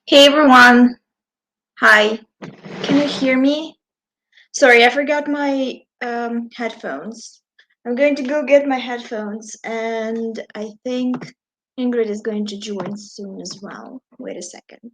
Hey everyone. Hi. Can you hear me? Sorry, I forgot my headphones. I'm going to go get my headphones, and I think Ingrid is going to join soon as well. Wait a second.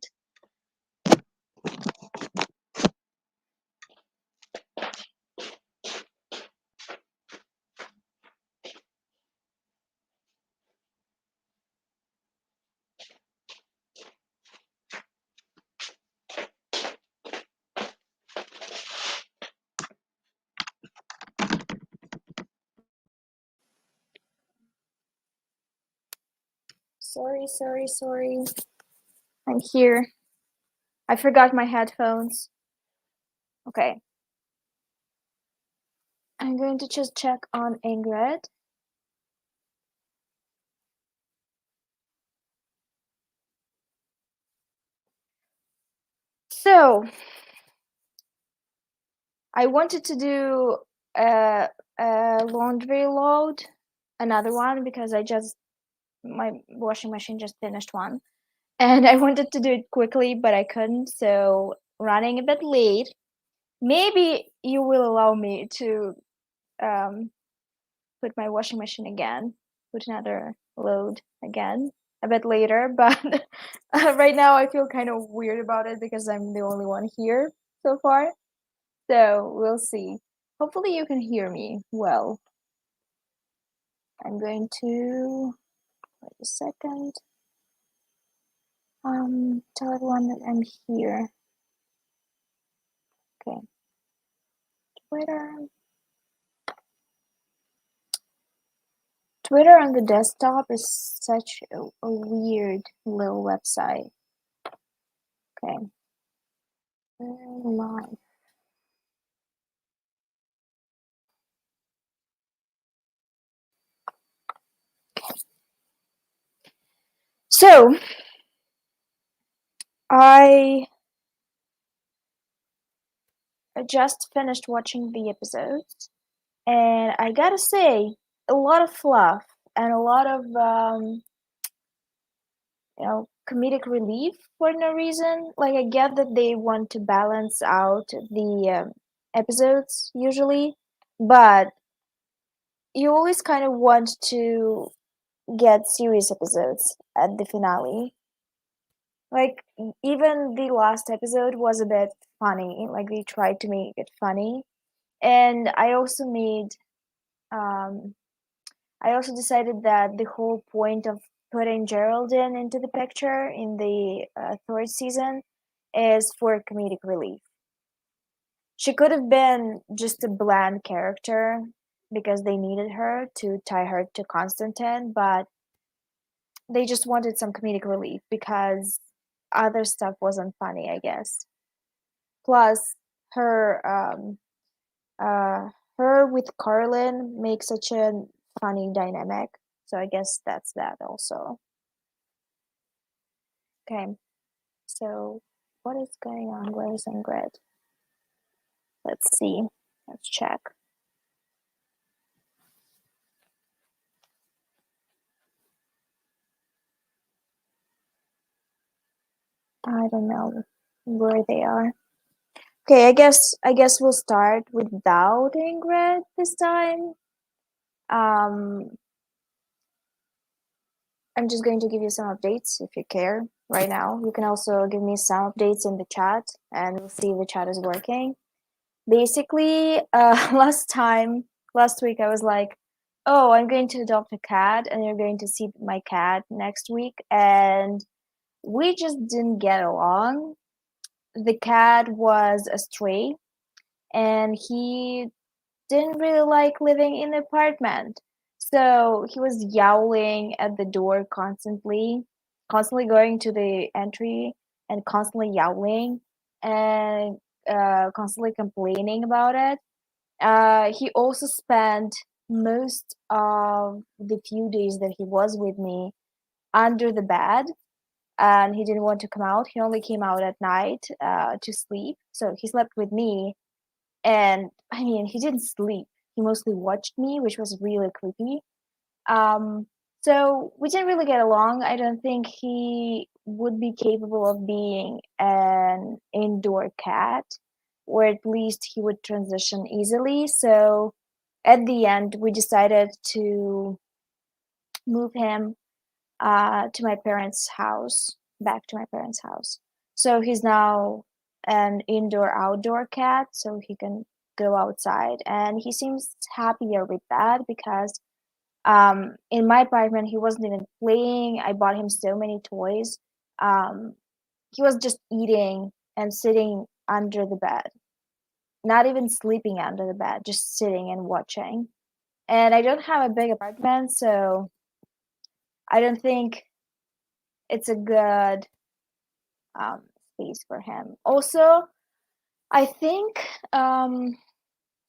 Sorry. I'm here. I forgot my headphones. Okay. I'm going to just check on Ingrid. So, I wanted to do a laundry load, another one, because my washing machine just finished one. And I wanted to do it quickly, but I couldn't, so running a bit late. Maybe you will allow me to put my washing machine again, put another load again a bit later, but right now I feel kind of weird about it because I'm the only one here so far. So we'll see. Hopefully you can hear me well. I'm going to wait a second. Tell everyone that I'm here. Okay. Twitter on the desktop is such a weird little website. Okay. Live. So I just finished watching the episodes, and I gotta say, a lot of fluff and a lot of comedic relief for no reason. Like, I get that they want to balance out the episodes usually, but you always kind of want to get serious episodes at the finale. Like, even the last episode was a bit funny. Like, they tried to make it funny. And um, I also decided that the whole point of putting Geraldine into the picture in the third season is for comedic relief. She could have been just a bland character because they needed her to tie her to Constantine, but they just wanted some comedic relief because other stuff wasn't funny, I guess. Plus, her her with Carolyn makes such a funny dynamic. So I guess that's that also. Okay, so what is going on? Where is Ingrid? Let's see. Let's check. I don't know where they are. Okay, I guess we'll start without Ingrid this time. Um, I'm just going to give you some updates if you care right now. You can also give me some updates in the chat, and we'll see if the chat is working. Basically, last week I was like, oh, I'm going to adopt a cat, and you're going to see my cat next week, and we just didn't get along. The cat was a stray, and he didn't really like living in the apartment. So he was yowling at the door constantly going to the entry and constantly yowling and constantly complaining about it. He also spent most of the few days that he was with me under the bed, and he didn't want to come out. He only came out at night to sleep. So he slept with me, and I mean, he didn't sleep. He mostly watched me, which was really creepy. Um, So we didn't really get along. I don't think he would be capable of being an indoor cat, or at least he would transition easily. So at the end, we decided to move him to my parents' house, back to my parents' house. So he's now an indoor outdoor cat, so he can go outside, and he seems happier with that because in my apartment he wasn't even playing. I bought him so many toys. Um, he was just eating and sitting under the bed, not even sleeping under the bed, just sitting and watching. And I don't have a big apartment, so I don't think it's a good space for him. Also, I think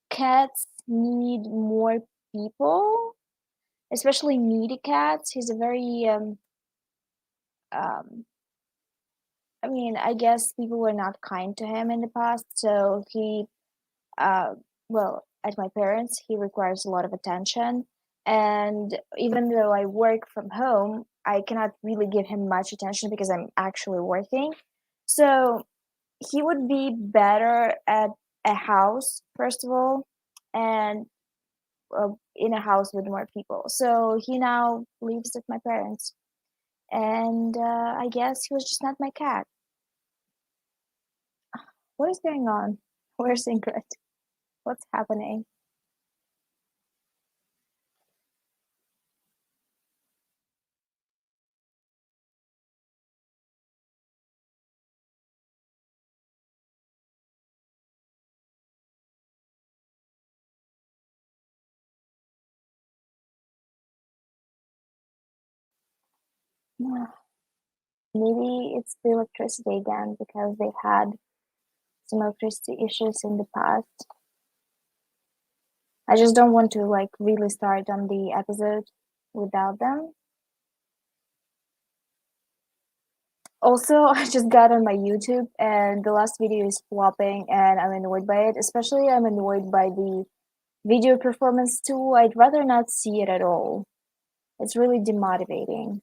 cats need more people, especially needy cats. He's a very um, I mean, I guess people were not kind to him in the past, so he, uh, well, at my parents, he requires a lot of attention. And even though I work from home, I cannot really give him much attention because I'm actually working. So he would be better at a house, first of all, and in a house with more people. So he now lives with my parents. And I guess he was just not my cat. What is going on? Where's Ingrid? What's happening? Maybe it's the electricity again because they had some electricity issues in the past. I just don't want to like really start on the episode without them. Also, I just got on my YouTube and the last video is flopping and I'm annoyed by it. Especially I'm annoyed by the video performance tool. I'd rather not see it at all. It's really demotivating.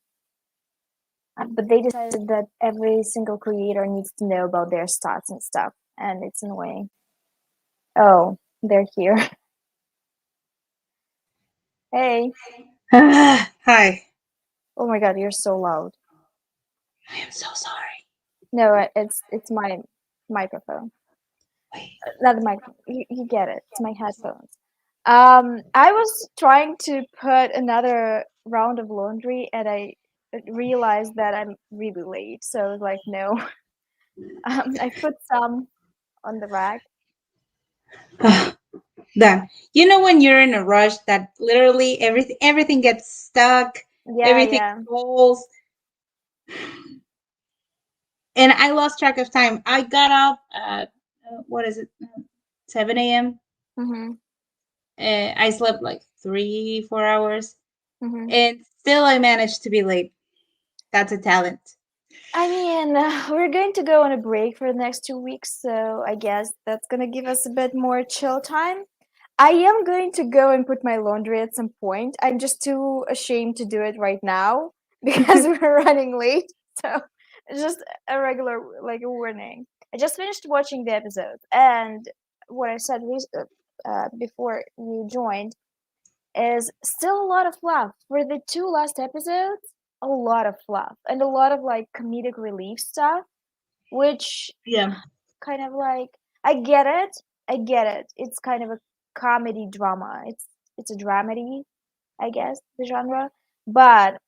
But they decided that every single creator needs to know about their stats and stuff, and it's annoying. Oh, they're here. Hey. Hi. Oh my god, you're so loud. I am so sorry. No, it's my microphone. Wait. Not the microphone. You get it. It's my headphones. I was trying to put another round of laundry, and I realized that I'm really late. So I was like, no. I put some on the rack. Done. You know when you're in a rush that literally everything gets stuck, Yeah, everything yeah. falls, and I lost track of time. I got up at what is it, 7 a.m. Mm-hmm. I slept like 3 4 hours, Mm-hmm. and still I managed to be late. That's a talent. I mean, we're going to go on a break for the next 2 weeks, so I guess that's gonna give us a bit more chill time. I am going to go and put my laundry at some point. I'm just too ashamed to do it right now because we're running late. So it's just a regular, like a warning. I just finished watching the episode, and what I said before you joined is still a lot of fluff. For the two last episodes, a lot of fluff and a lot of like comedic relief stuff, which Yeah. kind of like I get it. I get it. It's kind of a comedy drama. It's a dramedy, I guess, the genre. But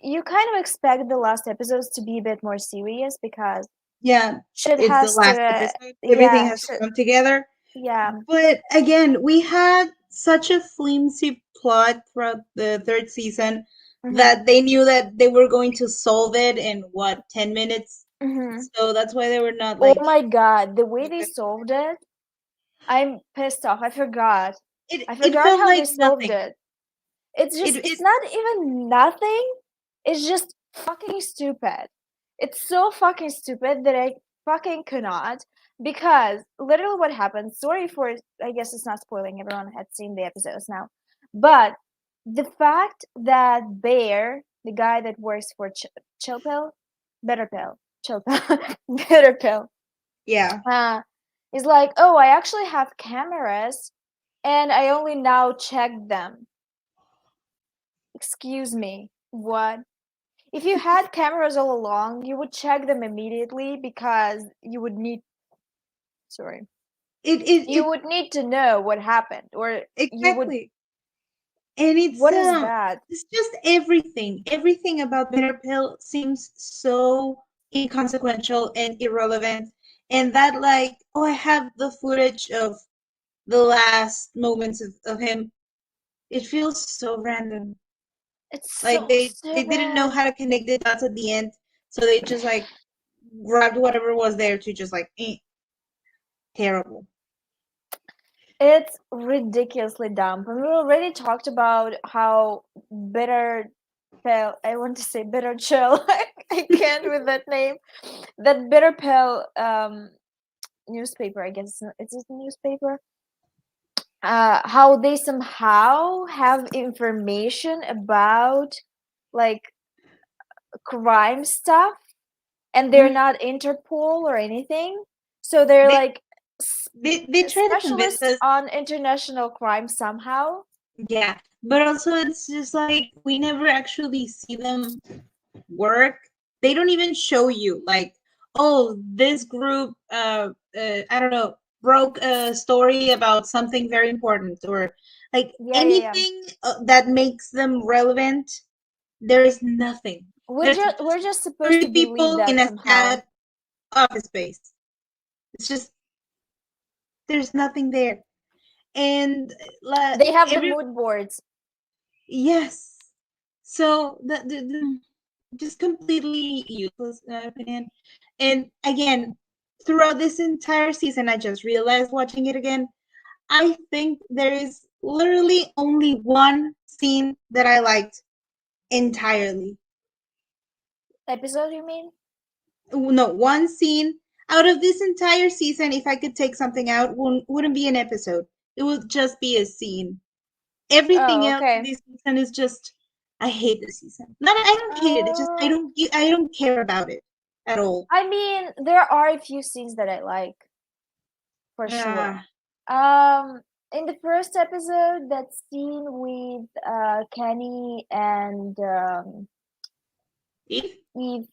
you kind of expect the last episodes to be a bit more serious because Yeah. shit It's the has last to episode. Everything yeah, has to shit, come together. yeah. But again, we had such a flimsy plot throughout the third season Mhm. that they knew that they were going to solve it in what, 10 minutes. Mhm. So that's why they were not Oh like my god, the way they invested. solved it, I'm pissed off. I forgot. I It forgot felt how they like solved nothing. it. It's It just it it's not even nothing. It's just fucking stupid. It's so fucking stupid that I fucking cannot because literally what happened, sorry for I guess it's not spoiling, everyone had seen the episodes now. But the fact that Bear, the guy that works for Chill Pill, Better Pill, Chill Pill, Better Pill, Yeah. is like, oh, I actually have cameras, and I only now check them. Excuse me, what? If you had cameras all along, you would check them immediately because you would need. Sorry. You It would need to know what happened, or you would. exactly. And What is that? it's just everything about Bitter Pill seems so inconsequential and irrelevant, and that, like, oh, I have the footage of the last moments of him. It feels so random. It's Like so they didn't know stupid. how to connect the dots at the end, so they just like grabbed whatever was there to just like terrible. It's ridiculously dumb. And we already talked about how bitter pill. I want to say bitter chill. I can't with that name. That bitter pill newspaper. I guess it's a newspaper. How they somehow have information about like crime stuff, and they're Mhm. not Interpol or anything. So they're They like they try to convince specialists us. on international crime somehow. Yeah, but also it's just like we never actually see them work. They don't even show you like, oh, this group, I don't know, broke a story about something very important, or like Yeah, yeah, yeah. anything that makes them relevant. There is nothing. There's We're just just supposed three to believe people in that a somehow. sad office space. It's just there's nothing there, and They have the every mood boards. yes. So the just completely useless, in my opinion. And again, throughout this entire season, I just realized watching it again, I think there is literally only one scene that I liked entirely. Episode, you mean? No, one scene out of this entire season. If I could take something out, wouldn't be an episode. It would just be a scene. Everything Oh, else in okay. this season is just I hate the season. Not I don't hate it. It's just Uh, I don't care about it at all. I mean, there are a few scenes that I like for sure. Ah, In the first episode, that scene with Kenny and Eve? Eve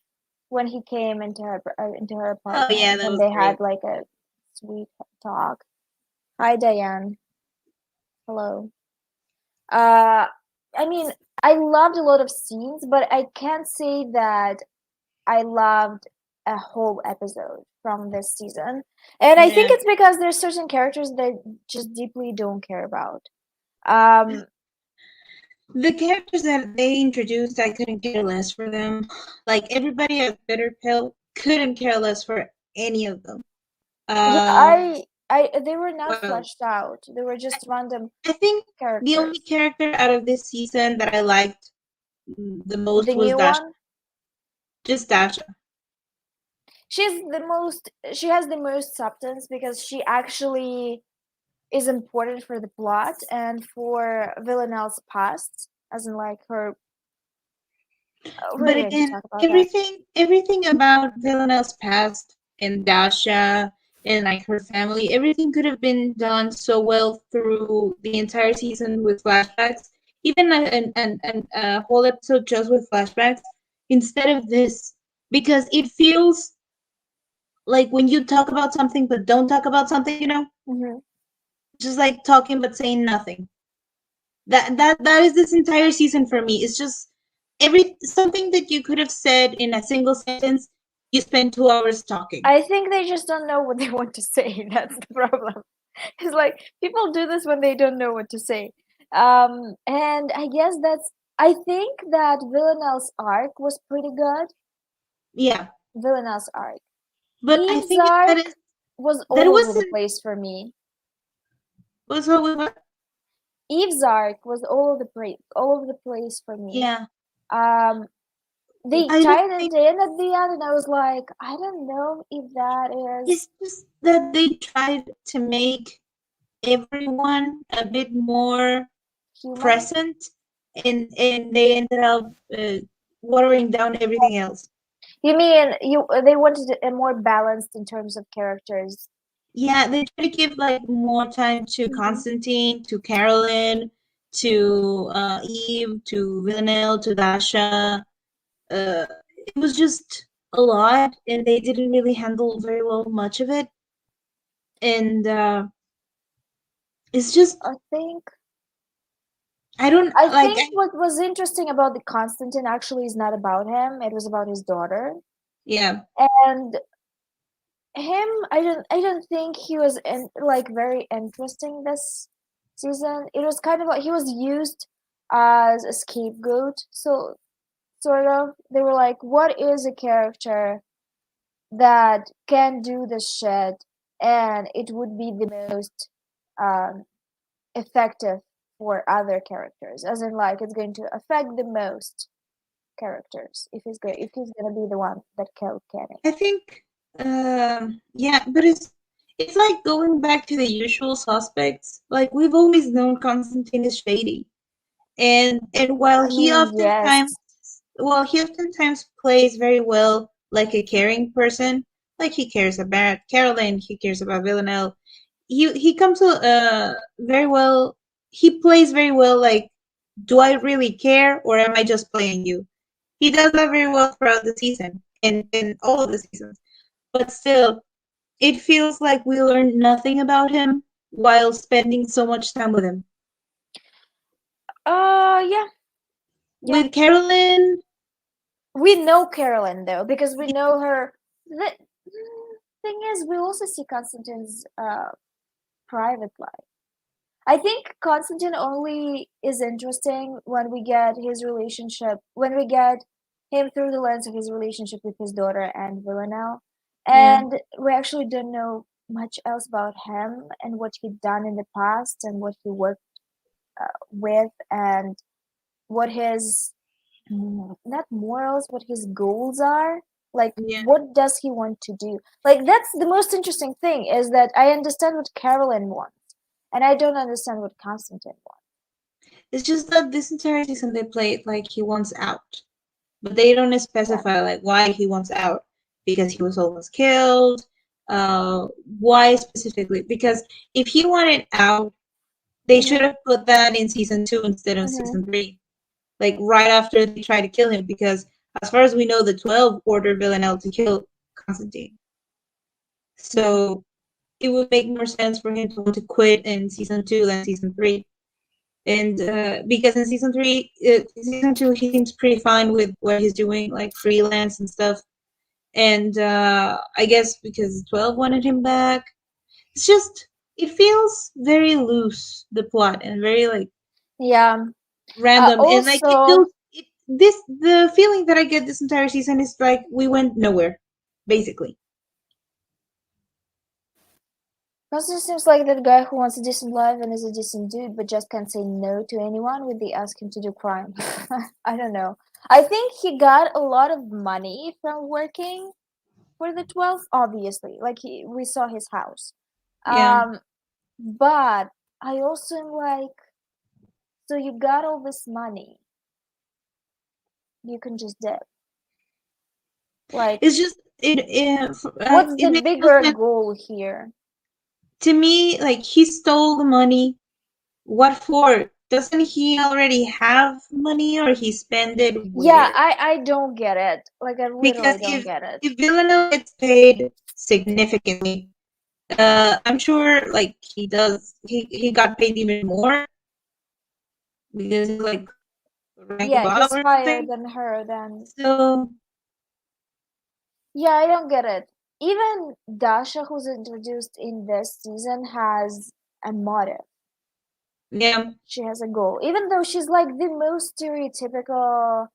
when he came into her Oh yeah, apartment that and was they had great. like a sweet talk. Hi, Diane. Hello. Uh, I mean, I loved a lot of scenes, but I can't say that I loved a whole episode from this season. And I think Yeah. it's because there's certain characters that I just deeply don't care about. Um, The characters that they introduced, I couldn't care less for them. Like everybody at Bitter Pill couldn't care less for any of them. yeah, Um, they were not what else? fleshed out. They were just random I think the only characters. character out of this season that I liked the most The was new Dasha. one, Just Dasha. she has the most substance because she actually is important for the plot and for Villanelle's past, as in like her. We're But going to again, talk about that. everything about Villanelle's past and Dasha and like her family, everything could have been done so well through the entire season with flashbacks, even a whole episode just with flashbacks instead of this, because it feels like when you talk about something but don't talk about something, Mm-hmm. just like talking but saying nothing. That is this entire season for me. It's just every something that you could have said in a single sentence, you spend 2 hours talking. I think they just don't know what they want to say. That's the problem. It's like people do this when they don't know what to say. And I guess that's. I think that Villanelle's arc was pretty good. Yeah, Villanelle's arc. but I Eve's think that arc is was that all over the wasn't place for me. was what we were. Eve's arc was all over the place for me. Yeah, Um, they I don't tied it think in at the end, and I was like, I don't know if that it's is just that they tried to make everyone a bit more human. present. and they ended up watering down everything else. You mean they wanted a more balanced in terms of characters? Yeah, they try to give like more time to Mhm. Constantine, to Carolyn, to Eve, to Villanelle, to Dasha. It was just a lot, and they didn't really handle very well much of it. And it's just I think I don't I like. think what was interesting about the Constantine actually is not about him. It was about his daughter. Yeah, And him, I don't think he was like very interesting this season. It was kind of like he was used as a scapegoat. So sort of they were like, what is a character that can do this shit and it would be the most um, effective for other characters, as in like it's going to affect the most characters if he's gonna be the one that killed Kenny. I think. Yeah, but it's like going back to the usual suspects. Like we've always known Constantine is shady. And I mean, yes. he oftentimes plays very well like a caring person, like he cares about Carolyn, he cares about Villanelle. He comes to very well. He plays very well like, do I really care or am I just playing you? He does that very well throughout the season and all of the seasons. But still, it feels like we learned nothing about him while spending so much time with him. Yeah, yeah. With Carolyn, We know Carolyn though because we know her. The thing is, we also see Constantine's private life. I think Constantine only is interesting when we get his relationship, when we get him through the lens of his relationship with his daughter and Villanelle. yeah. And we actually don't know much else about him and what he'd done in the past and what he worked with and what his, not morals, what his goals are. Like, Yeah. what does he want to do? Like, that's the most interesting thing is that I understand what Carolyn wants and I don't understand what Constantine wants. It's just that this entire season they play it like he wants out, but they don't Yeah. specify like why he wants out. Because he was almost killed. Why specifically? Because if he wanted out, they should Mm-hmm. have put that in season 2 instead of Mm-hmm. season 3. Like right after they try to kill him, because as far as we know, the 12 ordered Villanelle to kill Constantine. Yeah. So it would make more sense for him to want to quit in season 2 than season 3. And because in season 2, he seems pretty fine with what he's doing, like freelance and stuff. And I guess because 12 wanted him back, it's just it feels very loose, the plot, and very like Yeah. random, and like it Also, feels the feeling that I get this entire season is like we went nowhere, basically. Constantine seems like that guy who wants a decent life and is a decent dude, but just can't say no to anyone when they ask him to do crime. I don't know. I think he got a lot of money from working for the 12, obviously. Like we saw his house. Yeah, Um, but I also am like, so you got all this money, you can just dip. Like, it's just what's it the makes no bigger sense goal here? to me. Like he stole the money. What for? Doesn't he already have money, or he spend it Yeah, where? I don't get it. Like, I Because literally don't get it. if Villanelle gets paid significantly, I'm sure like he does. He got paid even more because he's like rank Yeah, above he's or higher something. than her, then. So Yeah, I don't get it. Even Dasha, who's introduced in this season, has a motive. yeah, She has a goal. Even though she's like the most stereotypical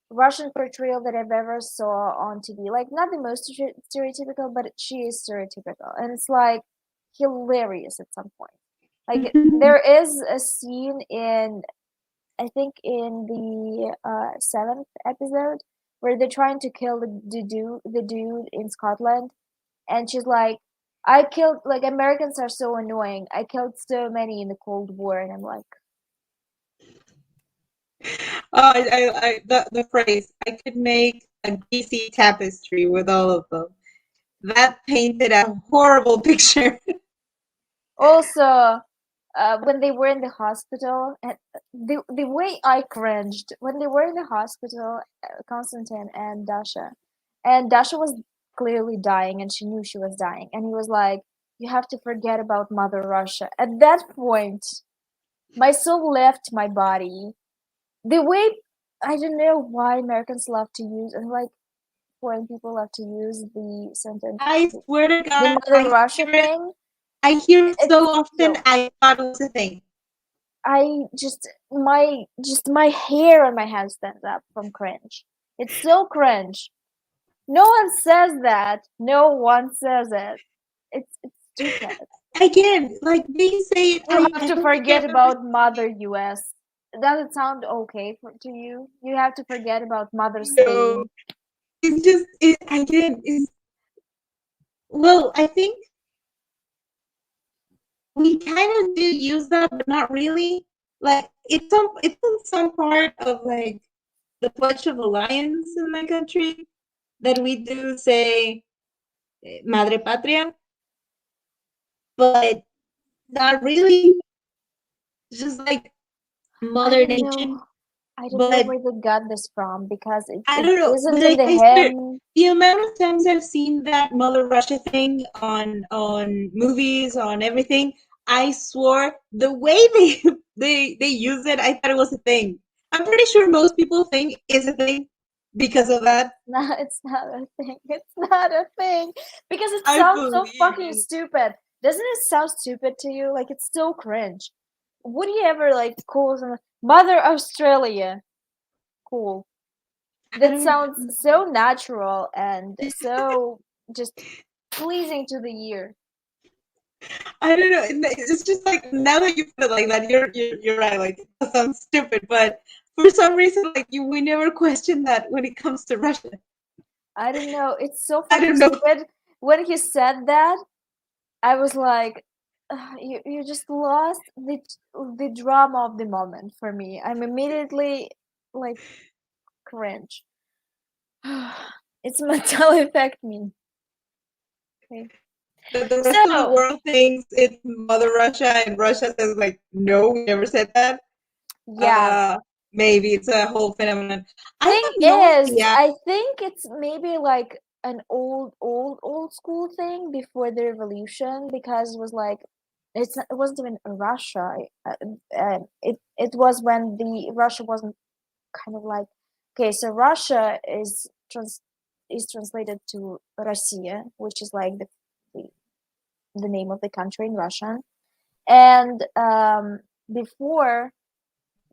Russian portrayal that I've ever saw on TV. Like, not the most stereotypical, but she is stereotypical. And it's like hilarious at some point. Like, there is a scene in, I think in the seventh episode where they're trying to kill the dude in Scotland, and she's like, "I killed like Americans are so annoying. I killed so many in the Cold War," and I'm like, Oh, the phrase, I could make a greasy tapestry with all of them. That painted a horrible picture. Also, when they were in the hospital, and the way I cringed when they were in the hospital, Konstantin and Dasha was clearly dying, and she knew she was dying, and he was like, "You have to forget about Mother Russia." At that point, my soul left my body. The way I don't know why Americans love to use, and like foreign people love to use the sentence, I swear to the God, Mother Russia thing. I hear it It's so often, so I thought it was a thing. I just my hair on my head stands up from cringe. It's so cringe. No one says that. No one says it. It's stupid. Again, like they say it, You have I to don't think forget I've ever about Mother US. Does it sound okay to you? You have to forget about Mother seen, no, Spain. it's just, again, is, well, I think we kind of do use that, but not really. Like it's on some part of like the Pledge of Alliance in my country that we do say Madre Patria, but not really. It's just like I Mother don't Nation. know. I don't know But where they got this from because I it don't know. isn't But in the I swear, hymn. the amount of times I've seen that Mother Russia thing on movies, on everything, I swore the way they use it, I thought it was a thing. I'm pretty sure most people think it's a thing because of that. No, it's not a thing. It's not a thing because it I sounds so believe fucking you. stupid. Doesn't it sound stupid to you? Like it's so cringe. Would you ever like call someone Mother Australia? Cool. I That don't sounds so natural and so just pleasing to the ear. I don't know. It's just like now that you put it like that, you're right. Like it sounds stupid, but for some reason, like you, we never question that when it comes to Russia. I don't know. It's so I fucking don't know. stupid. When he said that, I was like, you just lost the drama of the moment for me. I'm immediately like cringe. It's mental affect me. Okay. The rest of the So world thinks it's Mother Russia, and Russia says like, no, we never said that. yeah, Uh, Maybe it's a whole phenomenon. I thing have no is, idea. I think it's maybe like an old school thing before the revolution because it was like it wasn't even Russia. It was when the Russia wasn't kind of like okay, so Russia is translated to Россия, which is like the, the name of the country in Russian. And before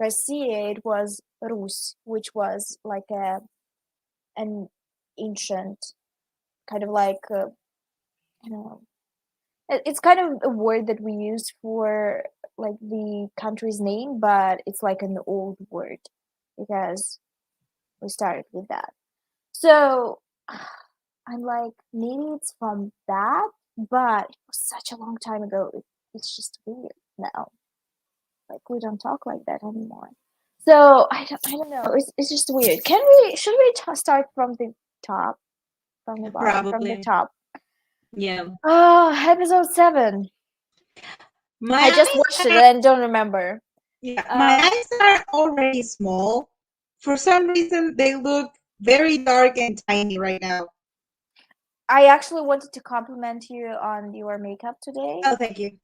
Россия, it was Rus, which was like an ancient kind of like I don't know. It's kind of a word that we use for like the country's name, but it's like an old word because we started with that. So I'm like, maybe it's from that, but it was such a long time ago. It's just weird now. Like we don't talk like that anymore. So I don't know. It's just weird. Should we start from the top, from the bottom, from the Probably. top? Yeah. Oh, episode 7. My I just watched eyes it are, and don't remember. yeah, my Um, eyes are already small. For some reason, they look very dark and tiny right now. I actually wanted to compliment you on your makeup today. Oh, thank you.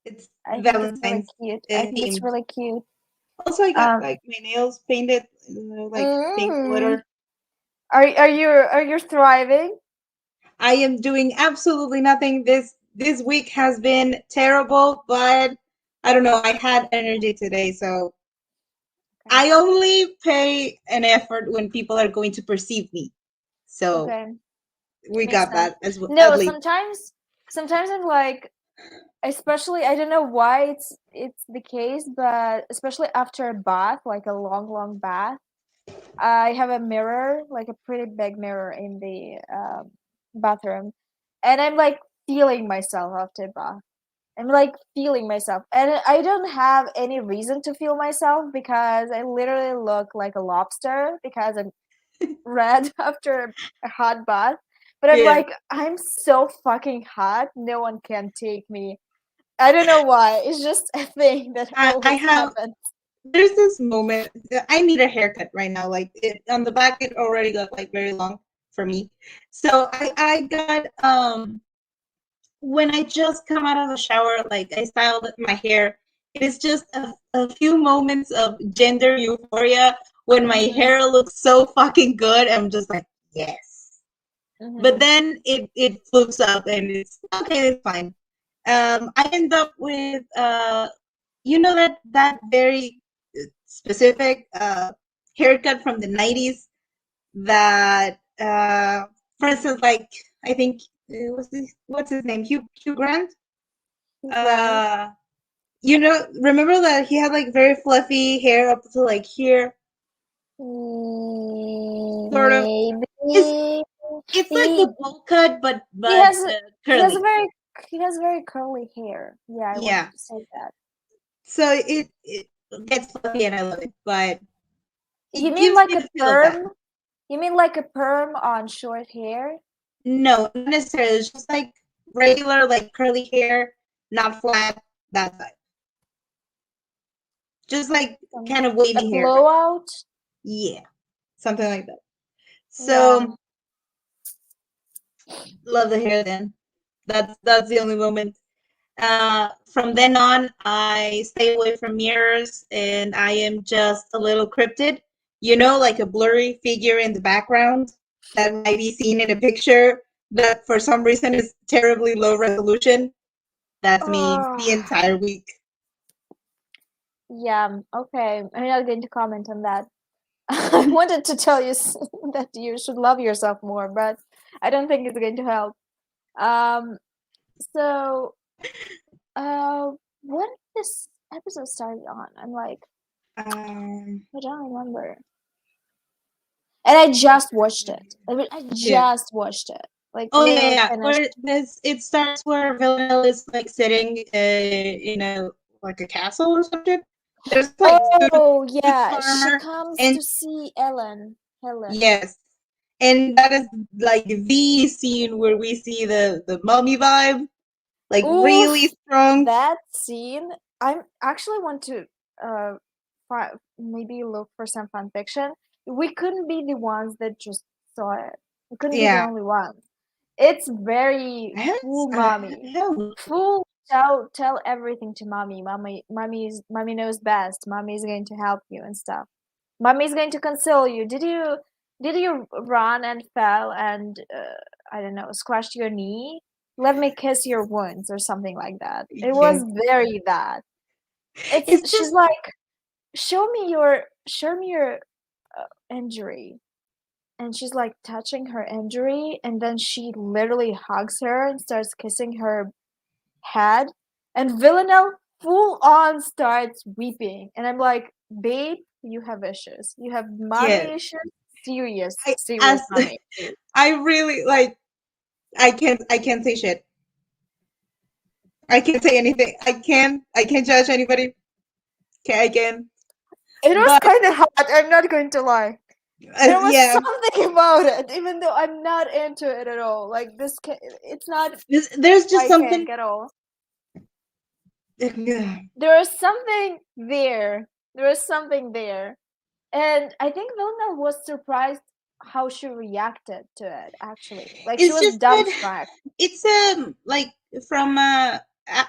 It's I think it's really Valentine's cute. I think it's themed. really cute. Also, I got Um, like my nails painted like pink mm, glitter. are you thriving? I am doing absolutely nothing. This week has been terrible, but I don't know. I had energy today, so Okay. I only pay an effort when people are going to perceive me. So Okay. we Makes got sense. that as well, at No, least. sometimes I'm like, especially I don't know why it's the case, but especially after a bath, like a long bath, I have a mirror, like a pretty big mirror in the bathroom, and I'm like feeling myself after a bath, I'm like feeling myself, and I don't have any reason to feel myself because I literally look like a lobster because I'm red after a hot bath. But I'm Yeah. like, I'm so fucking hot. No one can take me. I don't know why. It's just a thing that I always have happens. there's this moment. I need a haircut right now. Like it on the back, it already got like very long for me. So I got when I just come out of the shower, like I styled my hair. It is just a few moments of gender euphoria when my Mhm. hair looks so fucking good. I'm just like, yes. But Mhm. then it flukes up and it's okay, it's fine. I end up with that very specific haircut from the 90s that for instance, like I think what's his name, Hugh Grant. Grand. uh remember that he had like very fluffy hair up to like here, sort of. it's Maybe it's like he a bowl cut but he has he has a curly. very he has very curly hair. Yeah, I wanted Yeah, to say that. so it gets fluffy and I love it, but You it mean gives like me a the feel of that. perm? You mean like a perm on short hair? No, not necessarily. It's just like regular, like curly hair, not flat, that type. Just like kind of A wavy hair. blowout? Yeah, something like that. Yeah. So love the hair then. That's the only moment. From then on, I stay away from mirrors and I am just a little cryptid. Like a blurry figure in the background that might be seen in a picture that for some reason is terribly low resolution. That's me Oh, the entire week. yeah. Okay. I'm not going to comment on that. I wanted to tell you that you should love yourself more, but I don't think it's going to help. Um, so, uh, what this episode started on? I'm like, Um, I don't remember. And I just watched it. I mean, I yeah. just watched it. Like, Oh yeah, literally yeah. finished. Where this it starts where Villanelle is like sitting in a like a castle or something. There's like Oh, two yeah. She farmer comes and to see Helen. yes, and that is like the scene where we see the mummy vibe, like really Oof, strong. that scene. I actually want to uh maybe look for some fan fiction. We couldn't be the ones that just saw it. We couldn't be the Yeah, only ones. It's very full mommy. I haven't Full tell everything to mommy. Mommy knows best. Mommy is going to help you and stuff. Mommy is going to console you. Did you run and fell and I don't know, scratched your knee? Let me kiss your wounds or something like that. It yeah. was very that. It's It's she's just like, show me your injury, and she's like touching her injury, and then she literally hugs her and starts kissing her head, and Villanelle full on starts weeping, and I'm like, babe, you have issues. You have yeah. mommy issues. Serious, I serious as mommy issues. I really like. I can't say shit. I can't say anything. I can't judge anybody. Okay, I can. It was But kind of hot. I'm not going to lie. There was yeah, something about it, even though I'm not into it at all. Like it's not there's just my something. kink at all. Yeah. There is something there. There is something there. And I think Vilna was surprised how she reacted to it, actually. Like, she It's was just that dumbstruck. it's like from a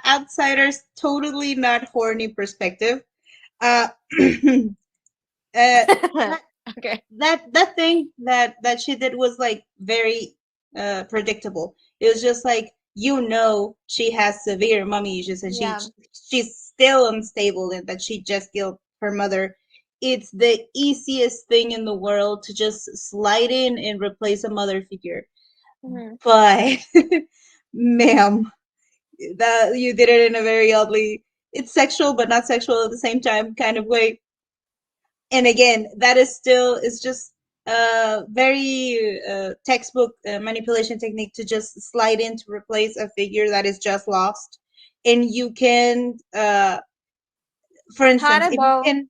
outsider's totally not horny perspective. Uh, that Okay. that thing that she did was like very predictable. It was just like she has severe mommy issues and Yeah. she's still unstable and that she just killed her mother. It's the easiest thing in the world to just slide in and replace a mother figure. Hmm. But ma'am, that you did it in a very oddly, it's sexual but not sexual at the same time kind of way. And again, that is still is just a very textbook manipulation technique to just slide in to replace a figure that is just lost. and you can, for instance, if you Hannibal. can,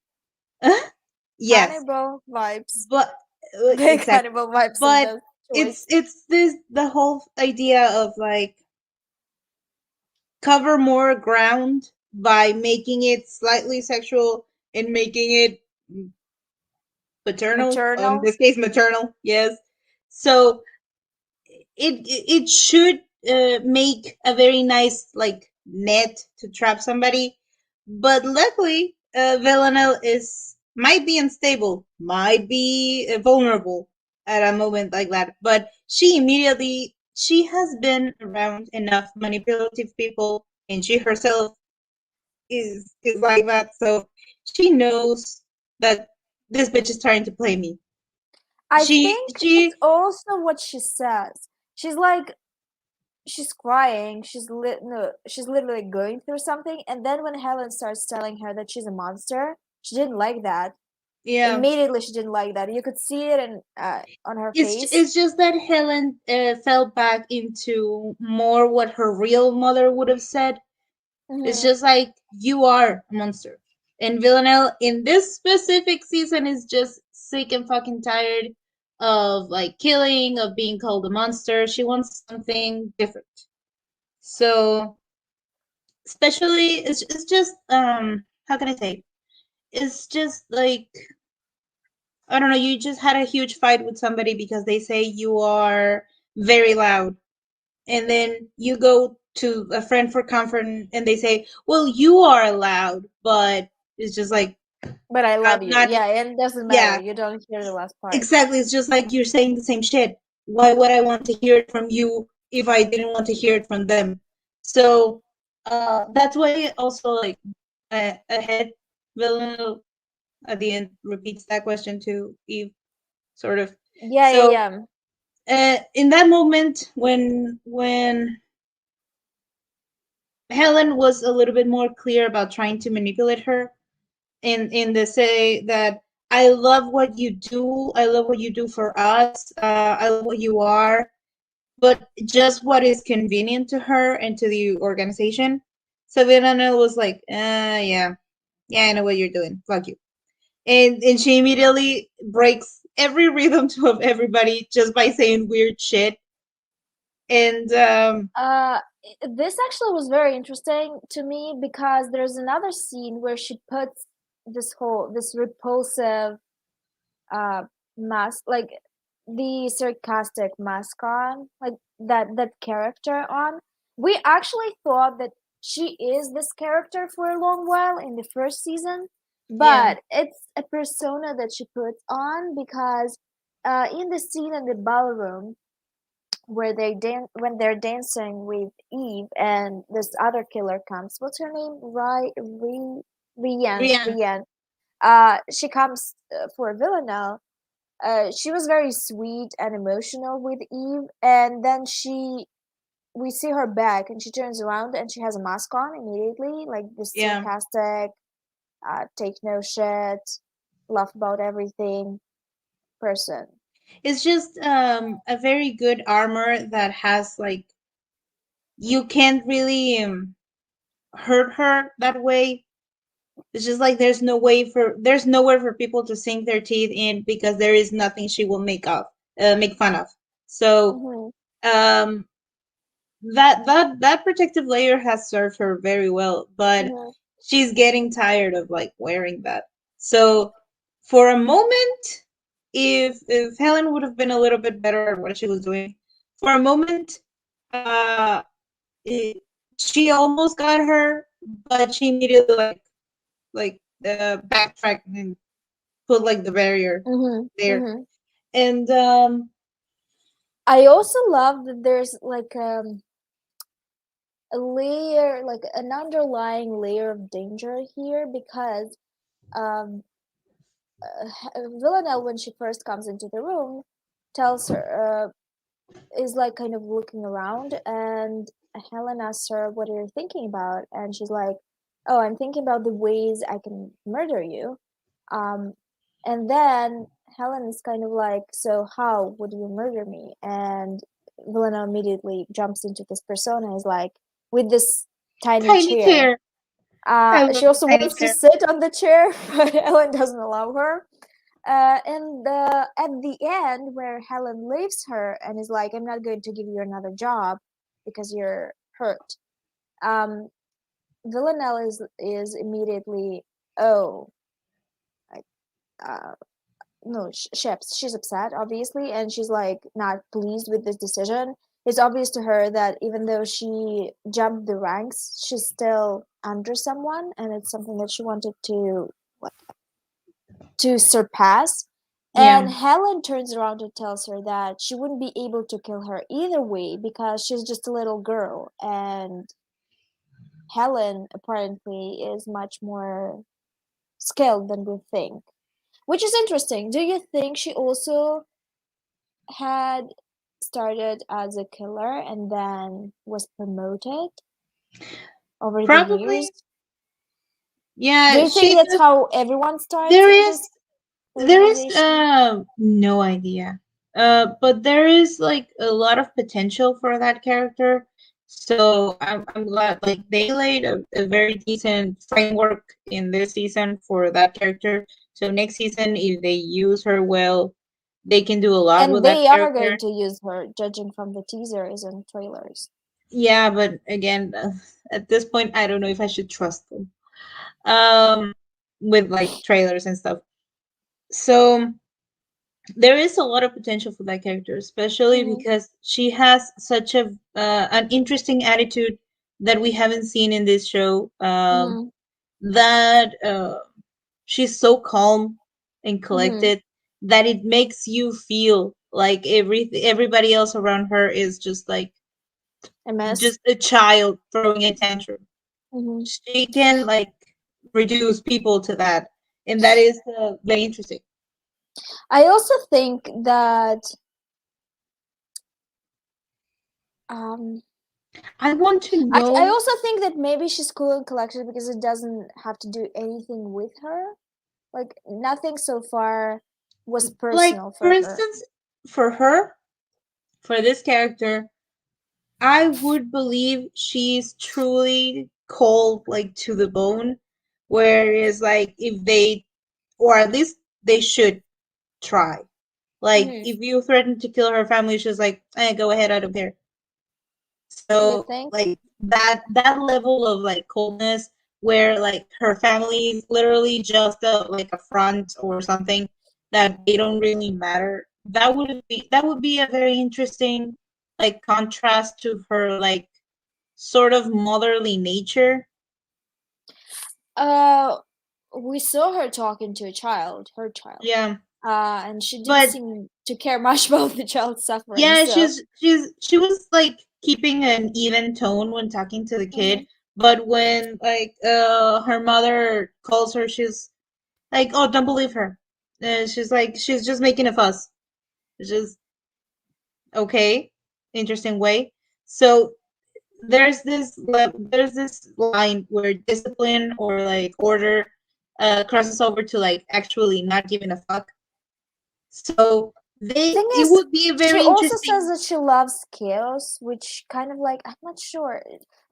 yes, Hannibal vibes. but Big exactly, Hannibal vibes in but this choice. it's this the whole idea of like cover more ground by making it slightly sexual and making it paternal, in Maternal. this case maternal, yes. So it should make a very nice like net to trap somebody, but luckily Villanelle is might be unstable, might be vulnerable at a moment like that, but she has been around enough manipulative people, and she herself is like that, so she knows that this bitch is trying to play me. I she think it's she also what she says. She's like, she's crying. No, she's literally going through something. And then when Helen starts telling her that she's a monster, she didn't like that. yeah, Immediately, she didn't like that. You could see it in on her face. it's just that Helen fell back into more what her real mother would have said. It's Hmm. just like you are a monster, and Villanelle in this specific season is just sick and fucking tired of like killing, of being called a monster. She wants something different. So especially it's just how can I say? It's just like I don't know, you just had a huge fight with somebody because they say you are very loud. And then you go to a friend for comfort and they say, well, you are loud, but it's just like, But I love I'm you. not, Yeah, it doesn't matter. yeah, You don't hear the last part. exactly. It's just like you're saying the same shit. Why would I want to hear it from you if I didn't want to hear it from them? So that's why also like ahead, Villanelle at the end repeats that question to Eve, sort of. Yeah, yeah, So yeah. in that moment when Helen was a little bit more clear about trying to manipulate her in the say that I love what you do, I love what you do for us, I love what you are, but just what is convenient to her and to the organization. So Villanelle was like, yeah, yeah, I know what you're doing. Fuck you. And she immediately breaks every rhythm of everybody just by saying weird shit. And Uh, this actually was very interesting to me because there's another scene where she puts this repulsive uh mask, like the sarcastic mask on, like that character on. We actually thought that she is this character for a long while in the first season, yeah, but it's a persona that she puts on because in the scene in the ballroom where when they're dancing with Eve and this other killer comes. What's her name? Rian. Rian, Rian. She comes for Villanelle. She was very sweet and emotional with Eve, and then we see her back, and she turns around and she has a mask on immediately, like this yeah. sarcastic, take no shit, laugh about everything person. It's just a very good armor that has like you can't really hurt her that way. It's just like there's nowhere for people to sink their teeth in because there is nothing she will make fun of. So Mm-hmm. um that protective layer has served her very well, but Mm-hmm. she's getting tired of like wearing that. So for a moment, if Helen would have been a little bit better at what she was doing, for a moment, uh, it, she almost got her, but she immediately backtracked and put like the barrier Mm-hmm. there. Mm-hmm. And I also love that there's like a layer, like an underlying layer of danger here because um, Villanelle, when she first comes into the room, tells her, is like kind of looking around, and Helen asks her, "What are you thinking about?" And she's like, "Oh, I'm thinking about the ways I can murder you." Um, and then Helen is kind of like, "So how would you murder me?" And Villanelle immediately jumps into this persona, is like, with this. tiny Tiny chair. chair. I She love the also tiny wants to chair. sit on the chair, but Helen doesn't allow her. And at the end, where Helen leaves her and is like, "I'm not going to give you another job because you're hurt." Um, Villanelle is immediately, oh, like, uh, no, she's upset, obviously, and she's like not pleased with this decision. It's obvious to her that even though she jumped the ranks, she's still under someone, and it's something that she wanted to surpass. And Yeah. Helen turns around and tells her that she wouldn't be able to kill her either way because she's just a little girl, and Helen apparently is much more skilled than we think, which is interesting. Do you think she also had started as a killer and then was promoted over the years? Probably. Do Yeah, you think she that's does. how everyone starts There in is this there is organization? no idea. But there is like a lot of potential for that character. So I'm glad like they laid a very decent framework in this season for that character. So next season, if they use her well, they can do a lot with And that they are character. going to use her, judging from the teasers and trailers. Yeah, but again, at this point, I don't know if I should trust them. Um, with like trailers and stuff. So there is a lot of potential for that character, especially Mm-hmm. because she has such a an interesting attitude that we haven't seen in this show. Mm-hmm. That she's so calm and Mm-hmm. collected that it makes you feel like everybody else around her is just like A mess. just a child throwing a tantrum. Mm-hmm. She can like reduce people to that, and that is very interesting. I also think that um I want to I know, also think that maybe she's cool and collected because it doesn't have to do anything with her. Like nothing so far was like, personal for for her. instance, for her, for this character, I would believe she's truly cold, like to the bone. Whereas, like, if they, or at least they should try. Like, Mm-hmm. if you threaten to kill her family, she's like, go ahead, I don't care. You So think? like that level of like coldness where like her family is literally just like a front or something that they don't really matter. That would be a very interesting like contrast to her like sort of motherly nature. Uh, we saw her talking to her child. Yeah. And she didn't But seem to care much about the child's suffering. yeah, So, she was like keeping an even tone when talking to the kid, mhm. but when like her mother calls her, she's like, oh, don't believe her. She's like, she's just making a fuss. It's just okay, interesting way. So there's this line where discipline or like order crosses over to like actually not giving a fuck. So Thing it is, would be a she very also says interesting that she loves chaos, which kind of like I'm not sure.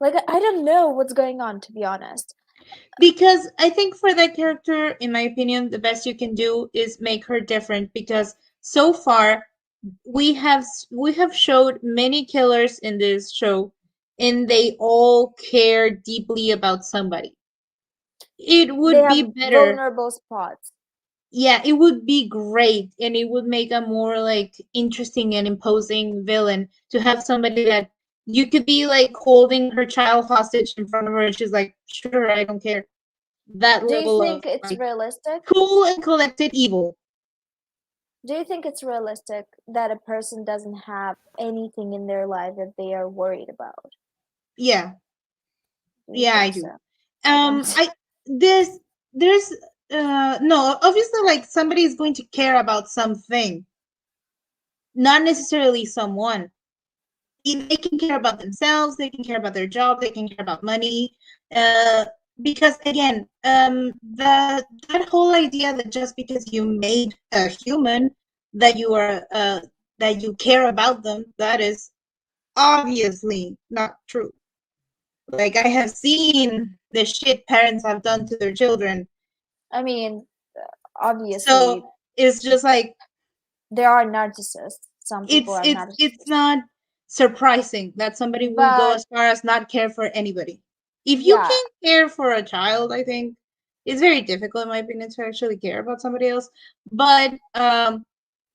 Like I don't know what's going on, to be honest. because I think for that character, in my opinion, the best you can do is make her different because so far we have showed many killers in this show and they all care deeply about somebody. It They would be have better. vulnerable spots. Yeah, it would be great and it would make a more like interesting and imposing villain to have somebody that you could be like holding her child hostage in front of her and she's like, sure, I don't care. That Do you level of think it's like realistic? cool and collected evil. Do you think it's realistic that a person doesn't have anything in their life that they are worried about? Yeah, Do you yeah, I think do. so? I don't. I there's there's no, obviously like somebody is going to care about something, not necessarily someone. They can care about themselves, they can care about their job, they can care about money. Uh, because again, that whole idea that just because you made a human that you are that you care about them, that is obviously not true. Like, I have seen the shit parents have done to their children. I mean, obviously, So it's just like, there are narcissists. Some people are it's narcissists. not surprising that somebody would go But as far as not care for anybody. If you yeah, can't care for a child, I think it's very difficult, in my opinion, to actually care about somebody else. But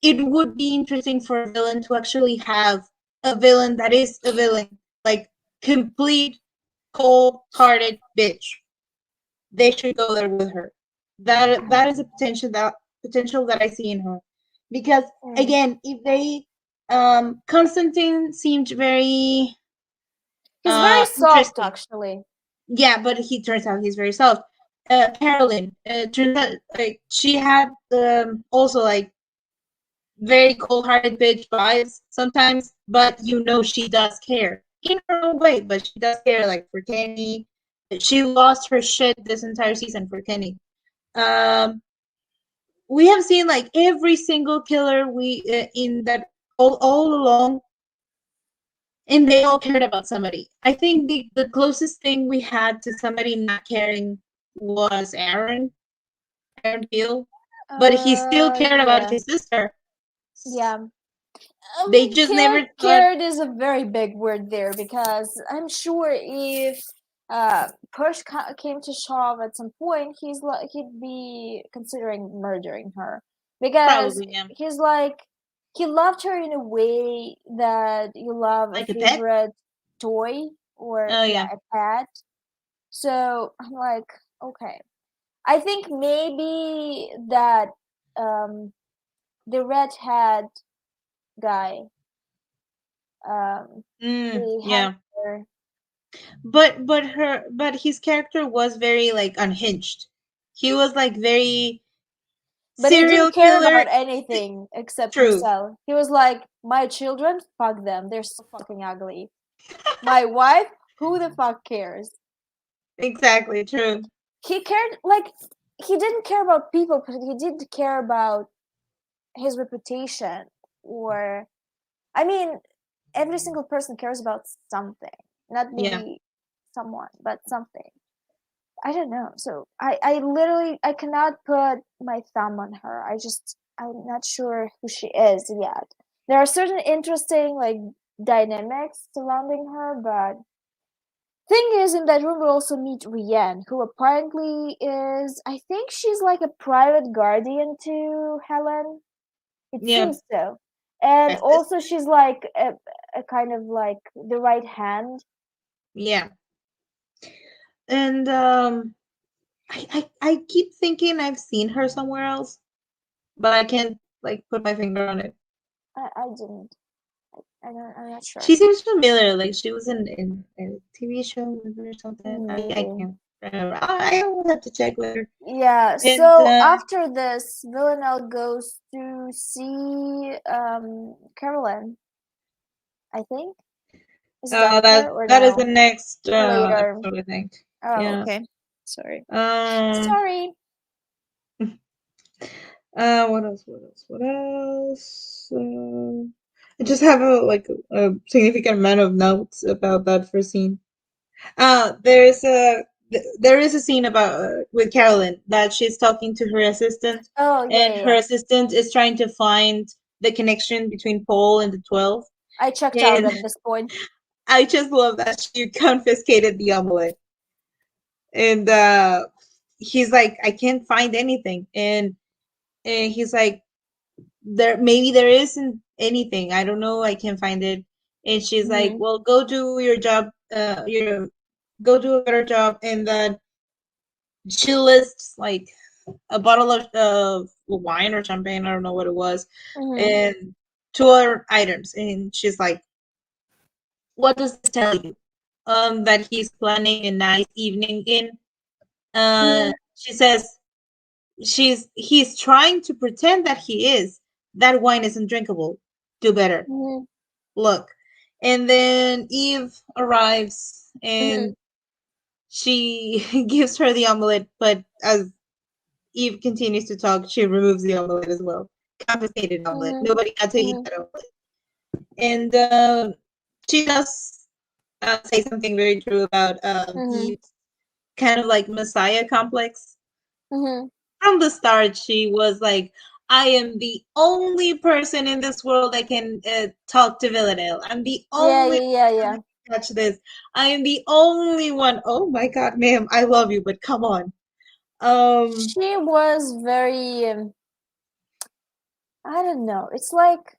it would be interesting for a villain to actually have a villain that is a villain, like complete cold-hearted bitch. They should go there with her. That is a potential that I see in her, because mm, again, if they Constantine seemed very he's very soft, interesting. actually. Yeah, but he turns out he's very soft. Carolyn, turns out like she had also like very cold-hearted bitch vibes sometimes, but she does care in her own way. But she does care, like for Kenny. She lost her shit this entire season for Kenny. Um, we have seen like every single killer we in that all along, and they all cared about somebody. I think the closest thing we had to somebody not caring was Aaron Peel, but he still cared about Yeah, his sister. yeah. They just never thought Cared is a very big word there, because I'm sure if came to shove at some point, he'd be considering murdering her, because probably, yeah, he's like, he loved her in a way that you love a like a pet. favorite toy, or Oh yeah, yeah, a pet. So I'm like, okay. I think maybe that um the redhead guy, the yeah. hamster. But his character was very like unhinged. He was like very But he serial didn't care killer. about anything except True. himself. He was like, my children, fuck them. They're so fucking ugly. My wife, who the fuck cares? Exactly, true. He cared, like, he didn't care about people, but he did care about his reputation. Or, I mean, every single person cares about something. Not Yeah. maybe someone, but something. I don't know. So I literally, I cannot put my thumb on her. I'm not sure who she is yet. There are certain interesting like dynamics surrounding her, but thing is, in that room we also meet Rianne, who apparently is, I think she's like a private guardian to Helen. It Yeah. seems so. And Bestest. also she's like a kind of like the right hand. Yeah. And I keep thinking I've seen her somewhere else, but I can't like put my finger on it. I didn't. I'm not sure. She seems familiar, like she was in a TV show or something. I Maybe. can't remember. I will have to check later. Yeah, And so after this, Villanelle goes to see Carolyn, I think. Is it that after or that is the no? next Later. episode, I think. Oh, Yeah. okay. Sorry. Um. Sorry. What else? What else? What else? I just have a significant amount of notes about that first scene. There is a scene about with Carolyn that she's talking to her assistant, Oh, yeah, and yeah, her yeah. assistant is trying to find the connection between Paul and the 12. I checked out And at this point. I just love that she confiscated the omelet, and he's like, I can't find anything, and he's like, there isn't anything. I don't know. I can't find it. And she's like, Mm-hmm. well, go do your job. Go do a better job. And then she lists like a bottle of wine or champagne. I don't know what it was, Mm-hmm. and two other items. And she's like, what does this tell you? That he's planning a nice evening in. Mm-hmm. She says he's trying to pretend that he is. That wine isn't drinkable. Do better. Mm-hmm. Look. And then Eve arrives Mm-hmm. and she gives her the omelet, but as Eve continues to talk, she removes the omelet as well. Confiscated omelet. Mm-hmm. Nobody got to eat Mm-hmm. that omelet. And she does say something very true about Mhm. Eve's kind of like Messiah complex. Mhm. From the start, she was like, I am the only person in this world that can talk to Villanelle. I'm the Yeah, only yeah, yeah, one yeah. that can catch this. I am the only one. Oh my God, ma'am, I love you, but come on. She was very I don't know. It's like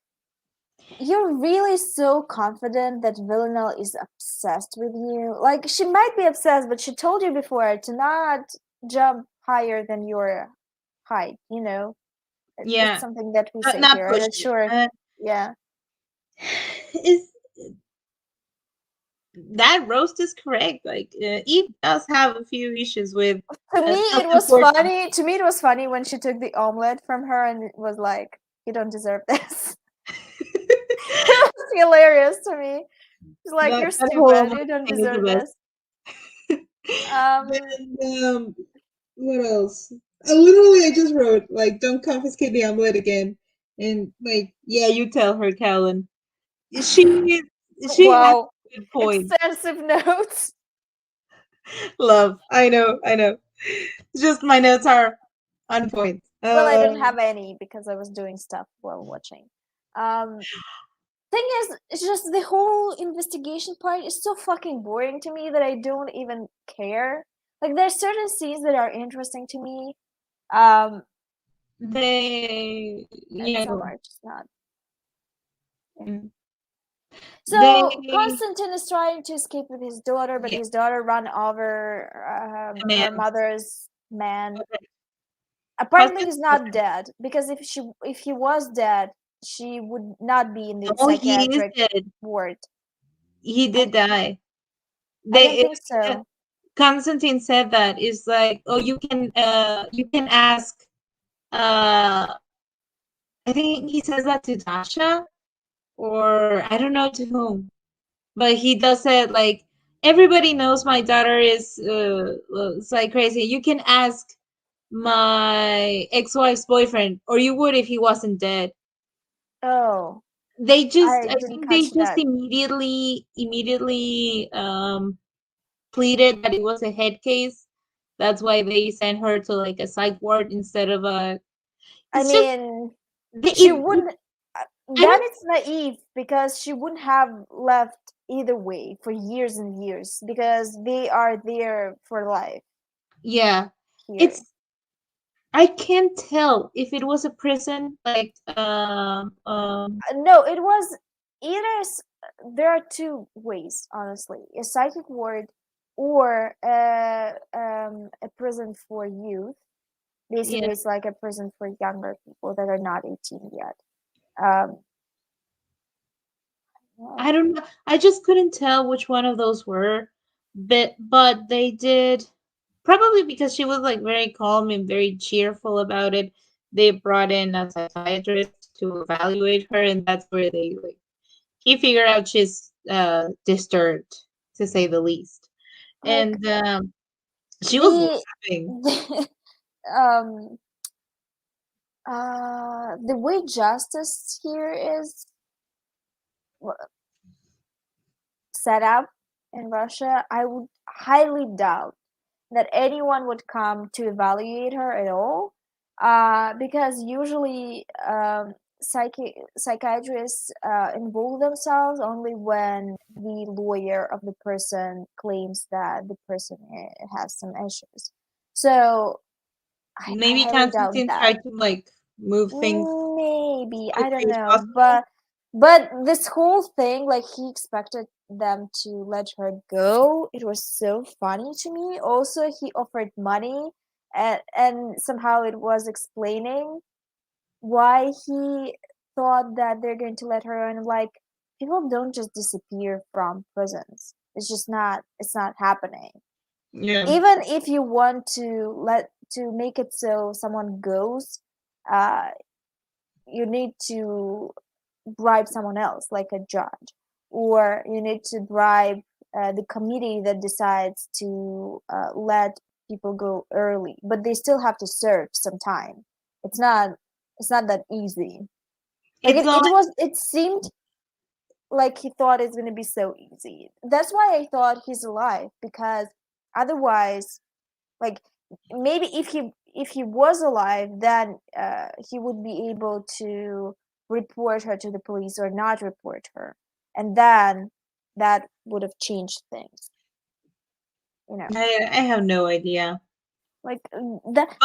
you're really so confident that Villanelle is obsessed with you. Like she might be obsessed, but she told you before to not jump higher than your height, you know? It's Yeah, something that we not, say not here. I'm push not it. sure. Yeah. Is that roast is correct? Like Eve does have a few issues with To me it was self-importance. funny. To me it was funny when she took the omelet from her and it was like, you don't deserve this. It was hilarious to me. It's like you're That whole stupid. omelet You don't thing is the deserve best. this. Um Then what else? Literally, I just wrote like, "Don't confiscate the omelet again," and like, yeah, you tell her, Carolyn. She she has wow. a good point. Extensive notes. Love, I know, I know. Just my notes are on point. Well, I don't have any because I was doing stuff while watching. Um, thing is, it's just the whole investigation part is so fucking boring to me that I don't even care. Like, there's certain scenes that are interesting to me, um, They, and you some know, are just not. mm, So they, Constantine is trying to escape with his daughter, but yeah, his daughter run over her commands. mother's man. Okay. Apparently, he's Constance, not dead because if he was dead, she would not be in the oh, he is psychiatric dead. ward. He I did die. I don't They think so. Constantine said that is like, oh, you can ask I think he says that to Dasha or I don't know to whom, but he does it like everybody knows my daughter is it's like crazy. You can ask my ex-wife's boyfriend, or you would if he wasn't dead. Oh, They just, I I didn't think they catch just that. immediately pleaded that it was a head case. That's why they sent her to like a psych ward instead of a. I It's just mean, she it wouldn't. I Then don't. it's naive because she wouldn't have left either way for years and years because they are there for life Yeah, here. it's I can't tell if it was a prison like No, it was either. There are two ways, honestly: a psychic ward or a prison for youth. yeah. Basically, it's like a prison for younger people that are not 18 yet. Um, yeah. I don't know. I just couldn't tell which one of those were, but they did probably because she was like very calm and very cheerful about it. They brought in a psychiatrist to evaluate her, and that's where they like he figured out she's disturbed to say the least, Like and she was the, laughing. the um the way justice here is set up in Russia, I would highly doubt that anyone would come to evaluate her at all, because usually psychiatrists involve themselves only when the lawyer of the person claims that the person has some issues. So I Maybe highly doubt Constantine that. tried to like move things Maybe, I don't quickly as know, possible. but this whole thing, like he expected them to let her go. It was so funny to me. Also, he offered money, and somehow it was explaining why he thought that they're going to let her. And like, people don't just disappear from prisons. It's just not. It's not happening. Yeah, Even if you want to make it so someone goes, uh, you need to bribe someone else, like a judge, or you need to bribe the committee that decides to let people go early, but they still have to serve some time. It's not. It's not that easy. Like it's not it was. It seemed like he thought it's gonna be so easy. That's why I thought he's alive, because otherwise, like, maybe if he was alive, then he would be able to report her to the police or not report her, and then that would have changed things, you know. I have no idea. Like that.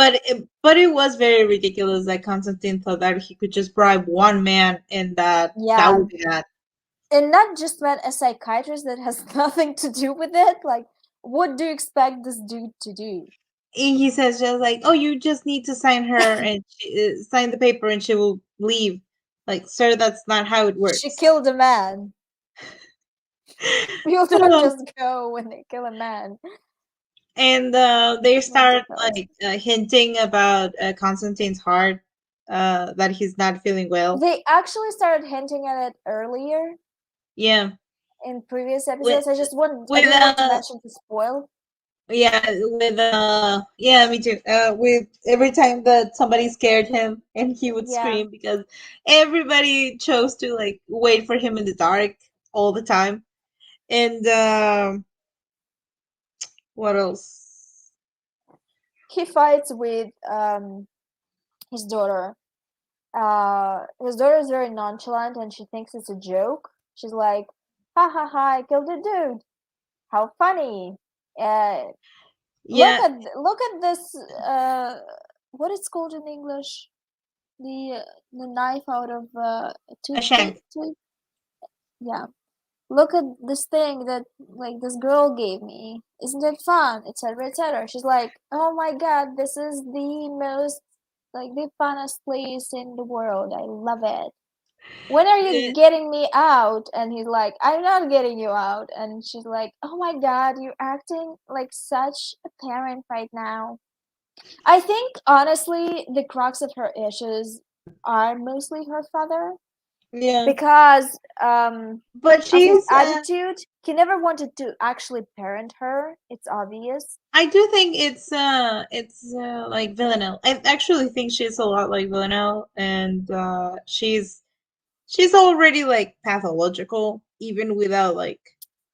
But it was very ridiculous that Constantine thought that he could just bribe one man and that Yeah, would be that. and not just met a psychiatrist that has nothing to do with it. Like, what do you expect this dude to do? He says just like, "Oh, you just need to sign her and sign the paper and she will leave." Like, sir, that's not how it She works. killed a man. People don't So, just go when they kill a man. and they Mental start health. like hinting about Constantine's heart, that he's not feeling well. They actually started hinting at it earlier Yeah, in previous with episodes. I with didn't want to mention to spoil. yeah, with yeah, me too. With every time that somebody scared him and he would Yeah. scream because everybody chose to like wait for him in the dark all the time. And what else? He fights with his daughter. His daughter is very nonchalant and she thinks it's a joke. She's like, "Ha ha ha! I killed a dude. How funny!" Uh, Yeah, look at this. What it's called in English? The knife out of a a toothpick. shank. Yeah. Look at this thing that like this girl gave me. Isn't it fun? Etc. etc. She's like, oh my god, this is the most like the funnest place in the world. I love it. When are you Yeah, getting me out? And he's like, I'm not getting you out. And she's like, oh my god, you're acting like such a parent right now. I think honestly, the crux of her issues are mostly her father, yeah. because But of his she's attitude. He never wanted to actually parent her. It's obvious. I do think it's like Villanelle. I actually think she's a lot like Villanelle, and she's already like pathological, even without like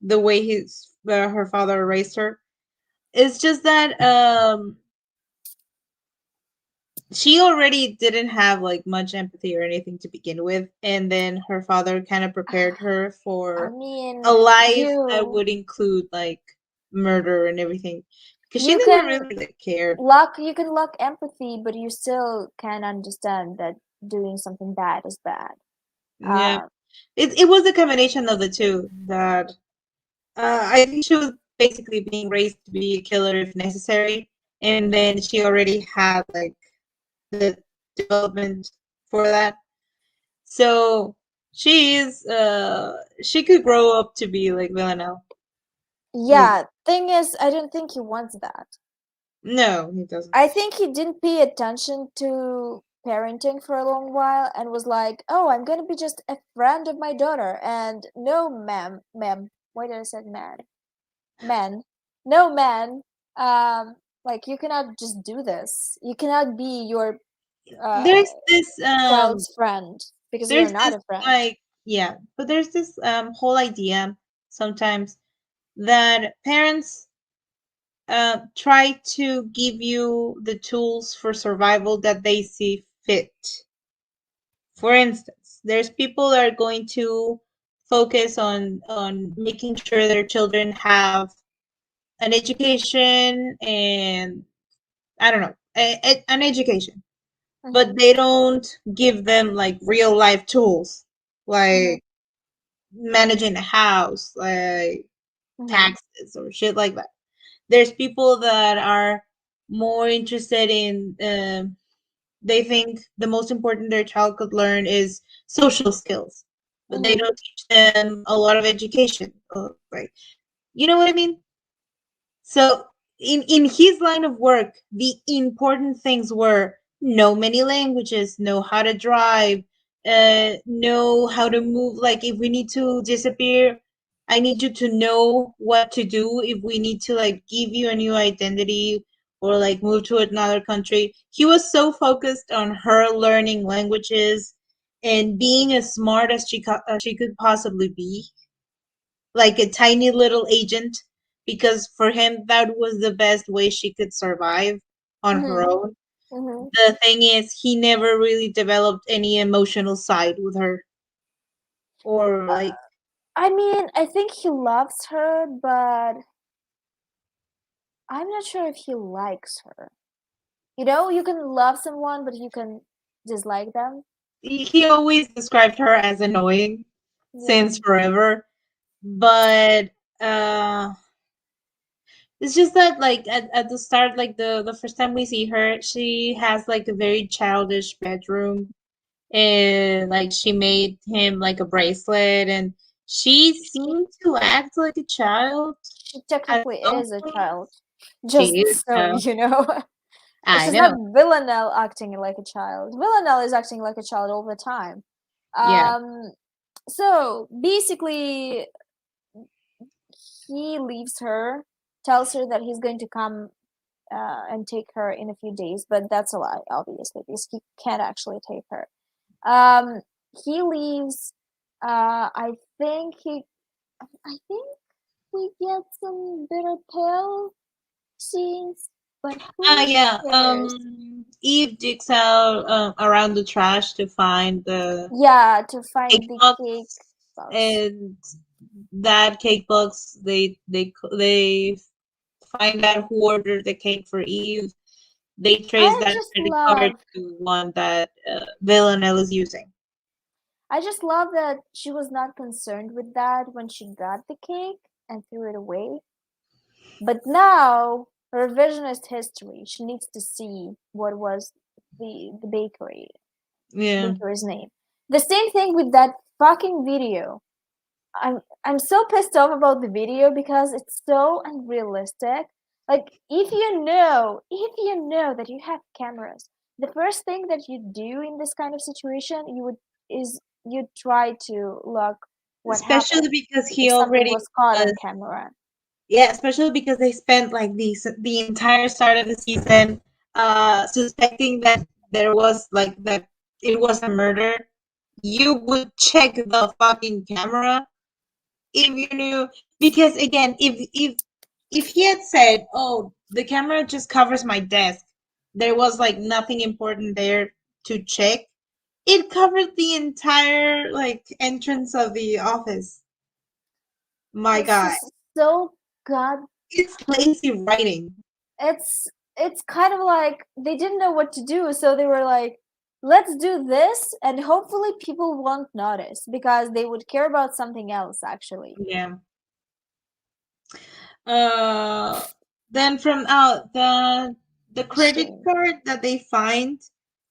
the way her father raised her. It's just that she already didn't have like much empathy or anything to begin with, and then her father kind of prepared her I for a mean, life that would include like murder and everything, because she you never can really like cared. lack empathy, but you still can understand that doing something bad is bad. Yeah, Uh, it was a combination of the two that I think she was basically being raised to be a killer if necessary, and then she already had like the development for that. So she could grow up to be like Villanelle. Easy. yeah. Thing is, I don't think he wants that. No, he doesn't. I think he didn't pay attention to parenting for a long while and was like, "Oh, I'm gonna be just a friend of my daughter." And no, ma'am. Why did I say man? Man, no man. Like you cannot just do this. You cannot be your uh There's this child's friend because you're there's not this a friend. like yeah, but there's this whole idea sometimes that parents try to give you the tools for survival that they see fit. For instance, there's people that are going to focus on making sure their children have an education and I don't know, an education, but Mhm. they don't give them like real life tools Mhm. like managing a house, like Mhm. taxes or shit like that. There's people that are more interested in they think the most important their child could learn is social skills, but they Mhm. don't teach them a lot of education. Like, you know what I mean? So in his line of work, the important things were know many languages, know how to drive, know how to move. Like if we need to disappear, I need you to know what to do if we need to like give you a new identity or like move to another country. He was so focused on her learning languages and being as smart as she could possibly be, like a tiny little agent, because for him that was the best way she could survive on her Mhm. own. Mhm. The thing is, he never really developed any emotional side with her, or like I mean, I think he loves her, but I'm not sure if he likes her. You know, you can love someone, but you can dislike them. he always described her as annoying Yeah. since forever. But it's just that like at the start, like the first time we see her, she has like a very childish bedroom, and like she made him like a bracelet, and she seemed to act like a child She at technically some is a point. child. She Just is so you know. I She's not know. Villanelle acting like a child. Villanelle is acting like a child all the time. Yeah. Um, so basically, he leaves her, tells her that he's going to come and take her in a few days, but that's a lie, obviously, because he can't actually take her. Um, he leaves. I think he. I think we get some bitter pill scenes, but who Yeah. cares? Eve digs out around the trash to find the Yeah, to cake find the cake box, box. and that cake box, they find out who ordered the cake for Eve. They trace I that just credit card love to one that Villanelle is using. I just love that she was not concerned with that when she got the cake and threw it away. But now her revisionist history, she needs to see what was the Yeah. baker's name. The same thing with that fucking video. I'm so pissed off about the video because it's so unrealistic. Like if you know that you have cameras, the first thing that you do in this kind of situation you try to look what Especially happened because if he something already was caught on was. camera. Yeah, especially because they spent like the entire start of the season suspecting that there was like that it was a murder. You would check the fucking camera if you knew, because again, if he had said, "Oh, the camera just covers my desk," there was like nothing important there to check. It covered the entire like entrance of the office. My It's God, just so god it's lazy writing. it's it's kind of like they didn't know what to do, so they were like, let's do this and hopefully people won't notice because they would care about something else actually. Yeah. Uh, then from out the credit Shame. card that they find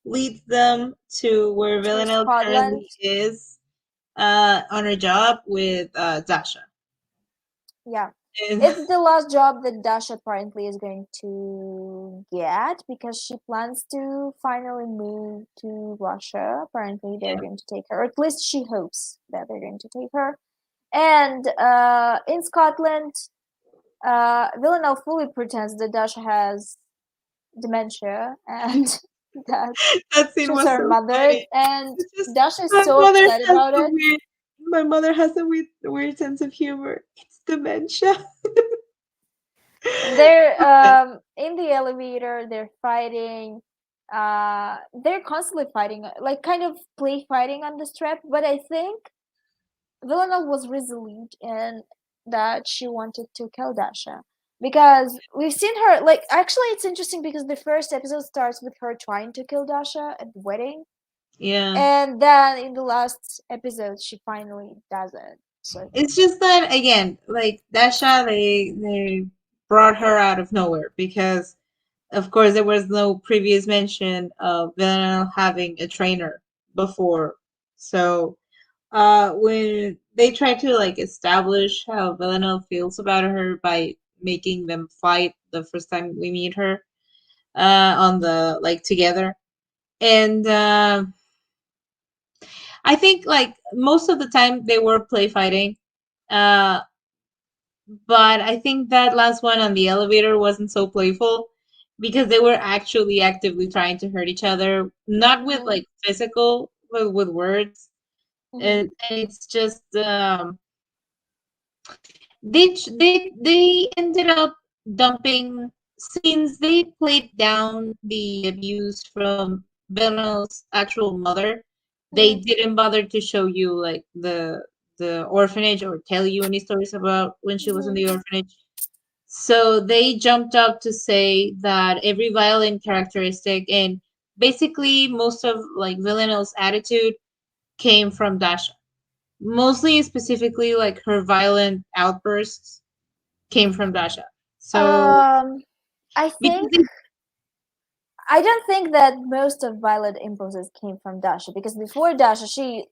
leads them to where To Villanelle Scotland. currently is, on her job with Dasha. Yeah. And It's the last job that Dash apparently is going to get because she plans to finally move to Russia. Apparently, they're yeah, going to take her, or at least she hopes that they're going to take her. And in Scotland, Villanelle fully pretends that Dasha has dementia and that that scene she's was her so mother, funny. and It's just Dasha is my so mother upset has about a it. weird. My mother has a weird sense of humor. It's dementia. And they're Okay. in the elevator, they're fighting. They're constantly fighting, like kind of play fighting on the strip, but I think Villanelle was resolute in that she wanted to kill Dasha. Because we've seen her, like, actually, it's interesting because the first episode starts with her trying to kill Dasha at the wedding, Yeah. and then in the last episode, she finally does it. So, It's just that again, like Dasha, they brought her out of nowhere because, of course, there was no previous mention of Villanelle having a trainer before. So, when they try to like establish how Villanelle feels about her by making them fight the first time we meet her, on the like together, and I think like most of the time they were play fighting. Uh, But I think that last one on the elevator wasn't so playful because they were actually actively trying to hurt each other, not with mhm. like physical with words, Mhm. and it's just they ended up dumping, since they played down the abuse from Villanelle's actual mother. They Mhm. didn't bother to show you like the orphanage or tell you any stories about when she was in Mhm. the orphanage. So they jumped up to say that every violent characteristic and basically most of like Villanelle's attitude came from Dasha. Mostly specifically like her violent outbursts came from Dasha. So Um, I because think I don't think that most of violent impulses came from Dasha because before Dasha, she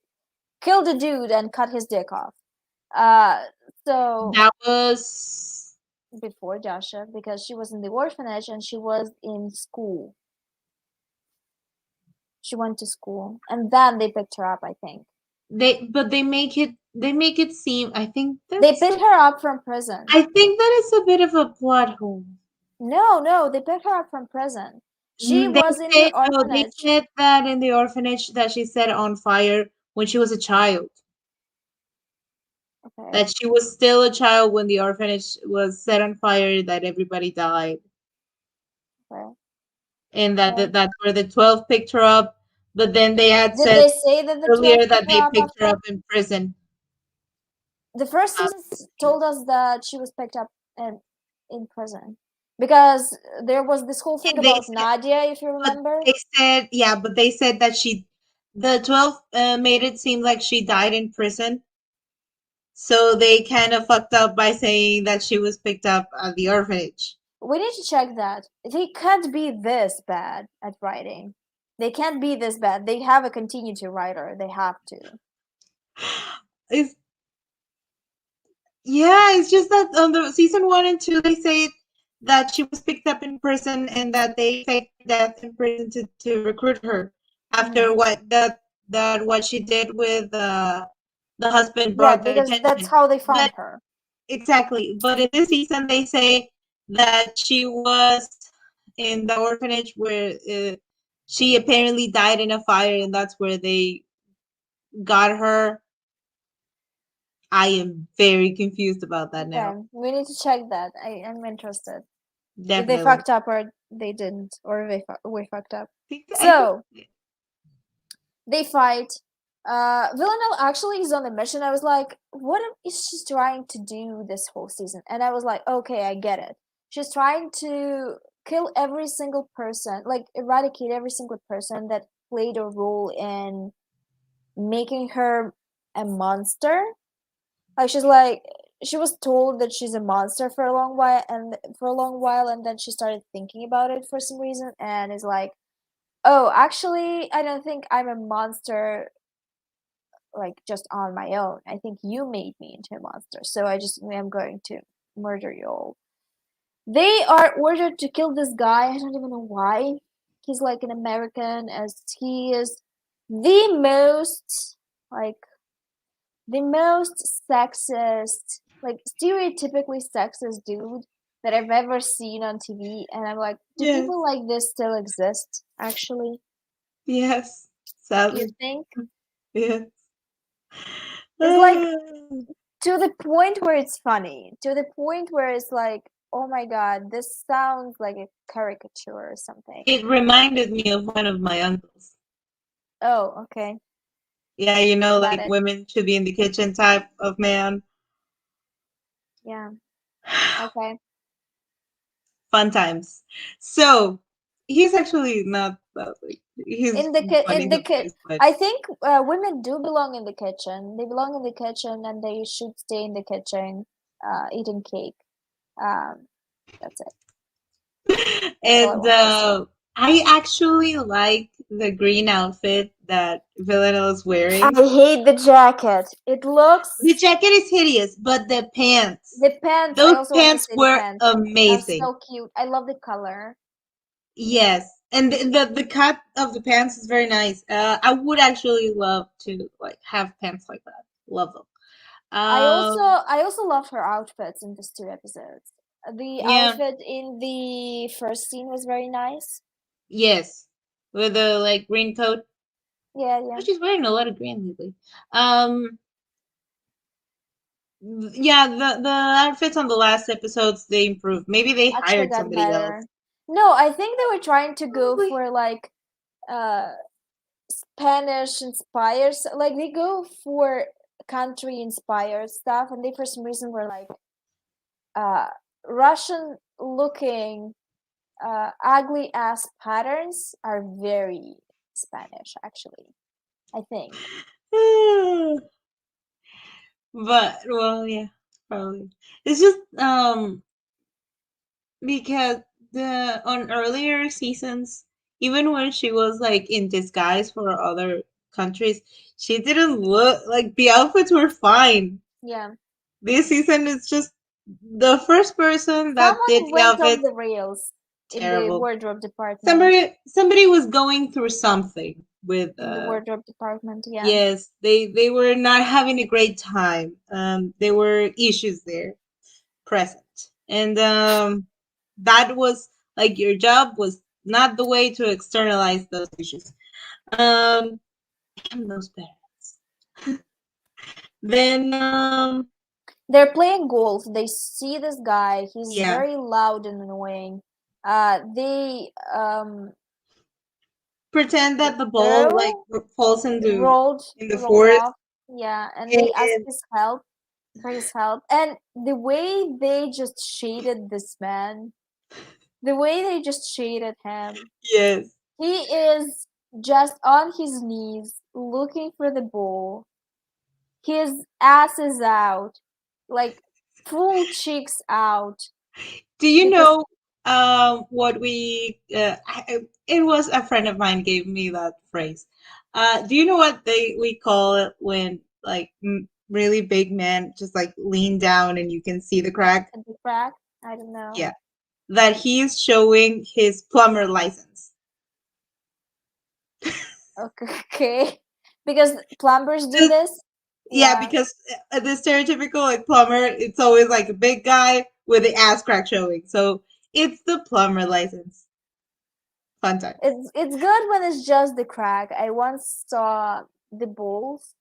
killed a dude and cut his dick off. Uh, so that was before Dasha, because she was in the orphanage and she was in school. She went to school, and then they picked her up. I think they make it seem, they picked her up from prison. I think that is a bit of a plot hole. No, no, they picked her up from prison. She They was in the said no, they orphanage. said that in the orphanage that she set on fire when she was a child. Okay, That she was still a child when the orphanage was set on fire, that everybody died. okay, And okay. that's where the 12 picked her up. But then they had Did said they say that the 12 earlier picked that her they up picked her after? up in prison. The first Uh, season told us that she was picked up in prison because there was this whole thing and they about said, Nadia, if you but remember. they said, yeah, but they said that the 12 made it seem like she died in prison. So they kind of fucked up by saying that she was picked up at the orphanage. We need to check that. They can't be this bad at writing. They can't be this bad. They have a continuity writer. They have to. It's Yeah, it's just that on the season 1 and 2 they say that she was picked up in prison and that they faked her death in prison to recruit her Mhm. after what she did with the husband Yeah, brought their because that's attention. how they But found her. exactly, but in this season they say that she was in the orphanage where she apparently died in a fire and that's where they got her. I am very confused about that now. Okay, we need to check that. I'm interested. If they Definitely. fucked up or they didn't, or we fucked up. I think So they fight. Villanelle actually is on a mission. I was like, what is she trying to do this whole season? And I was like, okay, I get it. She's trying to kill every single person, like eradicate every single person that played a role in making her a monster. Like she was told that she's a monster for a long while, and then she started thinking about it for some reason, and is like, oh, actually, I don't think I'm a monster like just on my own. I think you made me into a monster, so I'm going to murder you all. They are ordered to kill this guy. I don't even know why. He's like an American, as he is the most like the most sexist, like stereotypically sexist dude that I've ever seen on TV. And I'm like, do yes, people like this still exist? Actually, yes, you sadly, think? yes. It's like Uh, to the point where it's funny, to the point where it's like, oh my god, this sounds like a caricature or something. it reminded me of one of my uncles. Oh, okay, Yeah, got like it. women should be in the kitchen type of man. Yeah, okay. Fun times. So he's actually not like he's In funny the kit, sometimes, but I think women do belong in the kitchen. They belong in the kitchen, and they should stay in the kitchen, eating cake. Um, that's it. That's all I and want to say. I actually like the green outfit that Villanelle is I wearing. hate the jacket. It The looks jacket is hideous, but the pants, the pants. I those also want to pants say the were pants are amazing. so cute. I love the color. Yes, and the cut of the pants is very nice. I would actually love to like have pants like that. Love them. I also loved her outfits in these two episodes. The Yeah, outfit in the first scene was very nice. yes, with the like green coat. Yeah, Oh, yeah. she's wearing a lot of green lately. Um, yeah, the outfits on the last episodes they improved. Maybe they Actually hired got somebody else. better. No, I think they were trying to go Probably. for like uh Spanish inspired, like they go for country inspired stuff, and they for some reason were like uh Russian looking ugly ass patterns are very Spanish actually, I think. But well, yeah, probably. It's just because the on earlier seasons, even when she was like in disguise for other countries, she didn't look like the outfits were fine. Yeah. This season is just the first person that did Someone the went off outfits the rails in the terrible. wardrobe department. Somebody was going through something with In the wardrobe department, yeah. yes, they were not having a great time. There were issues there present. And that was like your job was not the way to externalize those issues. Damn those parents. Then They're playing golf. They see this guy. He's yeah, very loud and annoying. They pretend that the ball like throw falls into rolled in the rolled forest off. Yeah, and they ask and his help for his help. And the way they just shaded this man, the way they just shaded him, yes. he is just on his knees looking for the ball. His ass is out, like full cheeks out, Do you because know what we it was a friend of mine gave me that phrase. Do you know what they we call it when like really big men just like lean down and you can see the crack? at the crack, I don't know. Yeah. That he's showing his plumber license. Okay, because plumbers do Just this. yeah, Yeah, because the stereotypical like plumber, it's always like a big guy with the ass crack showing. So it's the plumber license. Fun times. it's good when it's just the crack. I once saw the balls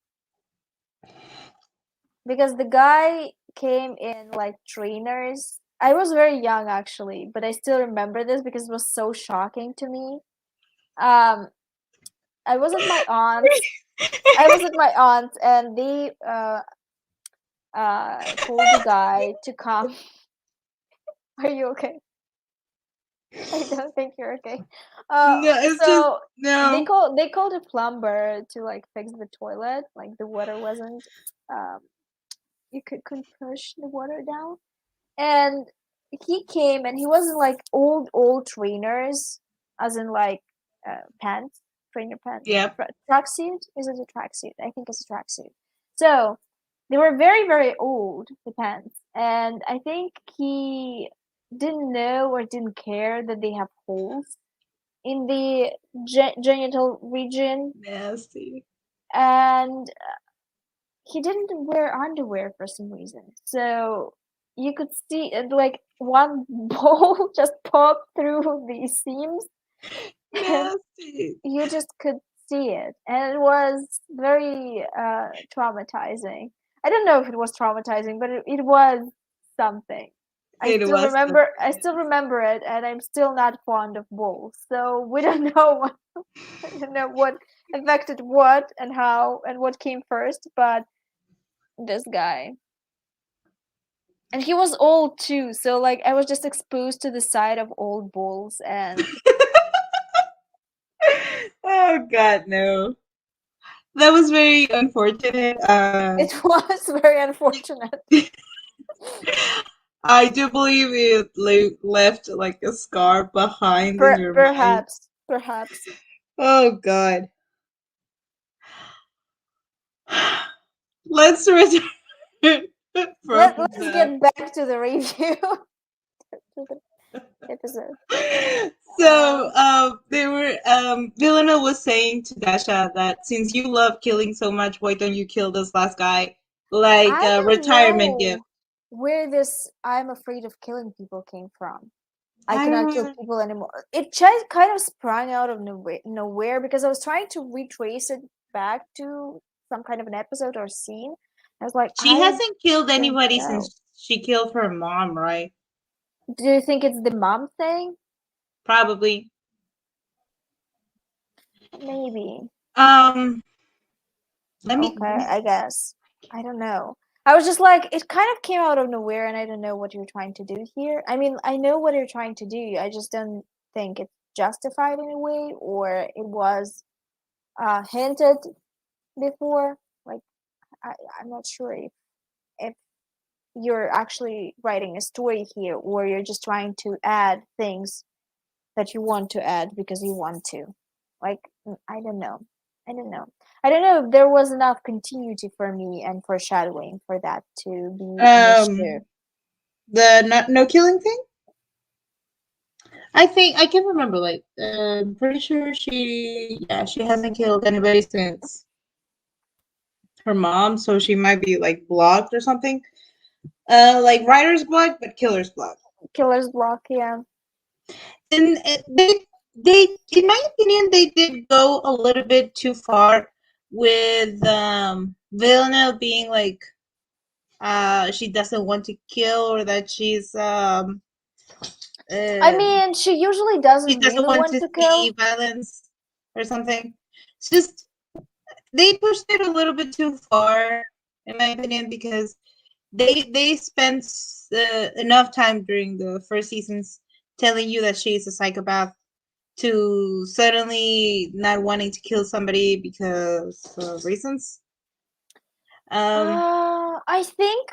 because the guy came in like trainers. I was very young actually, but I still remember this because it was so shocking to me. Um, I was at my aunt's. I was at my aunt's, and they told the guy to come. Are you okay? I don't think you're okay. No, it's just So no. they called a plumber to like fix the toilet. Like the water wasn't um you couldn't push the water down. And he came and he wasn't like old trainers, as in like pants, trainer pants, Yep. tracksuit. Is it a tracksuit? I think it's a tracksuit. So they were very old, the pants, and I think he didn't know or didn't care that they have holes in the genital region, Nasty. and he didn't wear underwear for some reason. So you could see like one ball just pop through the seams, and Nasty. you just could see it, and it was very traumatizing. I don't know if it was traumatizing, but it was something. It was something. I still remember it, and I'm still not fond of balls. So we don't know what I don't know what affected what and how and what came first, but this guy. And he was old too, so like I was just exposed to the side of old bulls, and Oh God, no. That was very unfortunate. it was very unfortunate. I do believe it left like a scar behind in your mind. Perhaps. Oh God. Let's return from Let's the. get back to the review to the episode. So, Um, they were. Villanelle was saying to Dasha that since you love killing so much, why don't you kill this last guy? Like I a don't retirement gift. know where this "I'm afraid of killing people" came from. I I cannot kill remember. people anymore. It just kind of sprung out of nowhere because I was trying to retrace it back to some kind of an episode or scene. I was like, She I hasn't killed don't anybody know. since she killed her mom, right? Do you think it's the mom thing? Probably. Maybe. Um, let Okay, me. I guess. I don't know. I was just like, it kind of came out of nowhere, and I don't know what you're trying to do here. I mean, I know what you're trying to do. I just don't think it's justified in a way, or it was hinted before. Like, I'm not sure if you're actually writing a story here, or you're just trying to add things that you want to add because you want to. Like, I don't know. I don't know. I don't know if there was enough continuity for me and foreshadowing for that to be an issue. The no killing thing. I think I can remember. Like, I'm pretty sure she hasn't killed anybody since her mom, so she might be like blocked or something. Like writer's block, but killer's block. Killer's block, yeah. And they, in my opinion, they did go a little bit too far with Villanelle being like, she doesn't want to kill, or that I um mean, she usually she doesn't doesn't really want want to to see kill. violence or something. It's just they pushed it a little bit too far, in my opinion, because they spent enough time during the first seasons telling you that she's a psychopath to suddenly not wanting to kill somebody because of reasons. Um, I think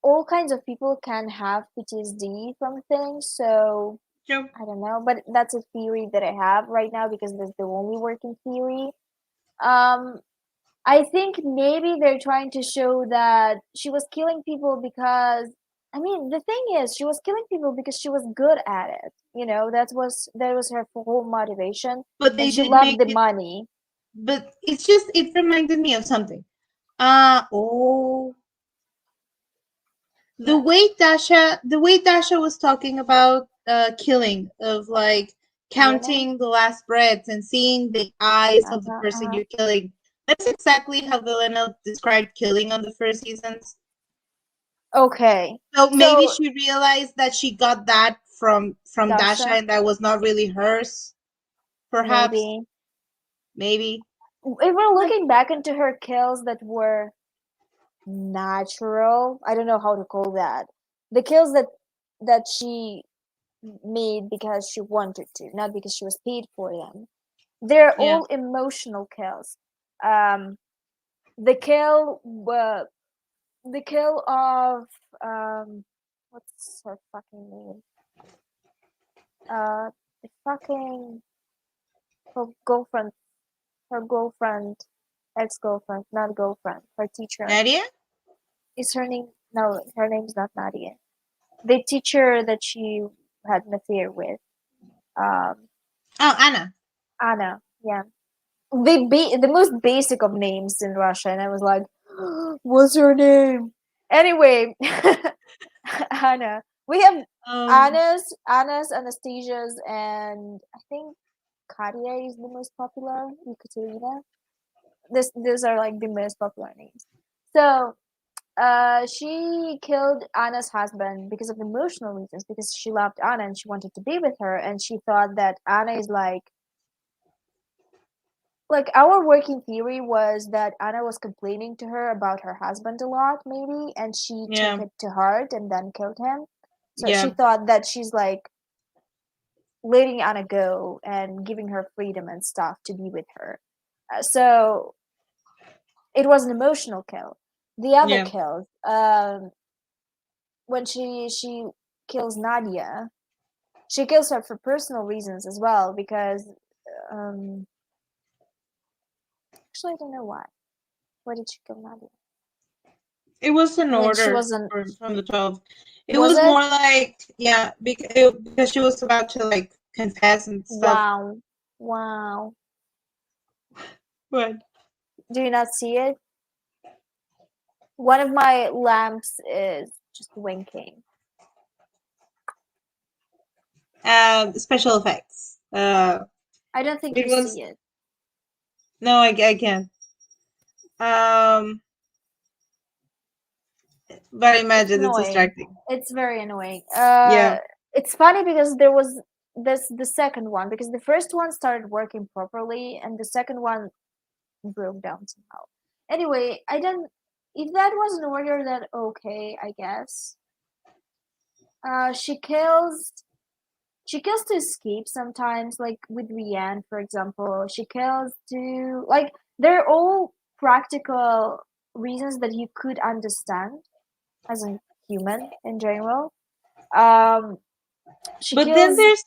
all kinds of people can have PTSD from things, so sure. I don't know, but that's a theory that I have right now because that's the only working theory. Um, I think maybe they're trying to show that she was killing people because I mean the thing is she was killing people because she was good at it. You know, that was her whole motivation But and they she did loved make the it. money. But it's just it reminded me of something. Oh, Yeah. the way Dasha was talking about killing, of like Really? counting the last breaths and seeing the eyes of the Uh-huh, person uh-huh. you're killing. That's exactly how Villanelle described killing on the first seasons. Okay. So maybe So she realized that she got that from Dasha, Dasha, and that was not really hers. Perhaps, maybe. maybe. If we're looking back into her kills that were natural, I don't know how to call that. The kills that she made because she wanted to, not because she was paid for them. They're Yeah. all emotional kills. Um, the kill, the kill of what's her fucking name? The fucking her girlfriend, her girlfriend, ex-girlfriend, not girlfriend, her teacher. Nadia? Is her name? No, her name's not Nadia. The teacher that she had an affair with, um, Oh, Anna. Anna. Yeah, the most basic of names in Russia, and I was like, "What's her name?" Anyway, Anna. We have Um, Anna's, Anastasia's, and I think Katya is the most popular. Ekaterina. These are like the most popular names. So, she killed Anna's husband because of emotional reasons, because she loved Anna and she wanted to be with her, and she thought that Anna is like our working theory was that Anna was complaining to her about her husband a lot, maybe, and she took yeah, it to heart and then killed him. So she yeah, thought that she's like letting Anna go and giving her freedom and stuff to be with her. So it was an emotional kill. The other yeah. kills, when she kills Nadia, she kills her for personal reasons as well because um, actually I don't know why. Why did she kill Nadia? It was an I mean, she order wasn't. from the 12. It Was was it? more like, yeah, because she was about to like confess and stuff. Wow. Wow. But Do you not see it? One of my lamps is just winking. special effects. I don't think It you was see it. no, I can't. Um, but It's imagine it's annoying. distracting. It's very annoying. Yeah, It's funny because there was this the second one because the first one started working properly and the second one broke down somehow. Anyway, I don't. If that was an order, then okay, I guess. She kills. She kills to escape sometimes, like with Rianne, for example. She kills to like they're all practical reasons that you could understand as a human in general. Um, she but then kills.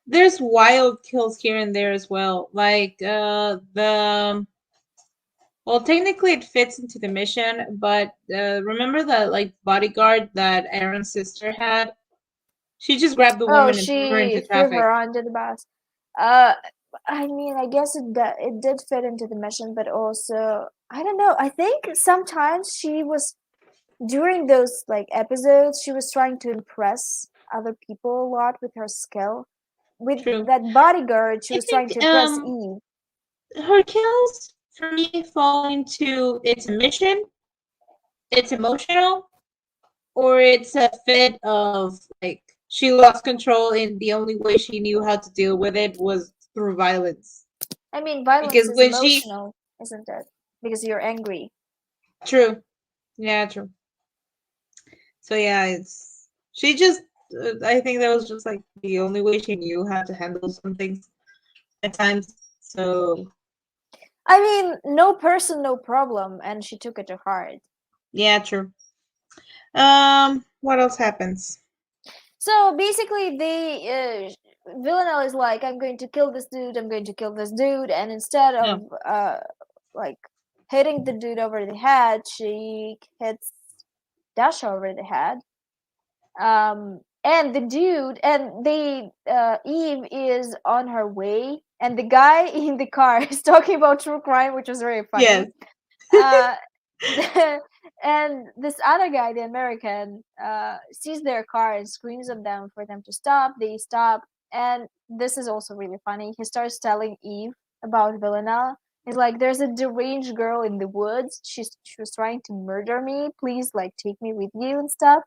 there's wild kills here and there as well. Like the well, technically it fits into the mission, but remember that like bodyguard that Aaron's sister had? She just grabbed the Oh, woman and threw her she into threw traffic. her under the bus. Uh, I mean, I guess it did fit into the mission, but also I don't know. I think sometimes she was during those like episodes, she was trying to impress other people a lot with her skill. With True. that bodyguard, she I was trying to think impress Eve. her kills for me fall into it's a mission, it's emotional, or it's a fit of like she lost control and the only way she knew how to deal with it was through violence. I mean, violence Because is when she emotional, isn't it? Because you're angry. true, yeah, true. So yeah, it's she just I think that was just like the only way she knew how to handle some things at times. So I mean, no person, no problem, and she took it to heart. yeah, true. What else happens? So basically, Villanelle is like, "I'm going to kill this dude. I'm going to kill this dude," and instead No. of like hitting the dude over the head, she hits Dasha over the head. And the dude and the Eve is on her way, and the guy in the car is talking about true crime, which was very funny. Yes. Uh, and this other guy, the American, sees their car and screams at them for them to stop. They stop, and this is also really funny. He starts telling Eve about Villanelle. He's like, "There's a deranged girl in the woods. She was trying to murder me. Please, like, take me with you and stuff."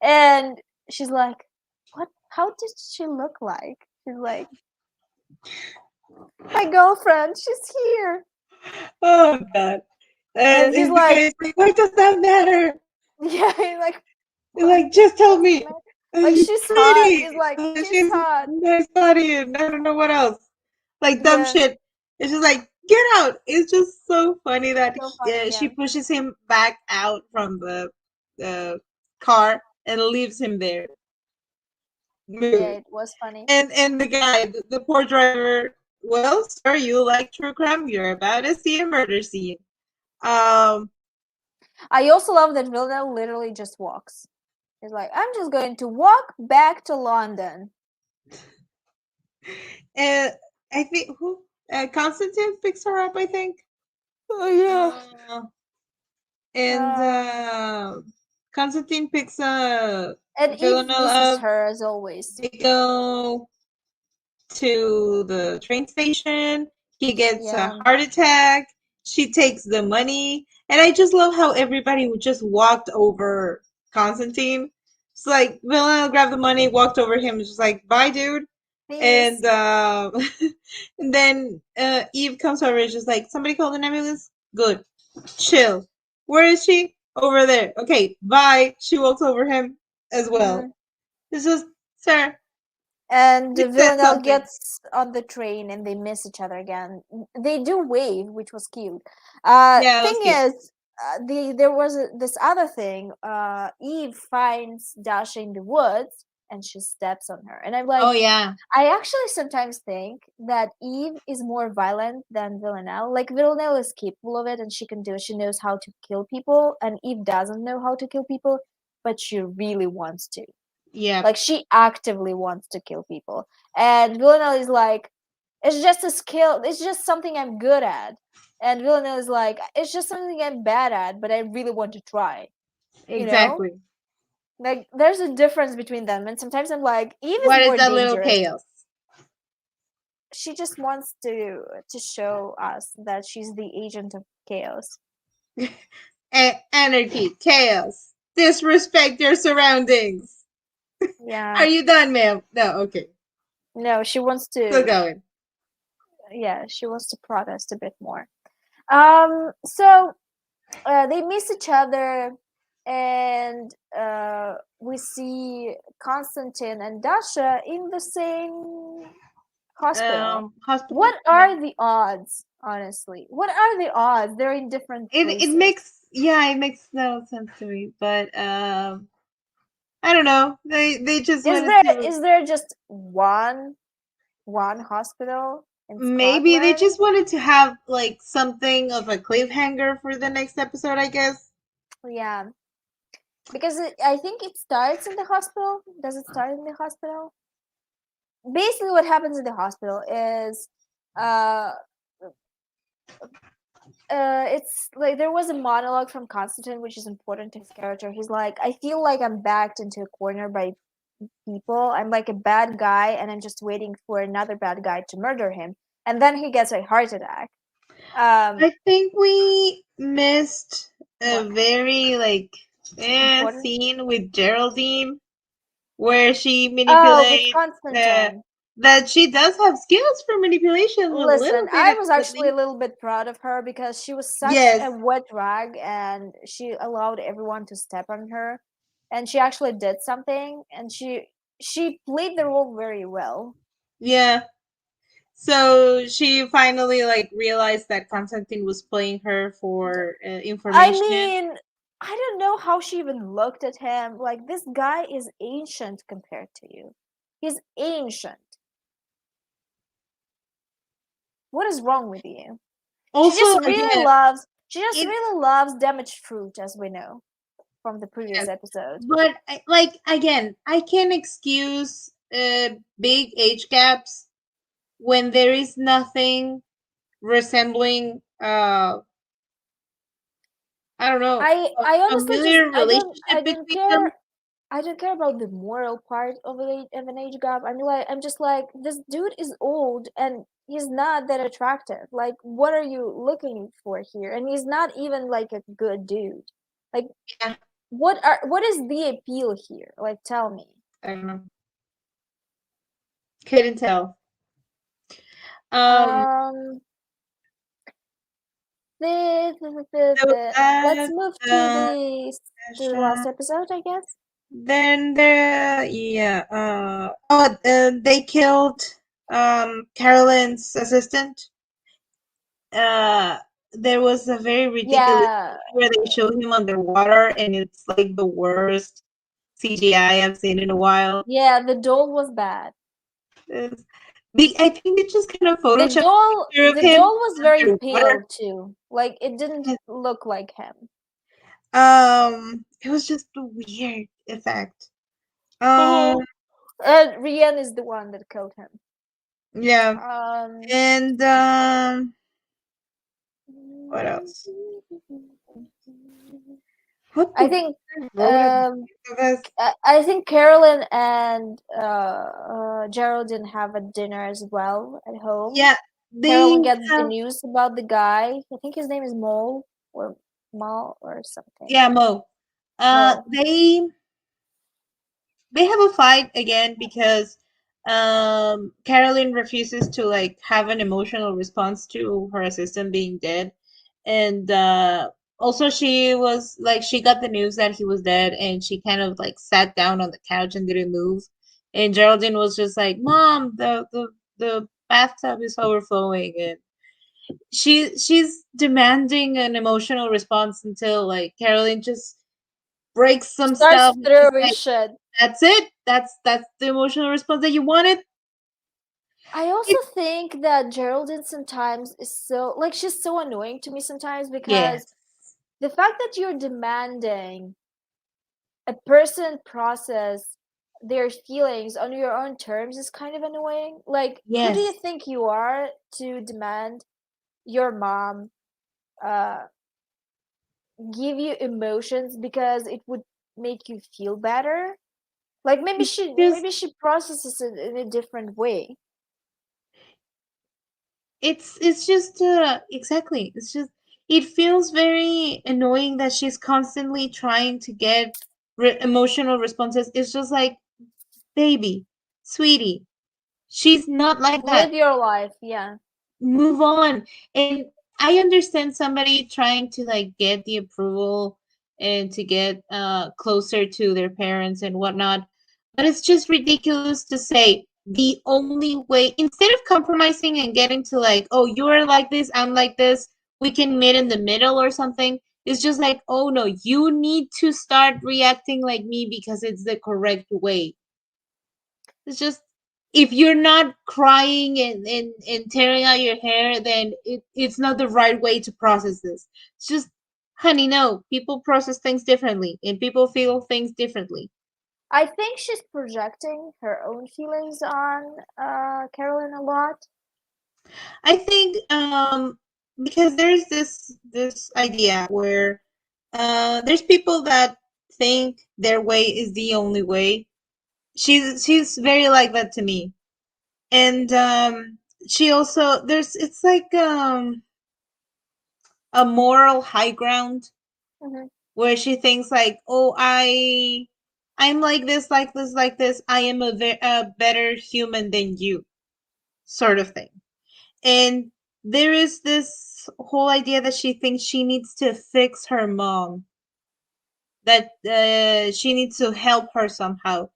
And she's like, "What? How did she look like?" She's like, "My girlfriend. She's here." Oh god. And he's And the guy like, is like, "Why does that matter?" "Yeah." He's like, You're "What like, "Just tell does it me." matter?" Like, She's she's hot. pretty. He's like, She "She's has a hot." nice body, and I don't know what else. Like dumb Yeah, shit. It's just like, get out. It's just so funny that so funny. she Yeah, pushes him back out from the car and leaves him there. yeah, Mood. it was funny. And the guy, the poor driver. Well, sir, you like true crime? You're about to see a murder scene. Um, I also love that Vilna literally just walks. He's like, "I'm just going to walk back to London." and I think who Constantine picks her up. I think. Oh yeah. Uh, and Uh, Constantine picks and Eve Villanelle misses up. her as always. They go to the train station. He gets a Yeah, heart attack. She takes the money. And I just love how everybody just walked over Constantine. It's like Villanelle grabbed the money, walked over him, and just like, bye, dude. peace. And and then Eve comes over and is just like, somebody called an ambulance? Good. Chill. Where is she? Over there. Okay, bye. She walks over him as well. Mhm. It's just, sir, And you said Villanelle something. gets on the train and they miss each other again. They do wave, which was cute. Yeah, it was Thing cute. is, there was this other thing. Eve finds Dasha in the woods and she steps on her, and I'm like, Oh yeah. I actually sometimes think that Eve is more violent than Villanelle. Like Villanelle is capable of it and she can do it. She knows how to kill people, and Eve doesn't know how to kill people, but she really wants to. Yeah. Like she actively wants to kill people. And Villanelle is like, it's just a skill. It's just something I'm good at. And Villanelle is like, it's just something I'm bad at, but I really want to try. You know? Exactly. Like, there's a difference between them, and sometimes I'm like, Eve is What is more that little dangerous. chaos? She just wants to show us that she's the agent of chaos. Anarchy, chaos, disrespect your surroundings. Yeah. Are you done, ma'am? No, okay. No, she wants Still to. going. Yeah, she wants to protest a bit more. So they miss each other, and we see Konstantin and Dasha in the same hospital. Hospital. What are the odds, honestly? What are the odds? They're in different places. It makes no sense to me. But I don't know. They just wanted to. Is there just one hospital in Maybe they Scotland? just wanted to have like something of a cliffhanger for the next episode, I guess. Yeah, because I think it starts in the hospital. Does it start in the hospital? Basically, what happens in the hospital is, uh, it's like there was a monologue from Constantine, which is important to his character. He's like, I feel like I'm backed into a corner by people. I'm like a bad guy, and I'm just waiting for another bad guy to murder him. And then he gets a heart attack. I think we missed a What? very Important? scene with Geraldine where she Oh, with manipulates Constantine. that she does have skills for manipulation a Listen, little bit I was at actually a least. little bit proud of her because she was such a Yes. wet rag and she allowed everyone to step on her. And she actually did something, and she played the role very well. Yeah. So she finally realized that Constantine was playing her for I information. mean, I don't know how she even looked at him. Like, this guy is ancient compared to you. He's ancient. What is wrong with you? Also, again, She just it really loves damaged fruit, as we know from the previous yes, episode. but again, I can excuse big age gaps when there is nothing resembling I don't know, a I honestly just familiar relationship between them. I don't care about the moral part of an age gap. I'm just like, this dude is old and he's not that attractive. Like, what are you looking for here? And he's not even like a good dude. Like, Yeah, what is the appeal here? Like, tell me. I don't know. Couldn't tell. Um, Um, there was let's that. move Uh, to the last episode, I guess. then there, yeah. They killed Carolyn's assistant. Uh, there was a very ridiculous Yeah, scene where they show him underwater, and it's like the worst CGI I've seen in a while. yeah, the doll was bad. It's- I think they just kind of photoshopped a picture of The him doll was very underwater. pale too. Like, it didn't look like him. It was just a weird effect. And Um, Rian is the one that killed him. yeah, Um, and what else? What I the think wrote at the end of this? I think Carolyn and Geraldine have a dinner as well at home. Yeah, they Carolyn gets the have news about the guy. I think his name is Mole or Mal or something. yeah Mo. Mo. They have a fight again because Carolyn refuses to have an emotional response to her assistant being dead, and also she was she got the news that he was dead, and she kind of sat down on the couch and didn't move, and Geraldine was just like, "Mom, the bathtub is overflowing," and she's demanding an emotional response until Carolyn just breaks some stuff Starts and is throwing like, shit. that's it. That's the emotional response that you wanted. I also It, think that Geraldine sometimes is so, like, she's so annoying to me sometimes yes. because the fact that you're demanding a person process their feelings on your own terms is kind of annoying. Like, who do you Yes. think you are to demand your mom uh give you emotions because it would make you feel better? Like It's just maybe she processes it in a different way. it's just exactly. It's just it feels very annoying that she's constantly trying to get emotional responses. It's just like, baby, sweetie, she's not like Live that. your life, yeah. Move on. And I understand somebody trying to like get the approval and to get closer to their parents and whatnot, but it's just ridiculous to say the only way, instead of compromising and getting to like, oh, you're like this, I'm like this, we can meet in the middle or something. It's just like, oh no, you need to start reacting like me because it's the correct way. It's just, if you're not crying and tearing out your hair, then it's not the right way to process this. It's just, honey, no. People process things differently and people feel things differently. I think she's projecting her own feelings on Carolyn a lot. I think because there's this idea where there's people that think their way is the only way. She's very like that to me. And she also, there's, it's like a moral high ground Hmm. where she thinks like, oh, I'm like this, like this, like this, I am a better human than you, sort of thing. And there is this whole idea that she thinks she needs to fix her mom, that she needs to help her somehow.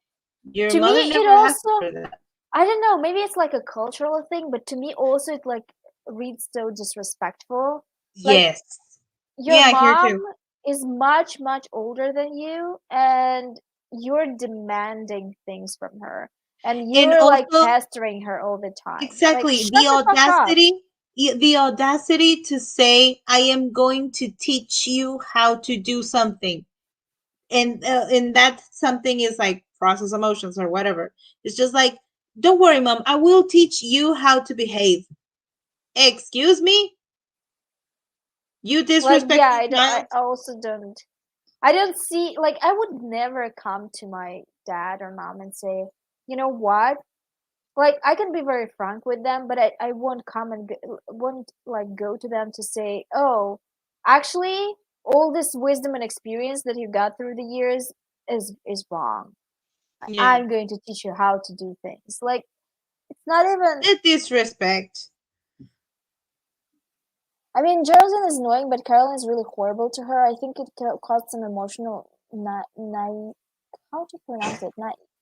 Your To me, mother it never asked also, for that. I don't know, maybe it's like a cultural thing, but to me also it like reads so disrespectful. Like Yes. your Yeah, here mom too. is much older than you, and you're demanding things from her, and And you're like also, pestering her all the time. Like exactly, shut the fuck up. the audacity to say, I am going to teach you how to do something. And that something is like process emotions or whatever. It's just like, don't worry, mom, I will teach you how to behave. Excuse me? You Like yeah, disrespectful I child? also don't. I don't see, like I would never come to my dad or mom and say, you know what? Like I can be very frank with them, but I won't come and won't like go to them to say, oh, actually, all this wisdom and experience that you got through the years is wrong. Yeah. I'm going to teach you how to do things. Like it's not even. The disrespect. I mean, Geraldine is annoying, but Carolyn is really horrible to her. I think it caused some emotional how to pronounce it?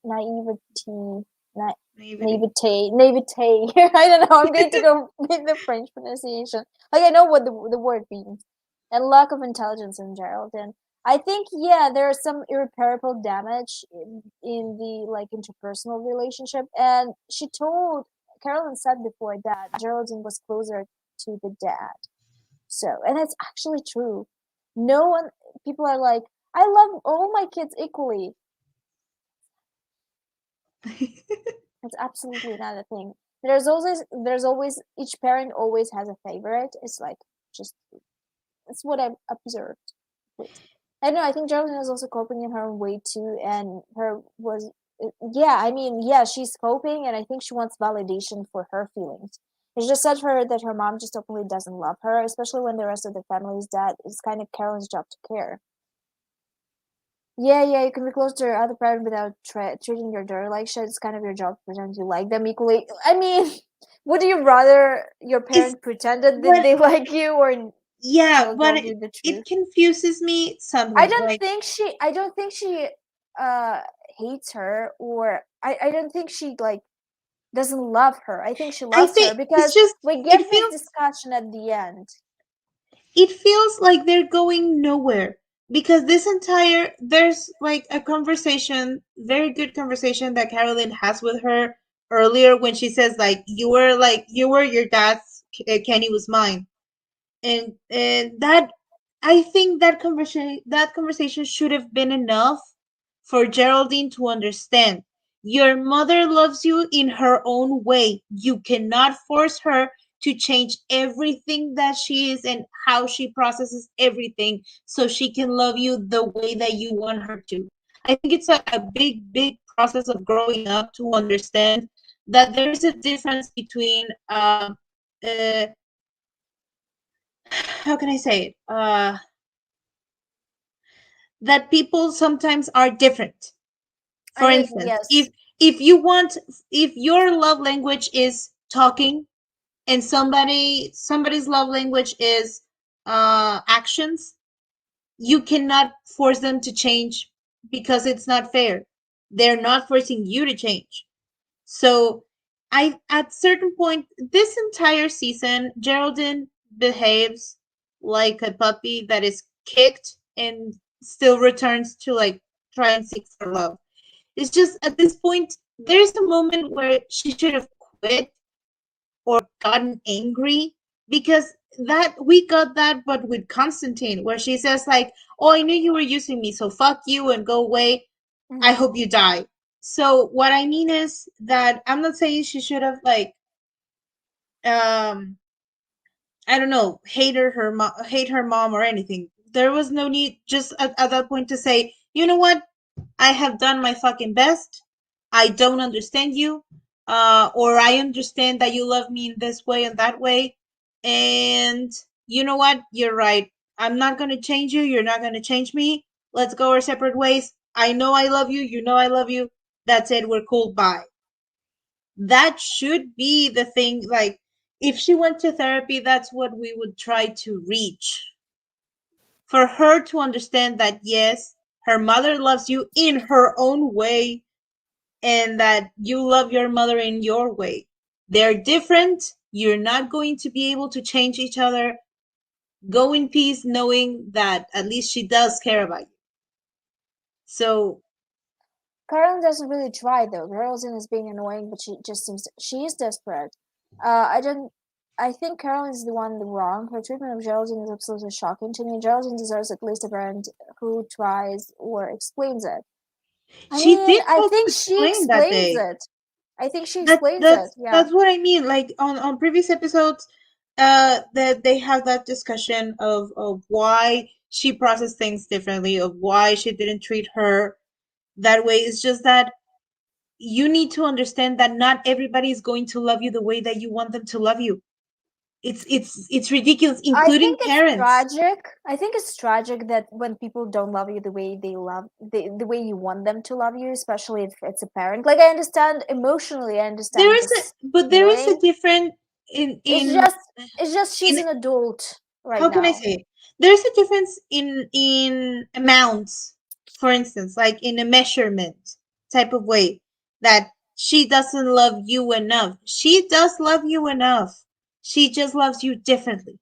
Naivety, na- Naivety. naivete. I don't know. I'm going to go with the French pronunciation. Like I know what the word means, and lack of intelligence in Geraldine. I think yeah, there is some irreparable damage in the like interpersonal relationship, and she told Carolyn said before that Geraldine was closer to the dad. So, and it's actually true. No one, people are like, I love all my kids equally. It's absolutely not a thing. There's always each parent always has a favorite. It's like just it's what I've observed. Wait, I don't know. I think Geraldine is also coping in her own way too, and her was yeah. I mean, yeah, she's coping, and I think she wants validation for her feelings. It's just said to her that her mom just openly doesn't love her, especially when the rest of the family is dead. It's kind of Carolyn's job to care. Yeah, yeah, you can be close to your other parent without treating your daughter like shit. It's kind of your job to pretend you like them equally. I mean, would you rather your It's parent pretended that what, they like you or yeah, tell but you the it truth? confuses me I somewhat. don't Like, think she I don't think she uh hates her, or I don't think she like doesn't love her. I think she I loves her think it's because just, we it get this feels discussion at the end. it feels like they're going nowhere, because this entire, there's like a conversation, very good conversation that Carolyn has with her earlier when she says like you were your dad's, Kenny was mine. And that, I think that conversation should have been enough for Geraldine to understand. Your mother loves you in her own way. You cannot force her to change everything that she is and how she processes everything so she can love you the way that you want her to. I think it's a big, big process of growing up to understand that there is a difference between how can I say it? That people sometimes are different. I For mean, instance, yes. if you want, if your love language is talking and somebody's love language is actions, you cannot force them to change because it's not fair. They're not forcing you to change. So I at certain point this entire season, Geraldine behaves like a puppy that is kicked and still returns to like try and seek for love. It's just at this point there's a moment where she should have quit or gotten angry, because that we got that but with Constantine, where she says like, oh, I knew you were using me, so fuck you and go away. I Hmm. hope you die. So what I mean is that I'm not saying she should have like um I don't know, hate her mom or anything. There was no need just at that point to say, you know what, I have done my fucking best. I don't understand you. Or I understand that you love me in this way and that way. And you know what? You're right. I'm not going to change you. You're not going to change me. Let's go our separate ways. I know I love you. You know I love you. That's it. We're cool. Bye. That should be the thing. Like, if she went to therapy, that's what we would try to reach. For her to understand that, yes, her mother loves you in her own way, and that you love your mother in your way. They're different. You're not going to be able to change each other. Go in peace knowing that at least she does care about you. So Carolyn doesn't really try though. Carolyn is being annoying, but she just seems she is desperate. I don't. I think Carolyn is the one wrong. Her treatment of Geraldine is absolutely shocking to me. Geraldine deserves at least a parent who tries or explains it. I she mean, did I try to think she explain that explains day. it. I think she That explains it. that's Yeah. that's what I mean. Like on previous episodes, that they have that discussion of why she processed things differently, of why she didn't treat her that way. It's just that you need to understand that not everybody is going to love you the way that you want them to love you. It's ridiculous, I including think it's parents. tragic. I think it's tragic that when people don't love you the way they love the way you want them to love you, especially if it's a parent. Like I understand emotionally, I There understand is this there is a feeling. different in It's in just it's just she's in an adult right how can I now. say it? There's a difference in amounts, for instance, like in a measurement type of way, that she doesn't love you enough. She does love you enough. She just loves you differently.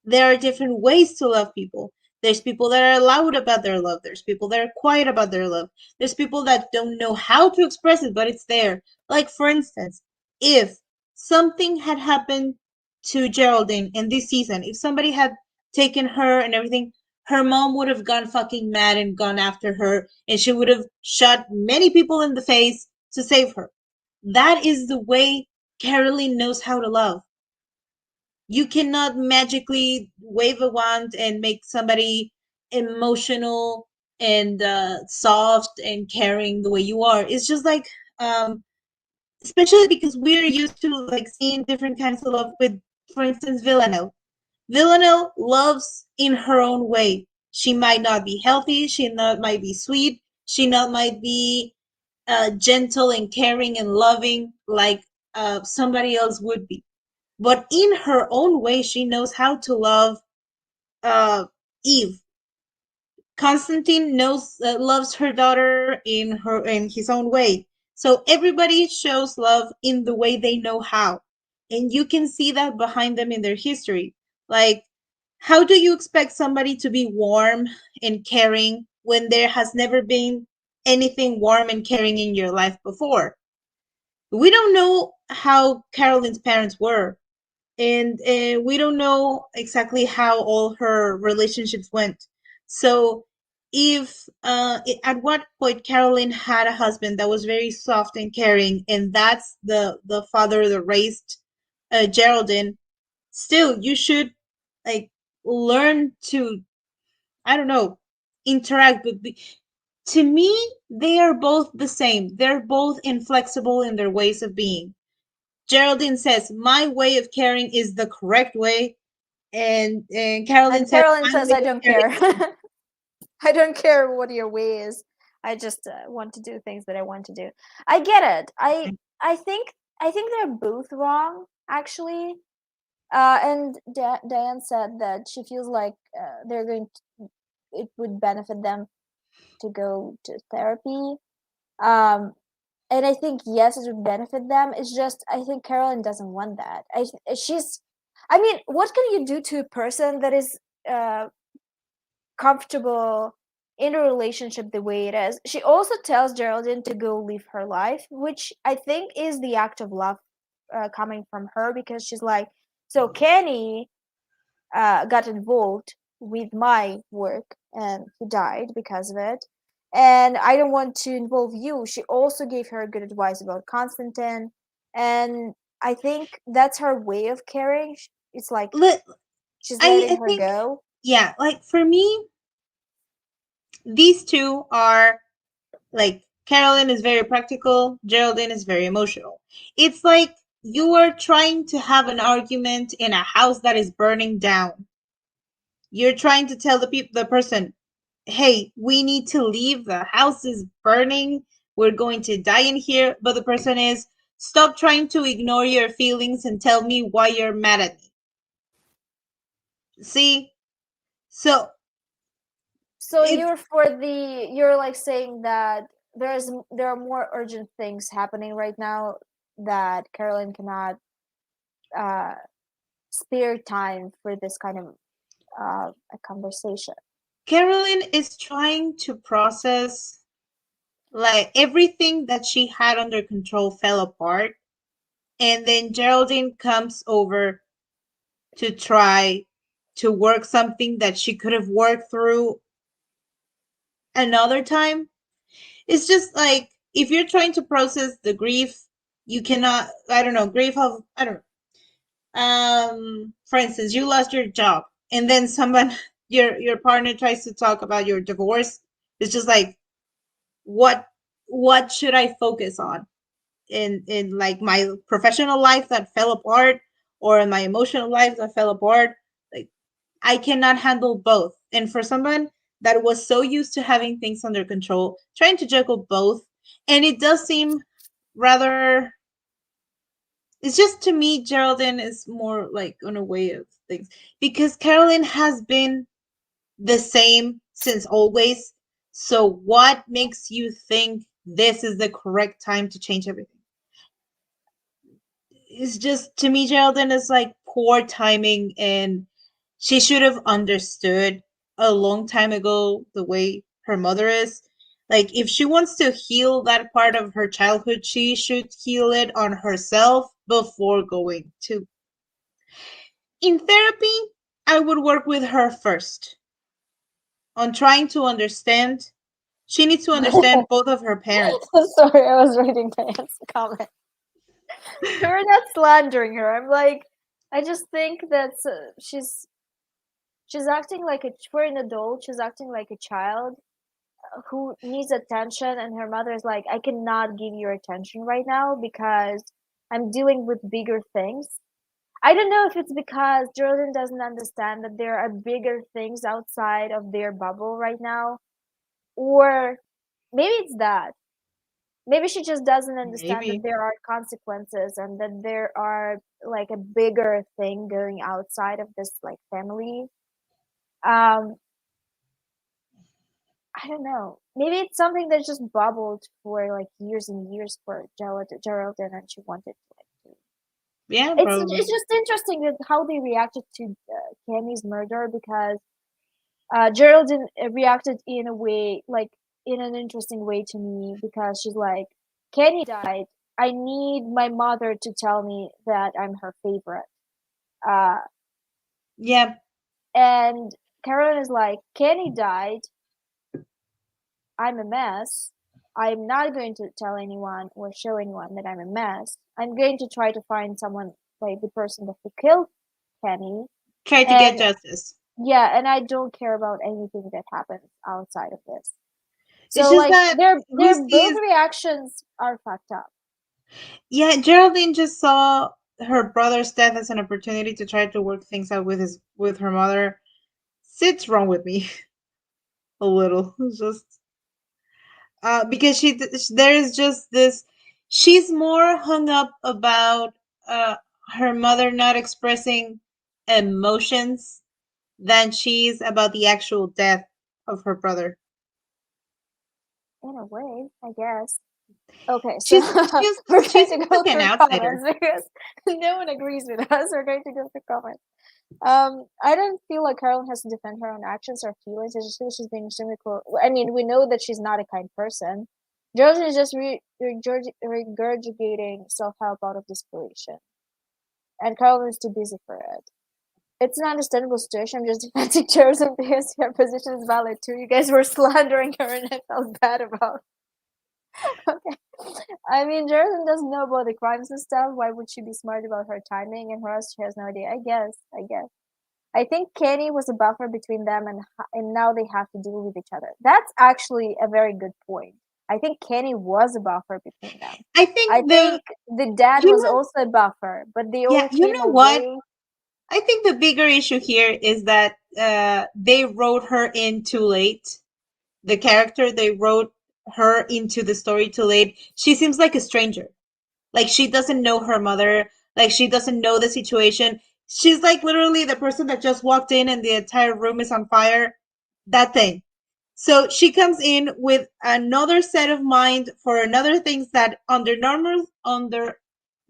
There are different ways to love people. There's people that are loud about their love. There's people that are quiet about their love. There's people that don't know how to express it, but it's there. Like, for instance, if something had happened to Geraldine in this season, if somebody had taken her and everything, her mom would have gone fucking mad and gone after her, and she would have shot many people in the face to save her. That is the way Carolyn knows how to love. You cannot magically wave a wand and make somebody emotional and soft and caring the way you are. It's just like especially because we're used to like seeing different kinds of love with, for instance, Villanelle loves in her own way. She might not be healthy, she not might be sweet, she not might be gentle and caring and loving like somebody else would be, but in her own way she knows how to love uh Eve. Constantine knows loves her daughter in his own way. So everybody shows love in the way they know how, and you can see that behind them in their history. Like, how do you expect somebody to be warm and caring when there has never been anything warm and caring in your life before? We don't know how Carolyn's parents were, and we don't know exactly how all her relationships went. So if at what point Carolyn had a husband that was very soft and caring, and that's the father that raised Geraldine, still you should like learn to, I don't know, interact with to me, they are both the same. They're both inflexible in their ways of being. Geraldine says, "My way of caring is the correct way," and Carolyn And says, Carolyn "My says, way I of don't caring care. is the." I don't care what your way is. I just want to do things that I want to do. I get it. I think they're both wrong actually. And Diane said that she feels like they're going to, it would benefit them to go to therapy. Um, and I think yes, it would benefit them. It's just I think Carolyn doesn't want that. She's, I mean, what can you do to a person that is comfortable in a relationship the way it is? She also tells Geraldine to go live her life, which I think is the act of love coming from her, because she's like, so Kenny got involved with my work and he died because of it, and I don't want to involve you. She also gave her good advice about Constantine, and I think that's her way of caring. It's like she's I letting her think, go. yeah, like for me, these two are like Carolyn is very practical, Geraldine is very emotional. It's like you are trying to have an argument in a house that is burning down. You're trying to tell the person, "Hey, we need to leave. The house is burning. We're going to die in here." But the person is, "Stop trying to ignore your feelings and tell me why you're mad at me." See? So So it's you're like saying that there are more urgent things happening right now that Carolyn cannot uh, spare time for this kind of a conversation. Carolyn is trying to process like everything that she had under control fell apart. And then Geraldine comes over to try to work something that she could have worked through another time. It's just like if you're trying to process the grief, you cannot, I don't know, grief of, I don't know. For instance, you lost your job and then someone your partner tries to talk about your divorce. It's just like what what should I focus on? In like my professional life that fell apart or in my emotional life that fell apart? Like I cannot handle both. And for someone that was so used to having things under control, trying to juggle both, and it does seem rather, it's just to me, Geraldine is more like on a way of things because Carolyn has been the same since always. So what makes you think this is the correct time to change everything? It's just to me, Geraldine is like poor timing, and she should have understood a long time ago the way her mother is. Like, if she wants to heal that part of her childhood, she should heal it on herself before going to. In therapy, I would work with her first on trying to understand. She needs to understand both of her parents. Sorry, I was reading Diane's comment. We're not slandering her. I'm like, I just think that she's acting like a for an adult. She's acting like a child who needs attention, and her mother is like, I cannot give you attention right now because I'm dealing with bigger things. I don't know if it's because Jordan doesn't understand that there are bigger things outside of their bubble right now, or maybe it's that. Maybe she just doesn't understand that Maybe. there are consequences and that there are like a bigger thing going outside of this like family. Um, I don't know. Maybe it's something that just bubbled for like years and years for Geraldine, and she wanted to like. Yeah, It's probably. just interesting that how they reacted to Cammy's murder, because Geraldine reacted in a way like in an interesting way to me, because she's like, Kenny died. I need my mother to tell me that I'm her favorite. Uh, Yeah. and Carolyn is like, Kenny died. I'm a mess. I'm not going to tell anyone or show anyone that I'm a mess. I'm going to try to find someone like the person that who killed Kenny. Try to get And justice. yeah, and I don't care about anything that happens outside of this. It's So just like that their both Lucy reactions are fucked up. yeah, Geraldine just saw her brother's death as an opportunity to try to work things out with her mother. Sid's wrong with me a little. It's just because there is just this. She's more hung up about uh her mother not expressing emotions than she's about the actual death of her brother. In a way, I guess. Okay, so She's she's we're she's going to like go an through outsider. comments because no one agrees with us. We're going to go through comments. I don't feel like Carolyn has to defend her own actions or feelings. I just feel she's being extremely cruel. I mean, we know that she's not a kind person. Georgian is just regurgitating self-help out of desperation, and Carolyn is too busy for it. It's an understandable situation. I'm just defending Joseph because her position is valid too. You guys were slandering her, and I felt bad about. Okay. I mean, Joseph doesn't know about the crimes and stuff. Why would she be smart about her timing and hers? She has no idea. I guess. I think Kenny was a buffer between them, and now they have to deal with each other. That's actually a very good point. I think Kenny was a buffer between them. I I think think the dad you was know also a buffer, but they yeah, all you came know what? away. I think the bigger issue here is that they wrote her in too late. The character, they wrote her into the story too late. She seems like a stranger. Like she doesn't know her mother. Like she doesn't know the situation. She's like literally the person that just walked in and the entire room is on fire. That thing. So she comes in with another set of mind for another things that under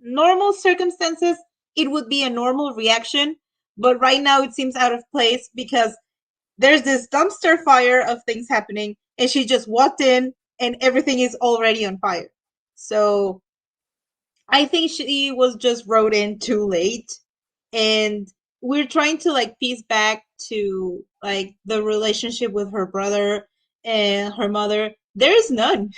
normal circumstances it would be a normal reaction, but right now it seems out of place because there's this dumpster fire of things happening and she just walked in and everything is already on fire. So I think she was just wrote in too late, and we're trying to like piece back to like the relationship with her brother and her mother. There is none.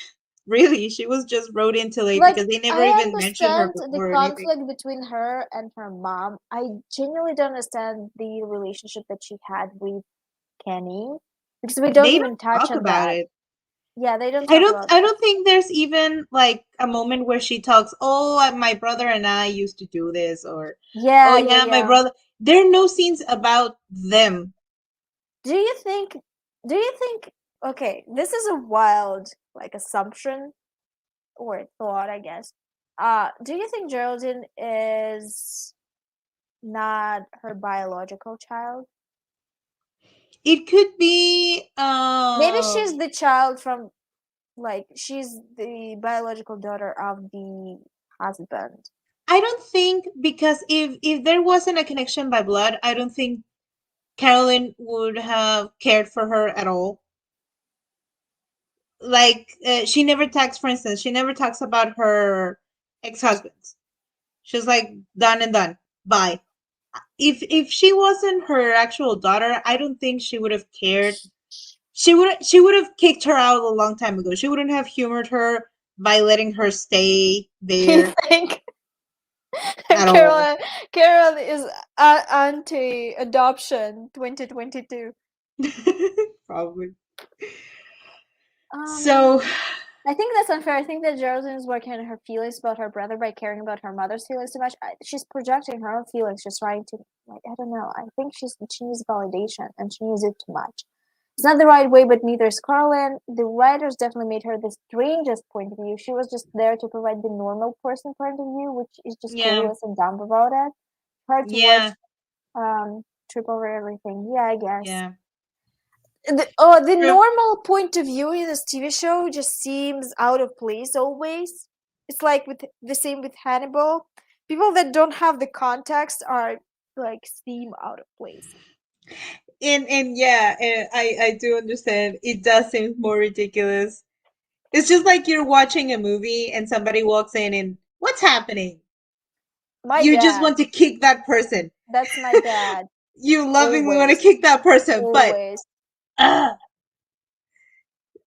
Really, she was just wrote in too late Like, because they never I even mentioned her understand the before or anything. conflict between her and her mom. I genuinely don't understand the relationship that she had with Kenny because we don't They don't even touch talk on about that. it. Yeah, they don't I talk don't about I that. don't think there's even like a moment where she talks, "Oh, my brother and I used to do this," or "Oh Yeah, yeah, yeah, my yeah. brother." There are no scenes about them. Do you think, do you think, okay, this is a wild, like, assumption or thought, I guess. Do you think Geraldine is not her biological child? It could be Maybe she's the child from, like, she's the biological daughter of the husband. I don't think because if there wasn't a connection by blood, I don't think Carolyn would have cared for her at all. Like she never talks, for instance, she never talks about her ex-husbands. She's like done and done. Bye. If she wasn't her actual daughter, I don't think she would have cared. She would have kicked her out a long time ago. She wouldn't have humored her by letting her stay You there think at all. Carol Carol is anti-adoption 2022? Probably. Um, So I think that's unfair. I think that Geraldine is working on her feelings about her brother by caring about her mother's feelings too much. She's projecting her own feelings, just trying to, like, I don't know. I think she needs validation, and she needs it too much. It's not the right way, but neither is Carolyn. The writers definitely made her the strangest point of view. She was just there to provide the normal person point of view, which is just yeah, clueless and dumb about it. Hard to watch, yeah, trip over everything. Yeah, I guess. yeah. The True. normal point of view in this TV show just seems out of place always. It's like with the same with Hannibal. People that don't have the context are like seem out of place. And yeah, I do understand. It does seem more ridiculous. It's just like you're watching a movie and somebody walks in and what's happening? My You just dad. want to kick that person. That's my dad. You lovingly want to Always. kick that person, but Always. uh,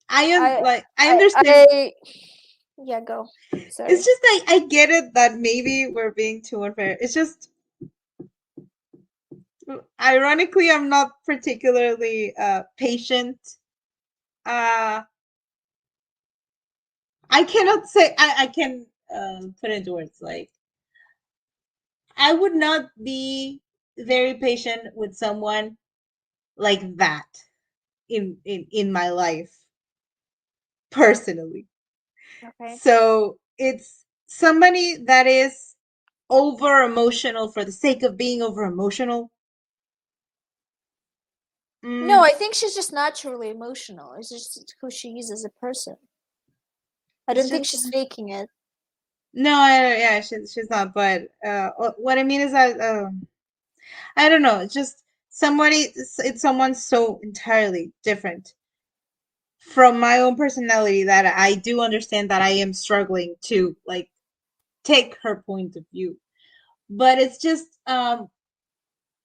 I am I like I I understand. I Yeah, go. Sorry. It's just like I get it that maybe we're being too unfair. It's just ironically I'm not particularly patient. Uh I cannot say I can put into words like I would not be very patient with someone like that in my life personally. Okay. So it's somebody that is over emotional for the sake of being over emotional. No, Mm, I think she's just naturally emotional. It's just who she is as a person. I it's don't think just she's faking it. no, yeah, she's not. But what I mean is that I don't know. It's just it's someone so entirely different from my own personality that I do understand that I am struggling to like take her point of view. But it's just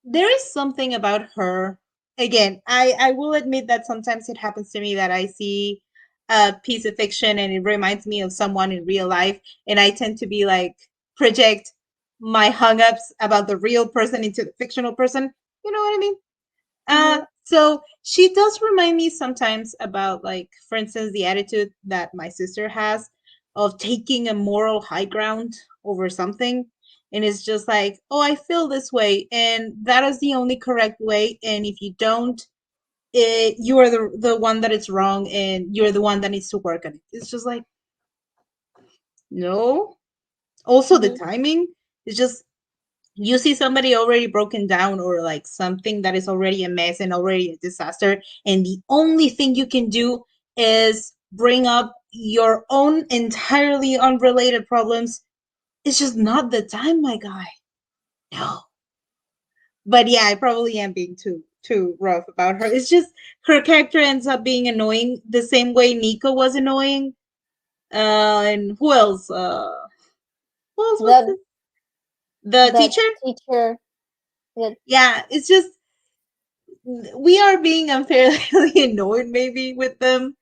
there is something about her. Again, I will admit that sometimes it happens to me that I see a piece of fiction and it reminds me of someone in real life, and I tend to be like project my hung-ups about the real person into the fictional person. You know what I mean? Mm-hmm. So she does remind me sometimes about, like, for instance, the attitude that my sister has of taking a moral high ground over something. And it's just like, oh, I feel this way, and that is the only correct way. And if you don't, you are the one that is wrong, and you're the one that needs to work on it. It's just like, no. Also, the Mm-hmm. timing is just you see somebody already broken down or like something that is already a mess and already a disaster, and the only thing you can do is bring up your own entirely unrelated problems. It's just not the time, my guy. No. But yeah, I probably am being too rough about her. It's just her character ends up being annoying the same way Nico was annoying. And who else? Who else was That this? The that teacher? teacher that Yeah, it's just we are being unfairly annoyed maybe with them,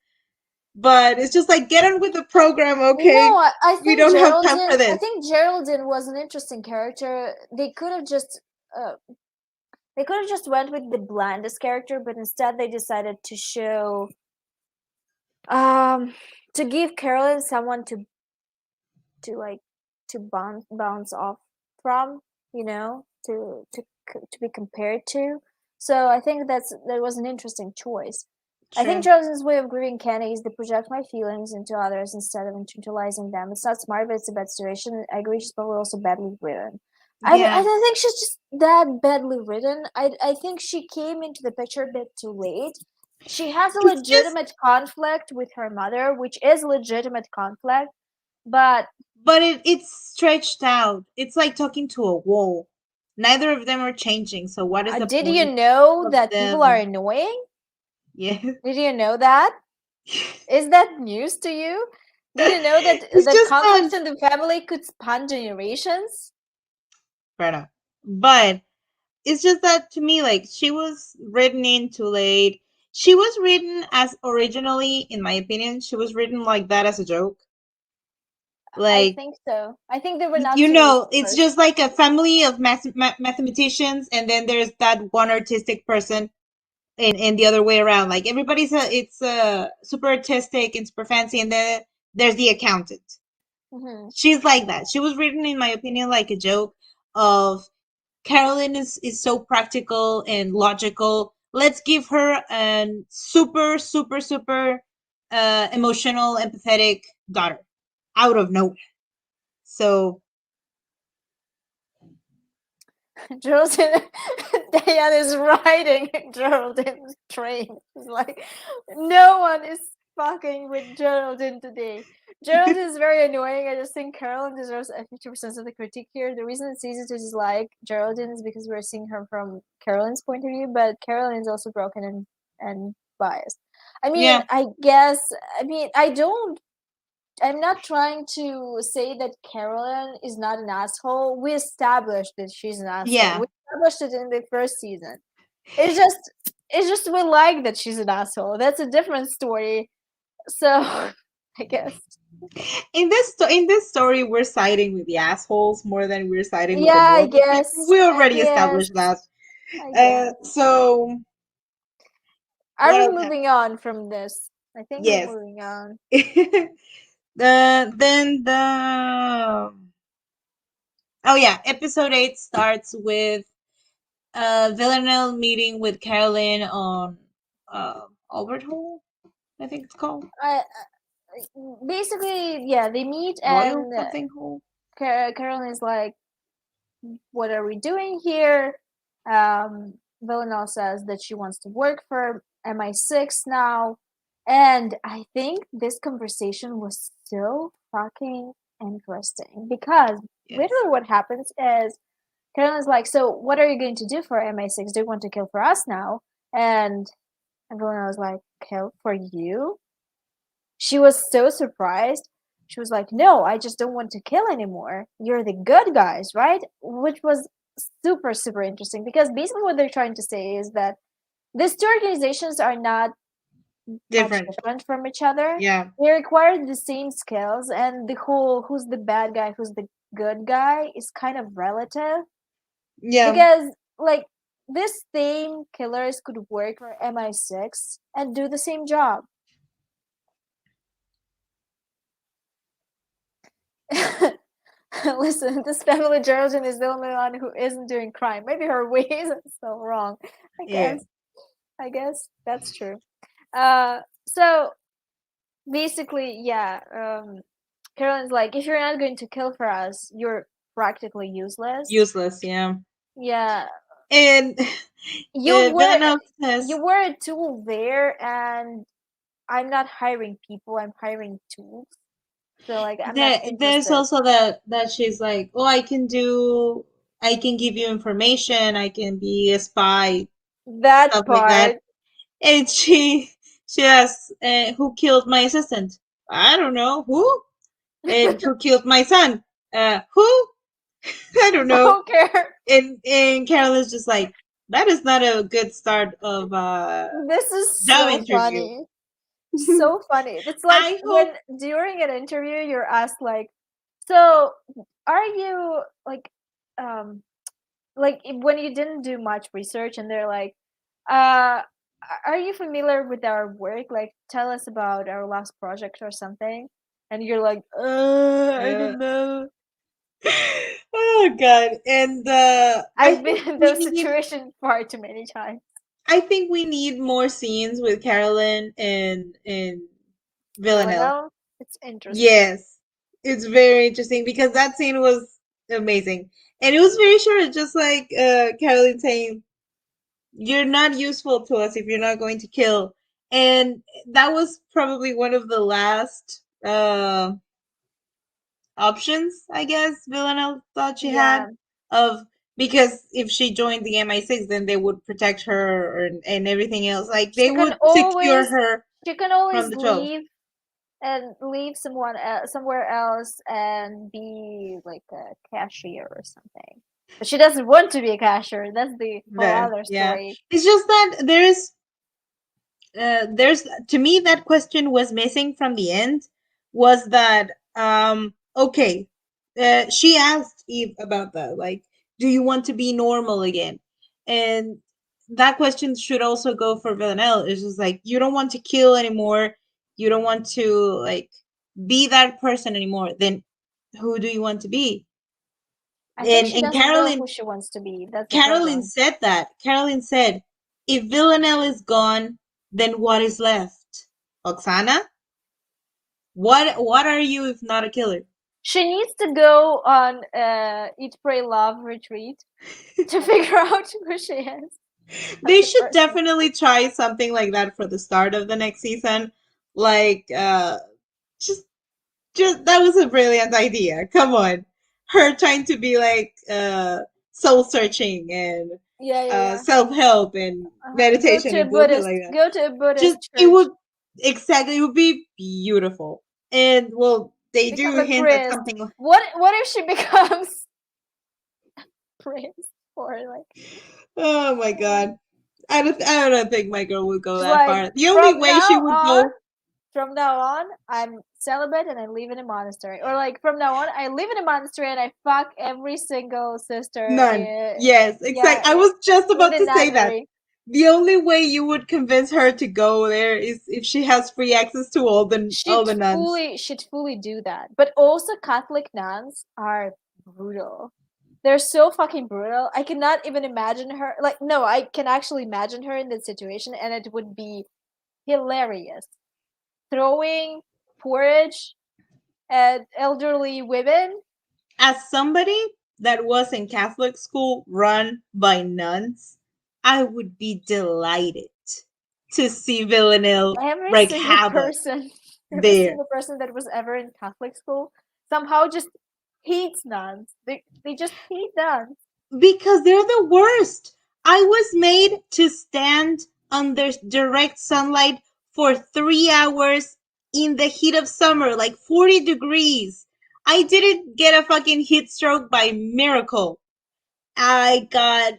but it's just like get on with the program, no, okay? I We think don't have time Geraldine. for I this. think Geraldine was an interesting character. Uh, they could have just went with the blandest character, but instead they decided to show um to give Carolyn someone to like to bounce off from, you know, to be compared to. So I think that was an interesting choice. I think True. Joseph's way of grieving Kenny is to project my feelings into others instead of internalizing them. It's not smart, but it's a bad situation. I agree she's probably also badly written. I Yeah. don't think she's just that badly written. I think she came into the picture a bit too late. She has a It's just legitimate conflict with her mother, which is legitimate conflict, but but it's stretched out. It's like talking to a wall. Neither of them are changing. So what is the did you point know of that people are them? annoying? Yeah. Did you know that? Is that news to you? Did you know that It's that just conflicts not in the family could span generations? fair enough. But it's just that to me, like, she was written in too late. She was written as originally, in my opinion, she was written like that as a joke. I Like, think so. I think they were not you serious know, at it's first. just like a family of mathematicians, and then there's that one artistic person, and the other way around. Like, it's super artistic and super fancy, and then there's the accountant. Hmm. She's like that. She was written, in my opinion, like a joke of Carolyn is so practical and logical. Let's give her a super, super, super emotional, empathetic daughter out of nowhere. So Geraldine, Diane is riding Geraldine's train. It's like no one is fucking with Geraldine today. Geraldine is very annoying. I just think Carolyn deserves a 50% of the critique here. The reason it's easy to dislike Geraldine is because we're seeing her from Carolyn's point of view, but Carolyn is also broken and biased. I mean, yeah, I guess. I mean, I'm not trying to say that Carolyn is not an asshole. We established that she's an asshole. yeah, We established it in the first season. It's just it's just we like that she's an asshole. That's a different story. So I guess. In this story, we're siding with the assholes more than we're siding with the Yeah, I normal people. guess. We I already guess. established that. I guess. So Are what we else moving happened? on from this? I think we're Yes. moving on. Then the oh yeah, episode 8 starts with Villanelle meeting with Carolyn on Albert Hall, I think it's called Basically, yeah, they meet Royal and something Hall. Carolyn is like, "What are we doing here?" Villanelle says that she wants to work for MI6 now, and I think this conversation was so fucking interesting because Yes. literally what happens is Carolyn's like, "So what are you going to do for MI6? Do you want to kill for us now?" And Villanelle was like, "Kill for you?" She was so surprised. She was like, "No, I just don't want to kill anymore. You're the good guys, right?" Which was super, super interesting because basically what they're trying to say is that these two organizations are not much Different. different from each other. Yeah. They require the same skills, and the whole who's the bad guy, who's the good guy is kind of relative Yeah. because, like, these same killers could work for MI6 and do the same job. Listen, this family Geraldine is the only one who isn't doing crime. Maybe her way isn't so wrong. I Yeah. guess. I guess that's true. So basically, yeah. Carolyn's like, if you're not going to kill for us, you're practically useless. Useless. Yeah. Yeah, And you were Villanelle you says were a tool there, and I'm not hiring people. I'm hiring tools. So like, I'm not there's interested. also that she's like, oh, I can give you information, I can be a spy, That stuff like that. part. And she asks, who killed my assistant? I don't know. Who? And who killed my son? Who? I don't know. Don't care. And Carol is just like, that is not a good start of This is job so interview. funny. So funny. It's like I when hope. during an interview you're asked like, so are you um when you didn't do much research and they're like, uh are you familiar with our work? Like tell us about our last project or something. And you're like, I Uh, don't know. oh God! And I've been in those situations far too many times. I think we need more scenes with Carolyn and Villanelle. Villanelle, it's interesting. Yes, it's very interesting because that scene was amazing, and it was very short. Just like Carolyn saying, "You're not useful to us if you're not going to kill," and that was probably one of the last options, I guess, Villanelle thought she had Yeah. of because if she joined the MI6, then they would protect her and everything else. Like they She can would secure always her she can from always the 12. leave and leave somewhere else and be like a cashier or something. But she doesn't want to be a cashier. That's the whole other Yeah. story. It's just that there's to me that question was missing from the end was that okay, she asked Eve about that, like, do you want to be normal again? And that question should also go for Villanelle. It's just like you don't want to kill anymore, you don't want to like be that person anymore, then who do you want to be? I think she And doesn't know who she wants to be. That's the Carolyn problem. said that. Carolyn said, if Villanelle is gone, then what is left? Oksana? What are you if not a killer? She needs to go on Eat, Pray, Love retreat to figure out who she is as They a should person. definitely try something like that for the start of the next season. Like just just that was a brilliant idea. Come on. Her trying to be like soul searching and Yeah, yeah, yeah. self-help and meditation and bullshit like that. Go to a Just Buddhist it church, would exactly it would be beautiful. And well, they become do a hint at priest. something like, What if she becomes priest or like oh my god. I don't think my girl would go she's that like, far. The only from way she now would on, go from now on, I'm celibate and I live in a monastery. Or like from now on, I live in a monastery and I fuck every single sister. None. Yes, Yeah, exactly. I was just in about the to say that. nunnery. The only way you would convince her to go there is if she has free access to all the nuns. She'd fully do that. But also Catholic nuns are brutal. They're so fucking brutal. I cannot even imagine her. Like, no, I can actually imagine her in that situation, and it would be hilarious. Throwing porridge at elderly women. As somebody that was in Catholic school run by nuns, I would be delighted to see Villanelle Every wreak single havoc person, every there. single person that was ever in Catholic school somehow just hates nuns. They just hate nuns. Because they're the worst. I was made to stand under direct sunlight for 3 hours in the heat of summer, like 40 degrees. I didn't get a fucking heat stroke by miracle. I got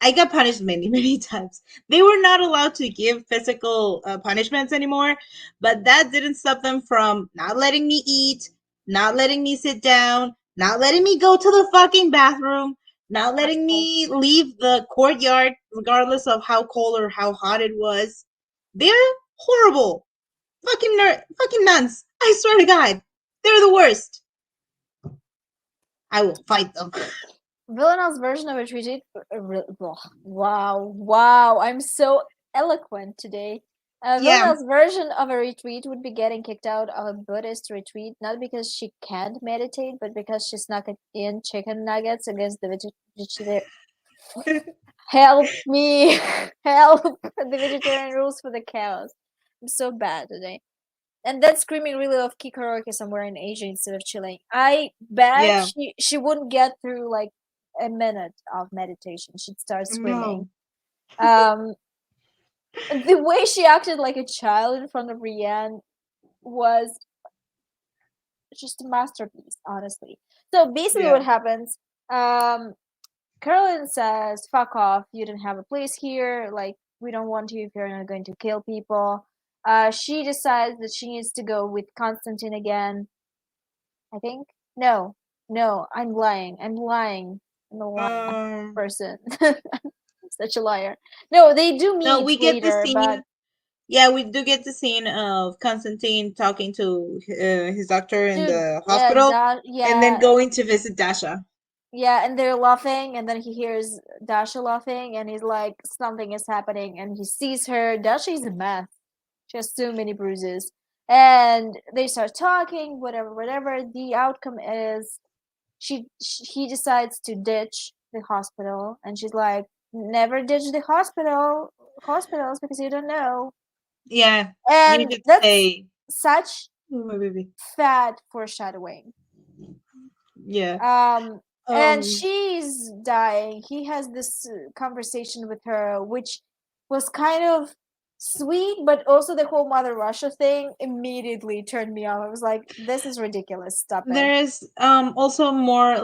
I got punished many, many times. They were not allowed to give physical punishments anymore, but that didn't stop them from not letting me eat, not letting me sit down, not letting me go to the fucking bathroom, not letting Asshole. me leave the courtyard, regardless of how cold or how hot it was. They're horrible. Fucking nuns. I swear to God. They're the worst. I will fight them. Villanelle's version of a retreat. Wow, I'm so eloquent today. Yeah. Villanelle's version of a retreat would be getting kicked out of a Buddhist retreat, not because she can't meditate, but because she snuck in chicken nuggets against the vegetarian. Help me! Help! The vegetarian rules for the cows. I'm so bad today. And then screaming really of karaoke somewhere in Asia instead of chilling. I bet Yeah. she wouldn't get through like a minute of meditation. She'd start screaming. No. Um, the way she acted like a child in front of Rianne was just a masterpiece, honestly. So basically, Yeah. what happens? Carolyn says, "Fuck off! You don't have a place here. Like, we don't want you if you're not going to kill people." She decides that she needs to go with Constantine again. I think no, I'm lying. I'm a lying Um, person. I'm such a liar. No, they do no, meet we get the later, but scene. Yeah, we do get the scene of Constantine talking to his doctor in dude, the hospital, and then yeah, going to visit Dasha. yeah, and they're laughing, and then he hears Dasha laughing, and he's like, something is happening, and he sees her. Dasha is a mess. She has so many bruises. And they start talking, whatever. The outcome is he decides to ditch the hospital, and she's like, never ditch the hospitals because you don't know. Yeah, you And did that's say, such "Oh my baby." fat foreshadowing. Yeah. And Um. she's dying. He has this conversation with her, which was kind of sweet, but also the whole Mother Russia thing immediately turned me off. I was like, this is ridiculous. Stop it. There is also more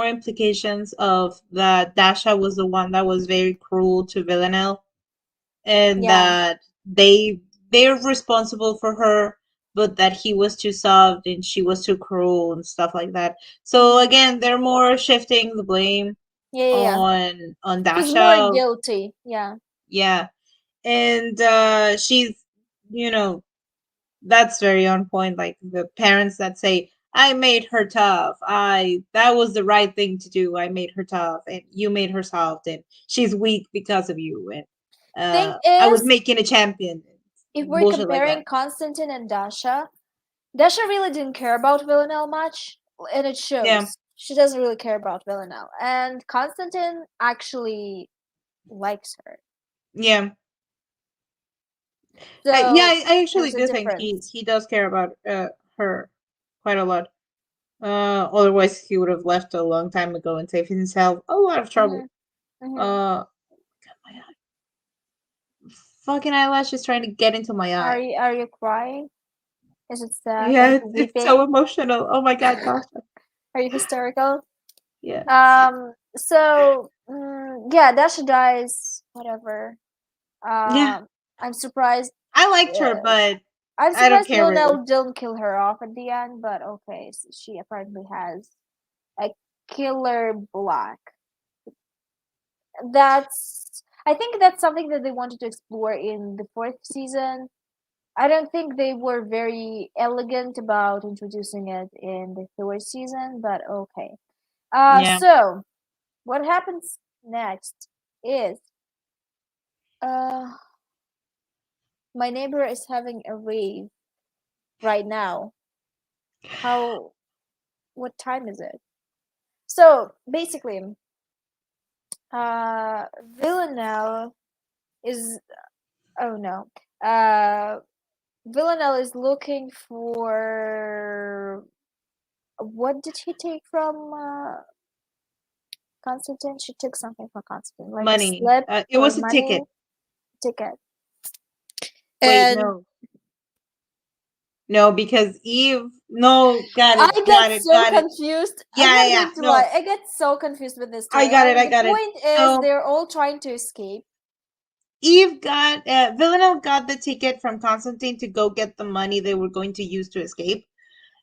implications of that Dasha was the one that was very cruel to Villanelle, and Yeah. that they're responsible for her, but that he was too soft and she was too cruel and stuff like that. So Mhm. again, they're more shifting the blame Yeah. on She's more Dasha. guilty. Yeah. Yeah. And she's, you know, that's very on point. Like the parents that say, I made her tough. That was the right thing to do. I made her tough and you made her soft and she's weak because of you. And Thing I was is, making a champion. if we're Bullshit like comparing that. Constantine and Dasha, Dasha really didn't care about Villanelle much, and it Yeah. shows. She doesn't really care about Villanelle. And Constantine actually likes her. Yeah. So I actually there's a do think he difference. he does care about her quite a lot. Otherwise he would have left a long time ago and saved himself a lot of trouble. Hmm. Hmm. Uh, my fucking eyelash is trying to get into my eye. Are you crying? Is it sad? Are Yeah, you it's so weeping? emotional. Oh my god, gosh. Are you hysterical? Yeah. So yeah, Dasha dies. Whatever. Yeah. I'm surprised. I liked her, Uh, but I'm I don't surprised care really. Villanelle didn't kill her off at the end, but okay, so she apparently has a killer black. I think that's something that they wanted to explore in the fourth season. I don't think they were very elegant about introducing it in the third season, but okay. Yeah. So what happens next is uh my neighbor is having a rave right now. How what time is it? So basically, Villanelle is oh no. Uh Villanelle is looking for what did he take from Constantine? She took something from Constantine, like a Money. slip It or was a money ticket. ticket. Wait, And no. No, because Eve. No, got I it, get got it, so got it. confused. I'm Yeah, not yeah. going to lie. No, I get so confused with this I got it, storyline. I The got it. point is So they're all trying to escape. Eve got Villanelle got the ticket from Constantine to go get the money they were going to use to escape,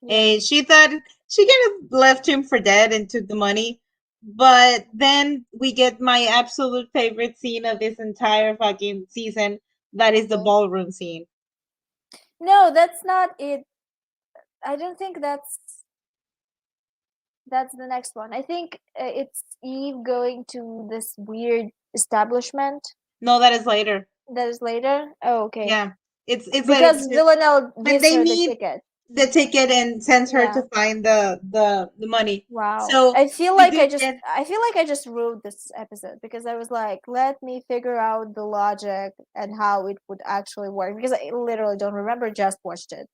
Yeah. and she thought she kind of left him for dead and took the money. But then we get my absolute favorite scene of this entire fucking season. That is the Okay. ballroom scene. No, that's not it. I don't think that's the next one. I think it's Eve going to this weird establishment No, that is later. that is later. Oh, okay. Yeah, it's later Because because Villanelle when gives they her the need ticket. the ticket and sends her Yeah. to find the money. Wow. So we do get I feel like I just wrote this episode because I was like, let me figure out the logic and how it would actually work because I literally don't remember, just watched it.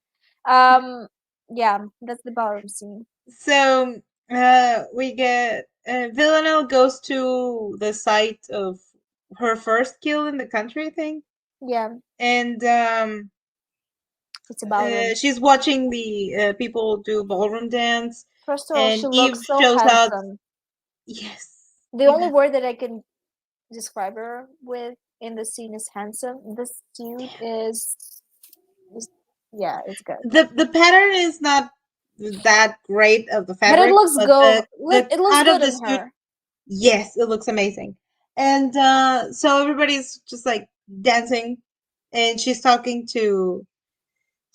Um yeah, that's the ballroom scene. so we get Villanelle goes to the site of her first kill in the country thing, Yeah, and it's a ballroom. she's watching the people do ballroom dance, First of all, she and Eve looks so shows out. handsome. Yes, The Eve only word that I can describe her with in the scene is handsome. This suit is yeah, it's good. the pattern is not that great of the But it fabric, looks but the it looks cut of good the on suit, her. yes, it looks amazing. And so everybody's just like dancing, and she's talking to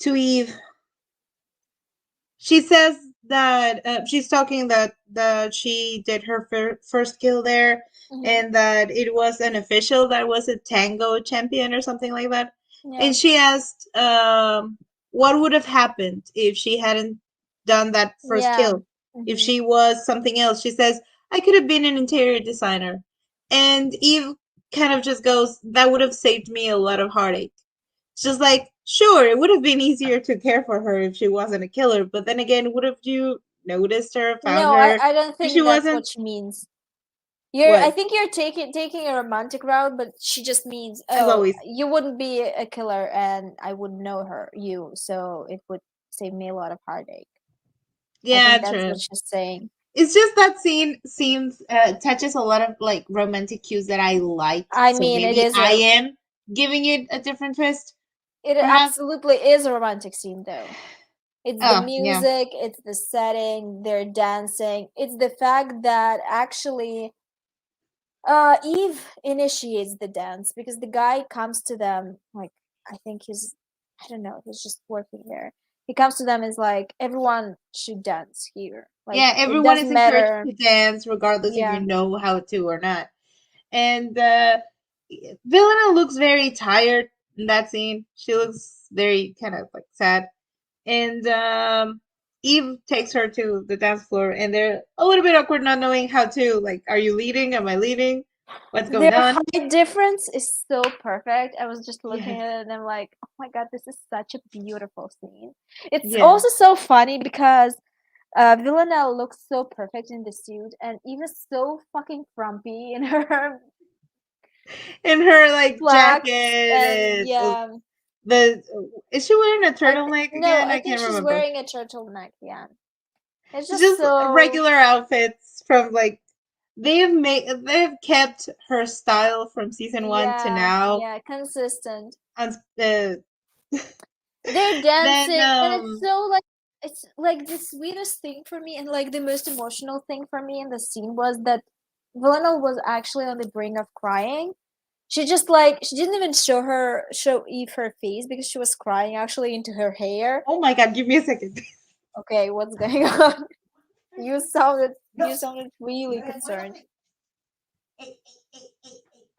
Eve. She says that she's talking that she did her first kill there, Hmm. and that it was an official that was a tango champion or something like that. Yeah. And she asked what would have happened if she hadn't done that first Yeah. kill, if Hmm. she was something else. She says, I could have been an interior designer. And Eve kind of just goes, that would have saved me a lot of heartache. It's just like, sure, it would have been easier to care for her if she wasn't a killer, but then again, would have you noticed her, found No, her I don't if she think that's wasn't? what she means. I What? think you're taking a romantic route, but she just means, As oh, always. you wouldn't be a killer and I wouldn't know you, so it would save me a lot of heartache. I Yeah, think that's true. what she's saying. It's just that scene seems touches a lot of like romantic cues that I liked, I so mean, maybe I am giving it a different twist, it perhaps. absolutely is a romantic scene though. It's the Oh, yeah. music, it's the setting, they're dancing. It's the fact that actually Eve initiates the dance because the guy comes to them like I think I don't know, he's just working there. He comes to them and is like everyone should dance here. Like Yeah, it everyone is doesn't encouraged matter. to dance regardless if you Yeah. know how to or not. And Villanelle looks very tired in that scene. She looks very kind of like sad. And Eve takes her to the dance floor, and they're a little bit awkward, not knowing how to like. Are you leading? Am I leading? What's Their going on? height difference is so perfect. I was just looking Yes, at it and I'm like, oh my god, this is such a beautiful scene. It's yes. also so funny because Villanelle looks so perfect in the suit and even so fucking frumpy in her In her like slacks jacket and and yeah. the is she wearing a I turtleneck no, again? I I think can't she's remember. wearing a turtleneck. Yeah, it's It's just just so regular outfits from like they've kept her style from season one to yeah, now. yeah, consistent. and They're then dancing, and it's like the sweetest thing for me, and like the most emotional thing for me in the scene was that Villanelle was actually on the brink of crying. She just like she didn't even show Eve her face because she was crying actually into her hair. oh my god, give me a second. Okay, what's going on? You sounded really concerned.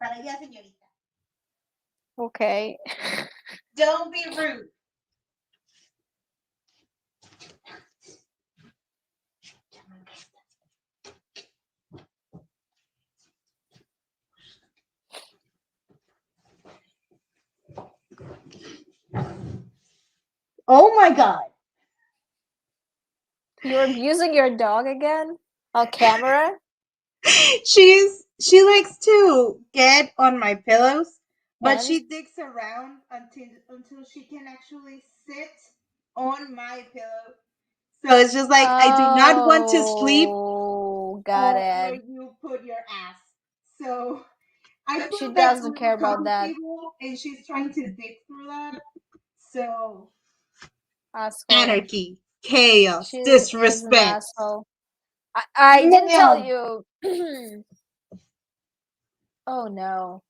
Para allá, señorita. Okay. Don't be rude. Oh my god. You're abusing your dog again? On camera? She likes to get on my pillows, but And she digs around until she can actually sit on my pillow. So it's just like I do not want to sleep oh, got on where it. you put your ass. So I She put that doesn't on care the about coffee that. table, and she's trying to dig through that. So Asshole. anarchy, chaos, She's an disrespect. asshole. I didn't tell Damn. you. Oh no.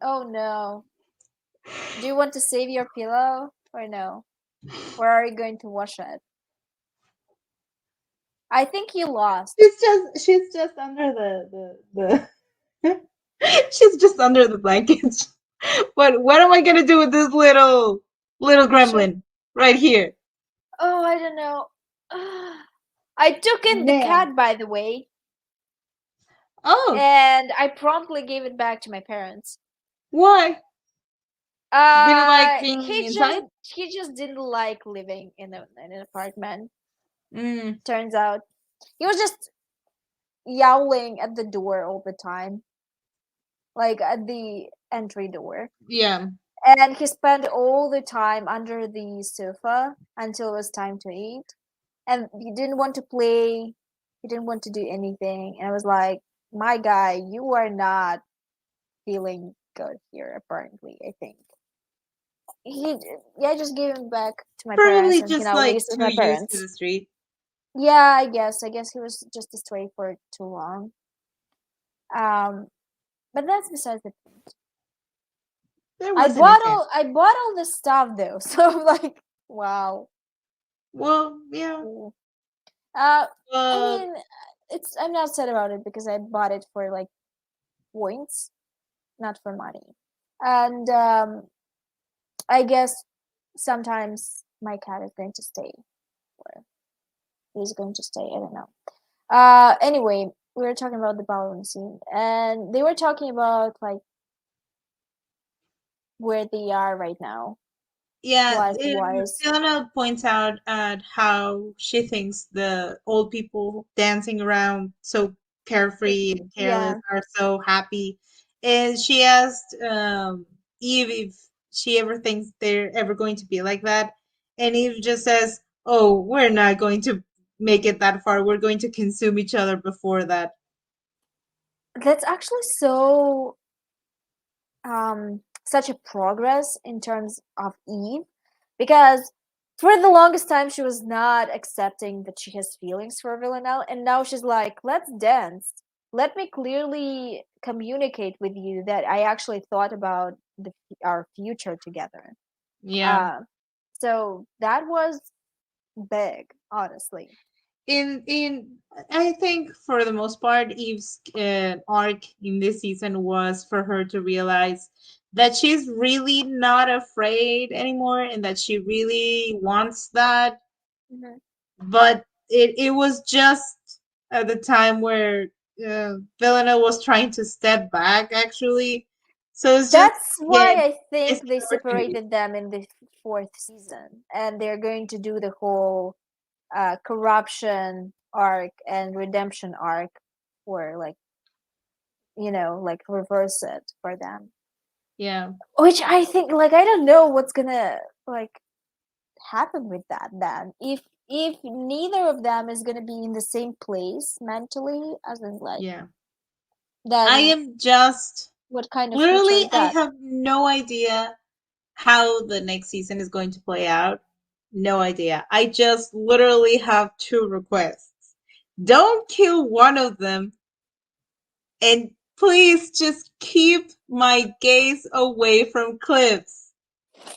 Oh no. Do you want to save your pillow or no? Where are you going to wash it? I think you lost. She's just under the she's just under the blankets. But what am I gonna do with this little Should gremlin right here? Oh, I don't know. I took in the Man. cat, by the way, Oh, and I promptly gave it back to my parents. why? Didn't like being He just inside? he just didn't like living in an apartment. Mm, Turns out he was just yowling at the door all the time, like at the entry door. yeah. And he spent all the time under the sofa until it was time to eat. And he didn't want to play. He didn't want to do anything. And I was like, my guy, you are not feeling good here, apparently, I think. Yeah, I just gave him back to my parents Probably and he just now like lives with too my used to parents. the street. Yeah, I guess. I guess he was just astray for too long. Um, but that's besides the point. There was an attempt. I bought all this stuff though, so I'm like, wow. Well, yeah. Cool. I But mean, I'm not sad about it because I bought it for like points, not for money. And I guess sometimes my cat is going to stay, or he's going to stay. I don't know. Anyway, we were talking about the ballroom scene, and they were talking about like where they are right now, yeah, life wise. Fiona points out at how she thinks the old people dancing around so carefree and careless Yeah, are so happy. And she asked Eve if she ever thinks they're ever going to be like that. And Eve just says, "Oh, we're not going to make it that far. We're going to consume each other before that." that's actually so such a progress in terms of Eve because for the longest time she was not accepting that she has feelings for Villanelle, and now she's like, let's dance. Let me clearly communicate with you that I actually thought about our future together. Yeah. Uh, so that was big, honestly. In I think for the most part Eve's arc in this season was for her to realize that she's really not afraid anymore and that she really wants that, Mhm. but it was just at the time where Villanelle was trying to step back actually, so it's just That's why again I missed think they opportunity. separated them in the fourth season, and they're going to do the whole corruption arc and redemption arc, or like like reverse it for them. Yeah. Which I think, like, I don't know what's gonna like happen with that then. If neither of them is gonna be in the same place mentally, as in like, Yeah, I then am just what kind of future literally is I that? have no idea how the next season is going to play out, no idea. I just literally have two requests. Don't kill one of them, and please just keep my gaze away from cliffs.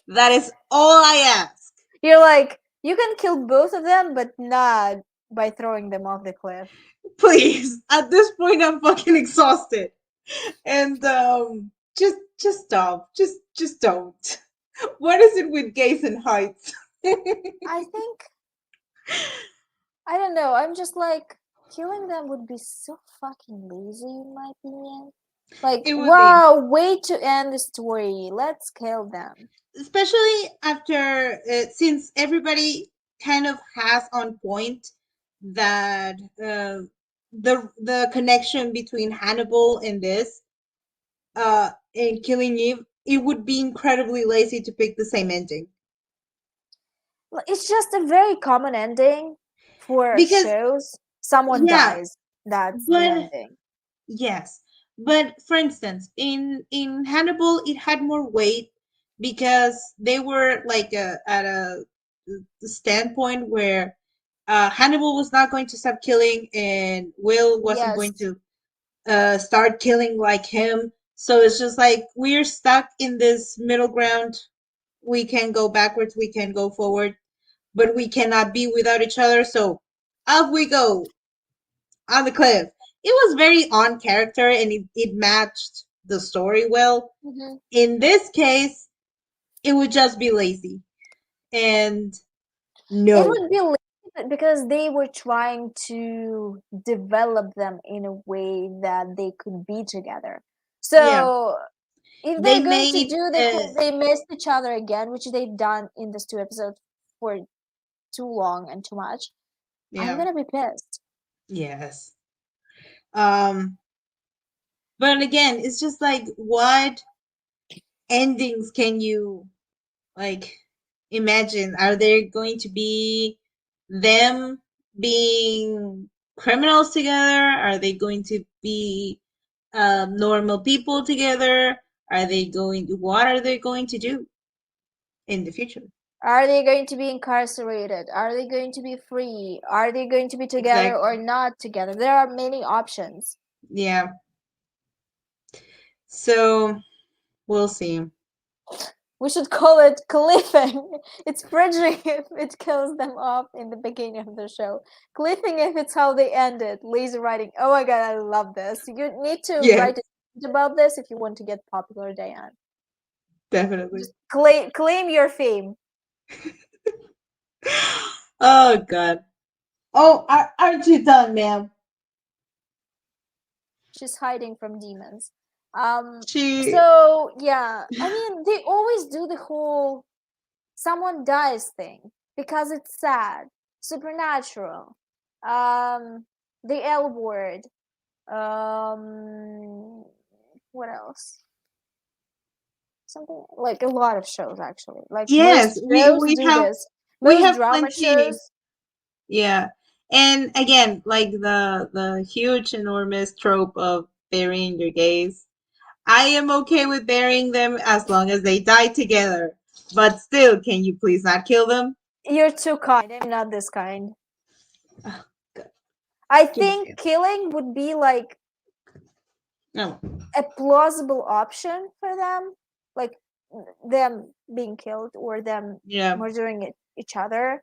That is all I ask. You're like, you can kill both of them, but not by throwing them off the cliff. Please. At this point I'm fucking exhausted. And just stop. Just don't. What is it with gays and heights? I think, I don't know, I'm just like, killing them would be so fucking lazy in my opinion. Like, It would be. wow, way to end the story. Let's kill them. Especially after since everybody kind of has on point that the connection between Hannibal and this and killing Eve, it would be incredibly lazy to pick the same ending It's just a very common ending for because shows. Someone yeah, dies. That's the but ending. yes, but for instance, in Hannibal, it had more weight because they were like at a standpoint where Hannibal was not going to stop killing, and Will wasn't going Yes. to start killing like him. So it's just like we're stuck in this middle ground. We can go backwards, we can go forward, but we cannot be without each other. So up we go on the cliff. It was very on character and it matched the story well. Mm-hmm. In this case, it would just be lazy. And It no. would be lazy because they were trying to develop them in a way that they could be together. Yeah. So if They they're going to made do the whole they missed each other again, which they've done in these two episodes for too long and too much, I'm yeah. gonna be pissed. Yes. Um but again, it's just like what endings can you like imagine? Are there going to be them being criminals together? Are they going to be normal people together? Are they going to, what are they going to do in the future? Are they going to be incarcerated? Are they going to be free? Are they going to be together or Exactly. not together? There are many options. Yeah. So we'll see. We should call it cliffing. It's bridging if it kills them off in the beginning of the show. Cliffing if it's how they end it. Lazy writing. Oh my god, I love this. You need to Yes, write about this if you want to get popular, Diane. definitely. Just claim your fame. Oh God. Oh, aren't you done, ma'am? She's hiding from demons. Um, She, so yeah, I mean they always do the whole someone dies thing because it's sad, supernatural. The L word. Um, what else? Something like a lot of shows actually. Like yes, most shows we do have this. we Most have drama plenty. shows. Yeah. And again, like the huge enormous trope of burying your gays. I am okay with burying them as long as they die together. But still, can you please not kill them? You're too kind. I'm not this kind. Oh, God. I Give me think a killing would be like no. a plausible option for them, like them being killed or them Yeah. murdering each other.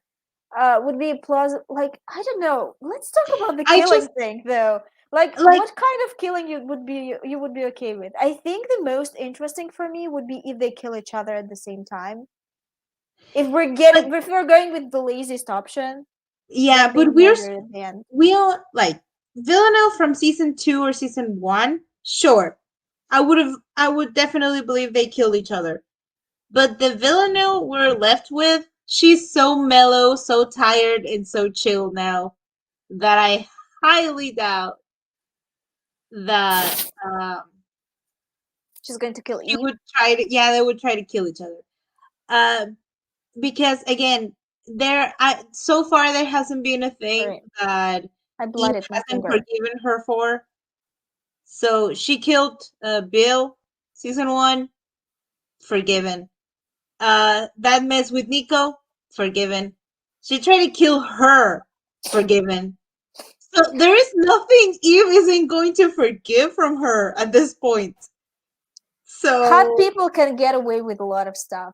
Would be plausible. Like I don't know. Let's talk about the I killing just thing though. Like like what kind of killing you would be okay with? I think the most interesting for me would be if they kill each other at the same time. like If we're going with the laziest option, yeah, them but being murdered at the end. we all like Villanelle from season 2 or season 1. Sure. I would definitely believe they killed each other. But the Villanelle we're left with, she's so mellow, so tired, and so chill now that I highly doubt that She's going to kill she Eve. would try to. Yeah, they would try to kill each other. Uh, because again, so far there hasn't been a thing Sorry, that I Eve blooded my hasn't finger. forgiven her for. So she killed Bill, season 1, forgiven. That mess with Nico, forgiven. She tried to kill her, forgiven. So there is nothing Eve isn't going to forgive from her at this point. Hot So people can get away with a lot of stuff.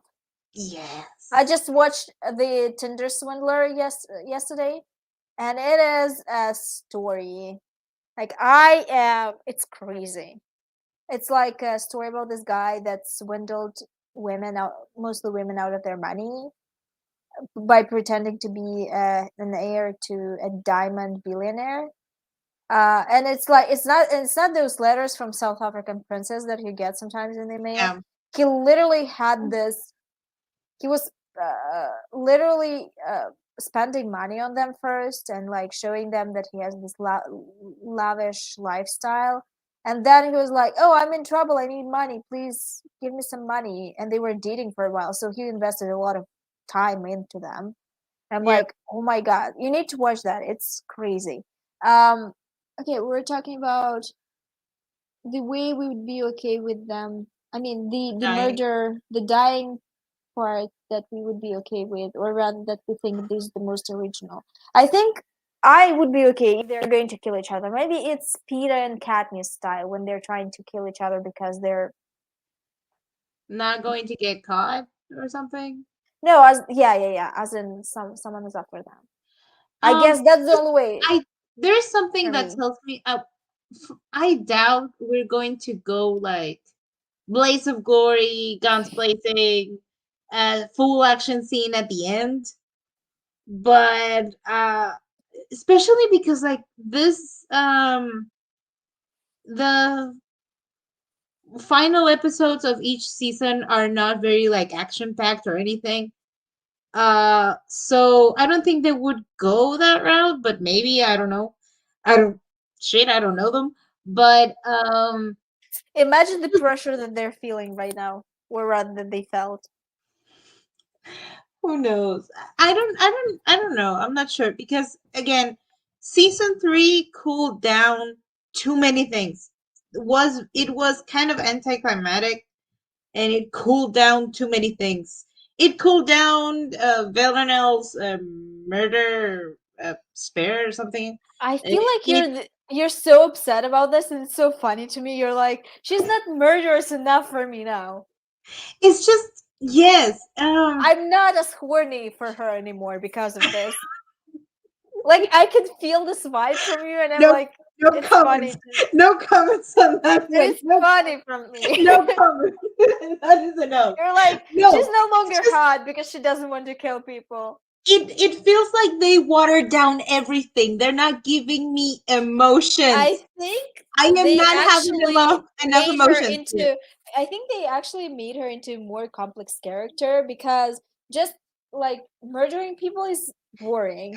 yes. I just watched the Tinder Swindler yesterday, and it is a story. Like it's crazy. It's like a story about this guy that swindled women out, mostly women, out of their money by pretending to be an heir to a diamond billionaire. And it's not those letters from South African princes that you get sometimes in the mail. Yeah. He literally had this. He was literally spending money on them first, and like showing them that he has this lavish lifestyle. And then he was like, "Oh, I'm in trouble. I need money. Please give me some money." And they were dating for a while, so he invested a lot of time into them. I'm Yeah. like, oh my god, you need to watch that. It's crazy. Um, okay, we're talking about the way we would be okay with them. I mean, the Dying. murder, the dying part that we would be okay with, or rather that we think this is the most original. I think I would be okay if they're going to kill each other. Maybe it's Peter and Katniss style when they're trying to kill each other because they're Not going to get caught or something. no, as yeah, as in someone is up for them. I guess that's the Just only way I there's something for that me. tells me I doubt we're going to go like blaze of glory, guns blazing, full action scene at the end. But especially because like this the final episodes of each season are not very like action packed or anything. So I don't think they would go that route, but maybe I don't know. I don't I don't know them. But Imagine the pressure that they're feeling right now, or rather that they felt. who knows? I don't know. I'm not sure because again, season 3 cooled down too many things. It was kind of anticlimactic and it cooled down too many things. It cooled down Villanelle's murder spare or something. I It, feel like it you're so upset about this, and it's so funny to me. You're like, she's not murderous enough for me now. it's just yes. I'm not as horny for her anymore because of this. Like I can feel this vibe from you, and I'm No, like, no it's funny. comments. No comments on that It one. is No, funny from me. no comments. That is a no. You're like, she's No, no it's longer just hot because she doesn't want to kill people. it feels like they watered down everything. They're not giving me I emotions. think I am they not having actually enough made her emotions here. into I think they actually made her into a more complex character, because just like murdering people is boring.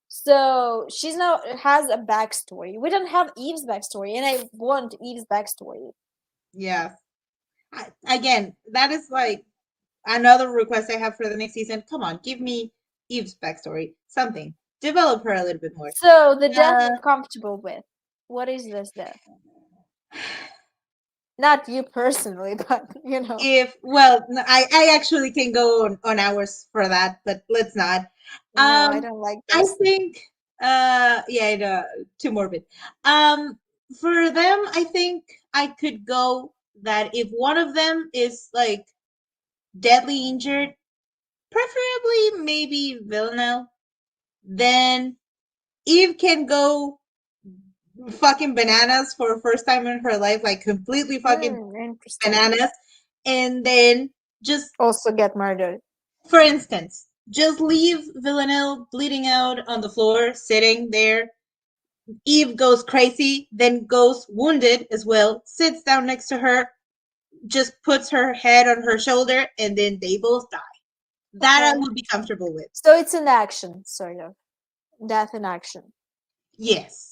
So she's now has a backstory. We don't have Eve's backstory, and I want Eve's backstory. Yeah. Again, that is like another request I have for the next season. Come on, give me Eve's backstory. Something. Develop her a little bit more. So the death Uh, you're comfortable with. What is this death? Not you personally, but you know. if well, I actually can go on hours for that, but let's not. No, I Um, don't like I this. think yeah, no, too morbid. Um, for them, I think I could go that if one of them is like deadly injured, preferably maybe Villanelle, then Eve can go fucking bananas for first time in her life, like completely fucking Interesting. bananas, and then just, Also get murdered. for instance, just leave Villanelle bleeding out on the floor, sitting there. Eve goes crazy, then goes wounded as well, sits down next to her, just puts her head on her shoulder, and then they both die. That I Okay. would be comfortable with. So it's an action, sort of. Death in action. Yes.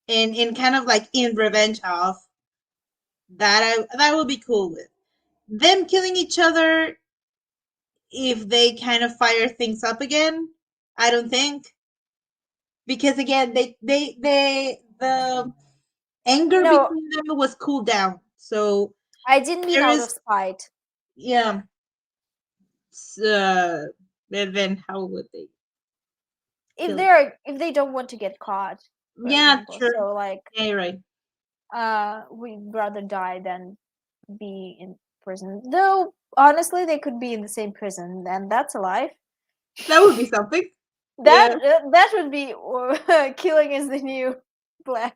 And kind of like in revenge of that would be cool with. Them killing each other if they kind of fire things up again, I don't think. Because again, they the anger No, between them was cooled down. So I didn't mean there out of is spite. yeah. then how would they If kill it? they don't want to get caught, for Yeah, example. true. So like Yeah, you're right. we'd rather die than be in prison. Though honestly, they could be in the same prison, and that's a life. That would be something. That Yeah. that would be killing is the new black.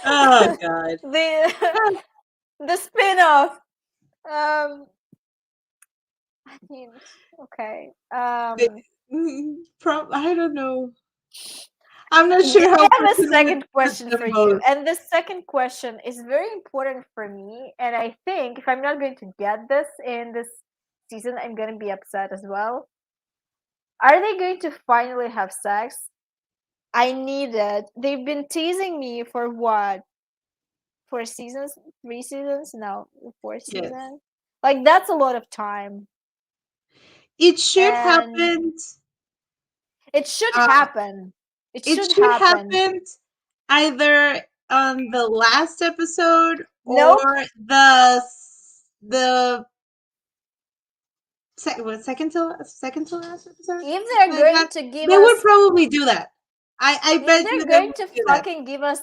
Oh God. the the spin-off. I mean, okay. I don't know. I'm not sure I how have a person would second put question them for you, both. and the second question is very important for me. And I think if I'm not going to get this in this season, I'm going to be upset as well. Are they going to finally have sex? I need it. They've been teasing me for what? 4 seasons? 3 seasons? No, fourth Yes. season. Like that's a lot of time, It should and happen. it should Uh, happen. It it should should happen. happen either on the last episode or Nope. the second to last episode, If something they're like going that. to give They would us, probably do that. I if bet you they're they going would to do that. fucking give us,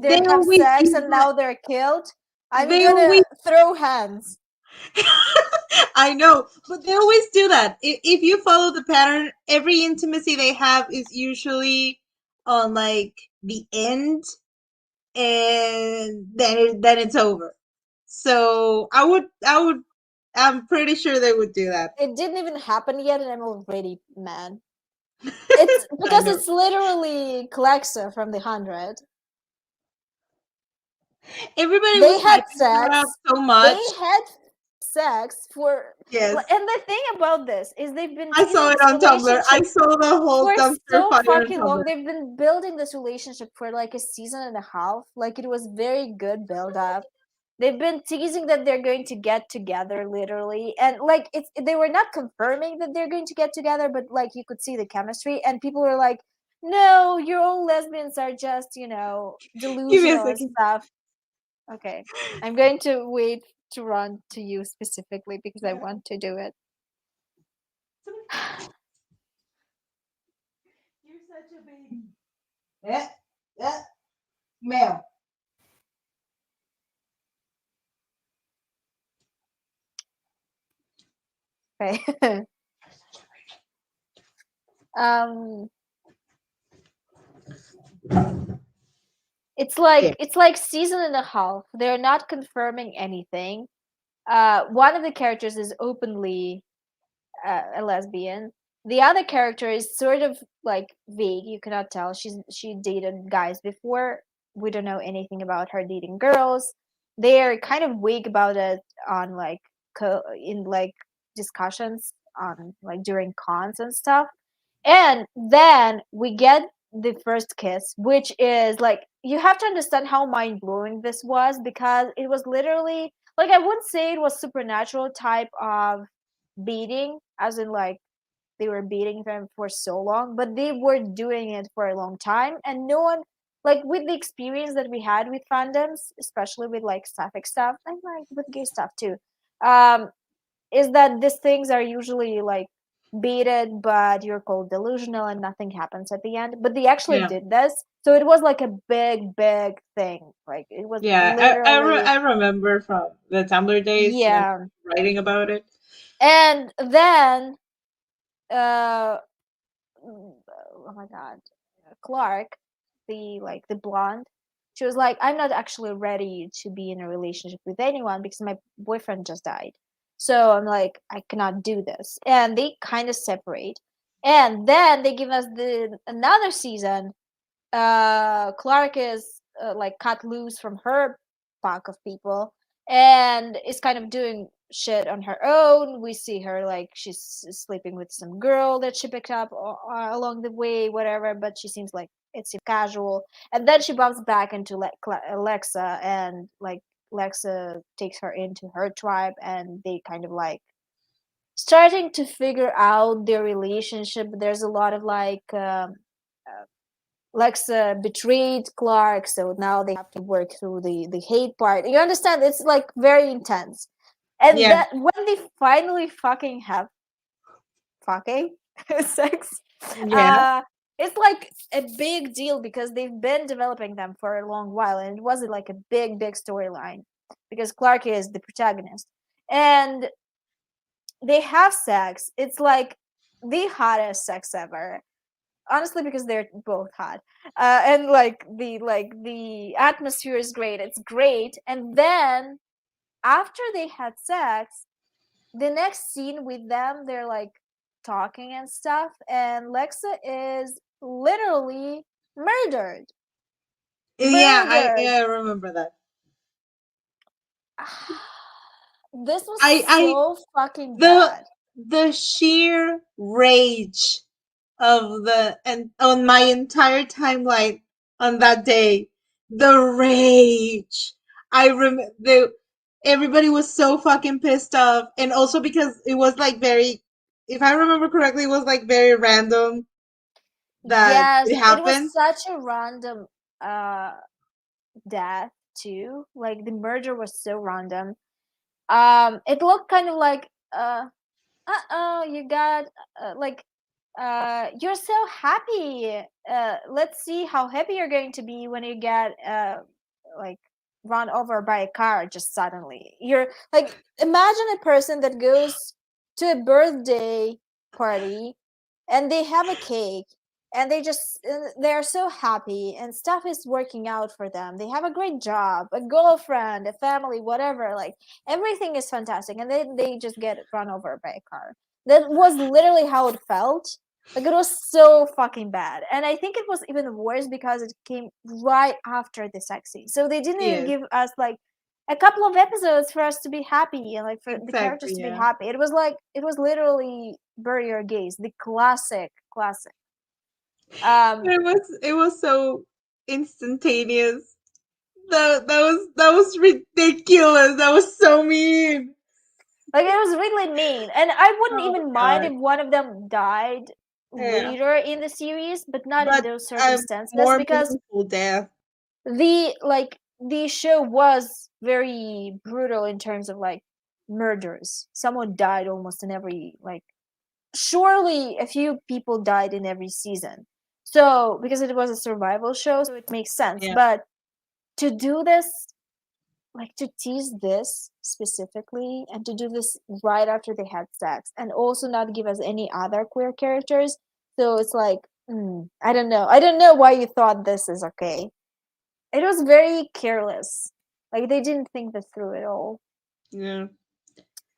they They have always sex do and that. now they're killed, I'm They gonna always throw hands. I know, but they always do that. If you follow the pattern, every intimacy they have is usually on like the end, and then it's over. So I'm pretty sure they would do that. It didn't even happen yet, and I'm already mad. It's I because know. it's literally Klexa from the 100. Everybody They was had hyping her up sex. so They much. had sex for, Yes, and the thing about this is they've been I saw teasing it this on Tumblr. I relationship saw the whole for dumpster so fire on fucking Tumblr. long. They've been building this relationship for like a season and a half. Like it was very good build up. They've been teasing that they're going to get together literally, and like it's they were not confirming that they're going to get together, but like you could see the chemistry, and people were like, no, your own lesbians are just, Give me a delusional and second. stuff. Okay, I'm going to wait to run to you specifically because I want to do it. You're such a baby. Yeah, yeah, male. Okay. um Yeah. it's like season and a half. They're not confirming anything. One of the characters is openly a lesbian. The other character is sort of like vague. You cannot tell. She dated guys before. We don't know anything about her dating girls. They're kind of vague about it on like in like discussions on like during cons and stuff. And then we get the first kiss, which is like you have to understand how mind blowing this was because it was literally like I wouldn't say it was supernatural type of beating, as in like they were beating them for so long, but they were doing it for a long time, and no one like with the experience that we had with fandoms, especially with like sapphic stuff and like with gay stuff too, um, is that these things are usually like beaten, but you're called delusional and nothing happens at the end. But they actually Yeah. did this, so it was like a big thing. Like it was Yeah, literally, I remember from the Tumblr days when yeah. writing about it. And then uh oh my god, Clark, the blonde, she was like, I'm not actually ready to be in a relationship with anyone because my boyfriend just died, so I'm like, I cannot do this, and they kind of separate, and then they give us the another season. Clark is like cut loose from her pack of people and is kind of doing shit on her own. We see her like she's sleeping with some girl that she picked up along the way, whatever, but she seems like it's casual. And then she bumps back into Alexa, and like Alexa takes her into her tribe, and they kind of like starting to figure out their relationship. There's a lot of like Lexa betrayed Clark, so now they have to work through the hate part. You understand? It's like very intense. And Yeah. that when they finally fucking have fucking sex, Yeah. it's like a big deal because they've been developing them for a long while, and it wasn't like a big storyline because Clark is the protagonist, and they have sex. It's like the hottest sex ever, honestly, because they're both hot, and the atmosphere is great. It's great, and then after they had sex, the next scene with them, they're like talking and stuff, and Lexa is literally murdered. Yeah, Murdered. I remember that. This was I so fucking the bad. the sheer rage of the and on my entire timeline on that day, the rage. I remember everybody was so fucking pissed off, and also because it was like very, if I remember correctly, it was like very random that Yes, it it was happened. such a random uh death too. Like the murder was so random. It looked kind of like you got you're so happy. Let's see how happy you're going to be when you get like run over by a car just suddenly. You're like, imagine a person that goes to a birthday party and they have a cake and they're so happy and stuff is working out for them. They have a great job, a girlfriend, a family, whatever. Like everything is fantastic, and then they just get run over by a car. That was literally how it felt. Like it was so fucking bad, and I think it was even worse because it came right after the sex scene. So they didn't even Yes, give us like a couple of episodes for us to be happy and like for the characters exactly. to be Yeah, happy. It was like it was literally Bury Your Gaze, the classic. Um, it was so instantaneous. That was ridiculous. That was so mean. like it was really mean, and I wouldn't Oh even my mind god. if one of them died Yeah, later in the series, but not in but those a circumstances more because meaningful death. the show was very brutal in terms of like murders. Someone died almost in every like surely a few people died in every season. So because it was a survival show, so it makes sense. Yeah, But to do this, like to tease this specifically and to do this right after they had sex and also not give us any other queer characters, so it's like I don't know why you thought this is okay. It was very careless. Like they didn't think this through at all. yeah.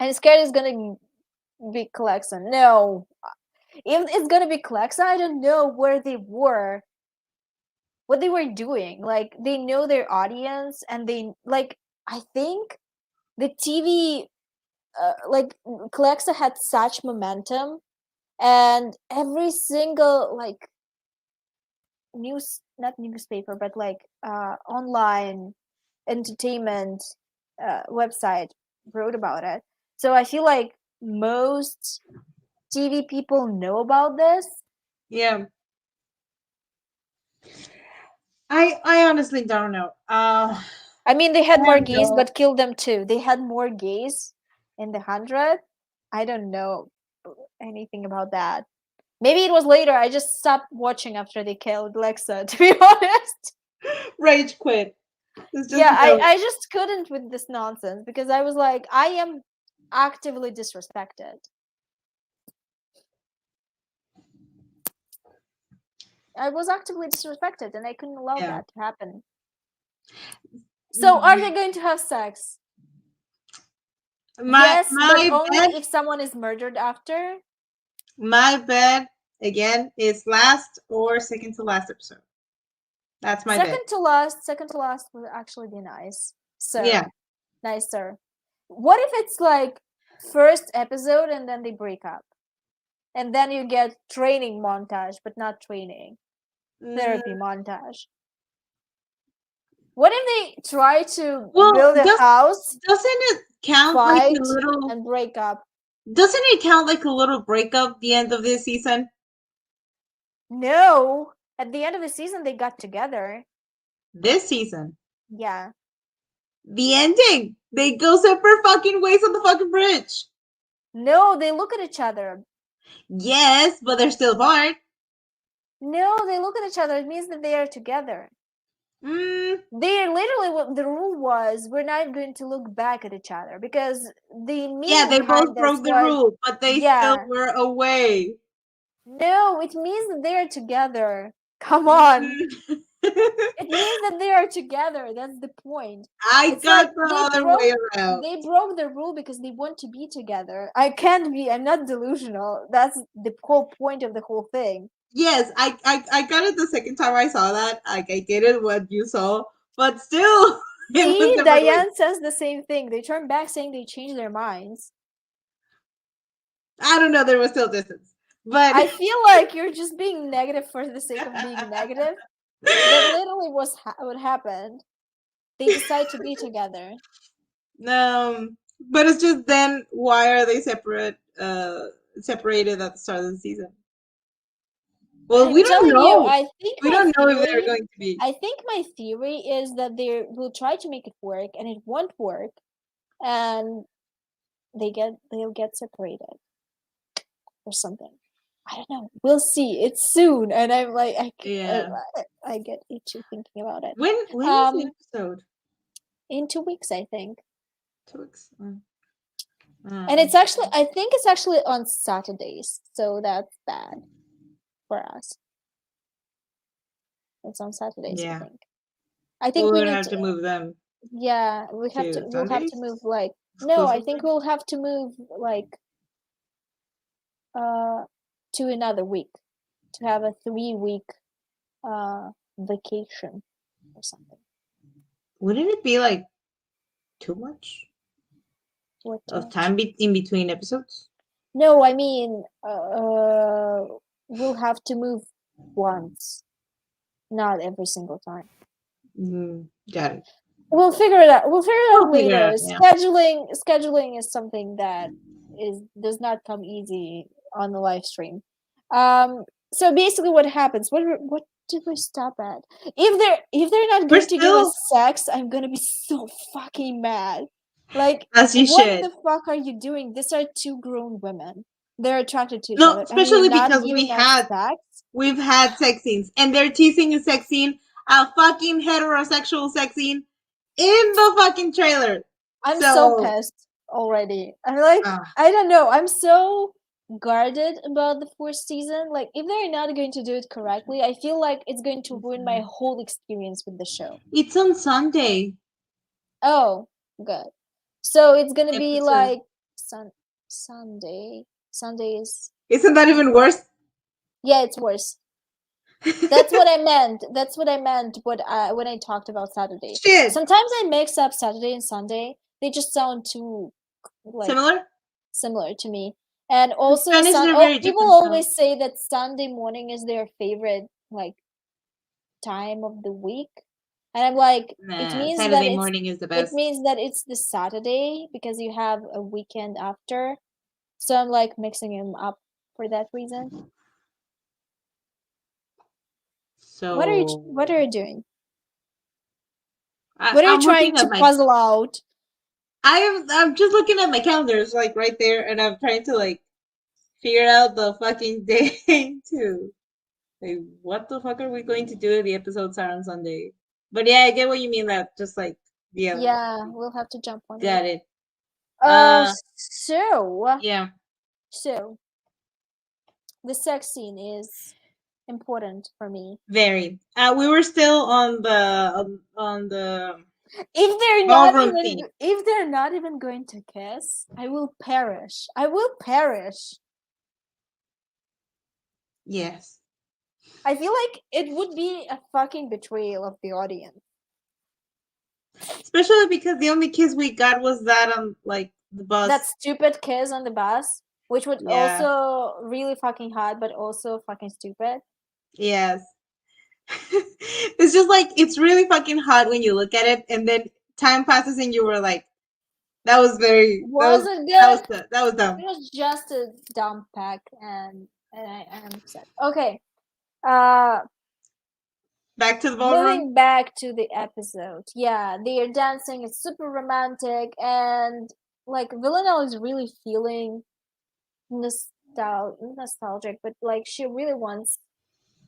And scared is gonna be Clarkson. No, if it's gonna be Clarkson, I don't know where they were, what they were doing. Like they know their audience, and they like. I think the TV, like Clexa had such momentum, and every single like news, not newspaper, but like online entertainment website wrote about it. So I feel like most TV people know about this. Yeah. I honestly don't know. I mean, they had I more have gays, no. but killed them too. They had more gays in the 100. I don't know anything about that. Maybe it was later. I just stopped watching after they killed Lexa, to be honest. Rage quit. It's just Yeah, no. I just couldn't with this nonsense because I was like, I am actively disrespected. I was actively disrespected and I couldn't allow Yeah. that to happen. So are they Mm, going to have sex? My Yes, but my only bet if someone is murdered after. my bet again is last or second to last episode. That's my bet. Second to last would actually be nice. Yeah. Sir. Nice, sir. What if it's like first episode and then they break up? And then you get training montage, but not training. Mm, Therapy montage. What if they try to well, build a house, doesn't it count like a fight, little? and break up? Doesn't it count like a little breakup? The end of this season. No. At the end of the season, they got together. This season. Yeah. The ending. They go separate fucking ways on the fucking bridge. No, they look at each other. Yes, but they're still apart. No, they look at each other. It means that they are together. They literally, what the rule was, we're not going to look back at each other, because the meaning they behind both this broke the was, rule, but they still were away. No, it means that they are together. Come on. It means that they are together. That's the point. I got the other way around. They broke the rule because they want to be together. I'm not delusional. That's the whole point of the whole thing. Yes, I got it the second time I saw that. Like, I get it what you saw, but still, See, Diane says the same thing. They turn back saying they changed their minds. I don't know. There was still distance, but I feel like you're just being negative for the sake of being negative. That literally was what happened. They decide to be together. But it's just, then why are they separated at the start of the season? Well, we don't know. We don't know if they're going to be. I think my theory is that they will try to make it work, and it won't work, and they'll get separated or something. I don't know. We'll see. It's soon, and I'm like, I get itchy thinking about it. When is the episode? In 2 weeks, I think. 2 weeks. And it's actually, I think it's actually on Saturdays, so that's bad for us. It's on Saturdays, I think. I think we have to move them. Yeah, we'll have to move, like, no, I think we'll have to move, like, to another week, to have a 3-week vacation or something. Wouldn't it be like too much of time in between episodes? No, I mean, we'll have to move once, not every single time. Got it. We'll figure it out. We'll figure it out later. Scheduling is something that does not come easy on the live stream. So basically, what happens? What did we stop at? If they're not going to give us sex, I'm gonna be so fucking mad. Like, what the fuck are you doing? These are two grown women. They're attracted to each other. Especially because we've had sex scenes, and they're teasing a sex scene, a fucking heterosexual sex scene, in the fucking trailer. I'm so pissed already. I'm like, I don't know. I'm so guarded about the 4th season. Like, if they're not going to do it correctly, I feel like it's going to ruin my whole experience with the show. It's on Sunday. Oh, good. So it's gonna be like Sunday. Sundays. Isn't that even worse? Yeah, it's worse. That's what I meant. That's what I meant when I talked about Saturday. Shit. Sometimes I mix up Saturday and Sunday. They just sound too, like, similar to me. And also, people always say that Sunday morning is their favorite, like, time of the week. And I'm like, it means Saturday morning is the best. It means that it's the Saturday because you have a weekend after. So I'm like mixing them up for that reason. So what are you doing? What are you trying to puzzle out? I'm just looking at my calendars, like, right there, and I'm trying to, like, figure out the fucking day too. Like, what the fuck are we going to do if the episodes are on Sunday? But yeah, I get what you mean. That just, like, yeah, we'll have to jump on. Got it. So the sex scene is important for me. Very. We were still on the if they're not even going to kiss, I will perish. Yes. I feel like it would be a fucking betrayal of the audience. Especially because the only kiss we got was that on, like, the bus. That stupid kiss on the bus, which was also really fucking hot, but also fucking stupid. Yes. It's just like, it's really fucking hot when you look at it, and then time passes and you were like, that was very Was it good? That was dumb. It was just a dumb pack, and I am upset. Okay. Back to the ballroom. Moving back to the episode, yeah, they are dancing. It's super romantic, and like Villanelle is really feeling nostalgic, but like she really wants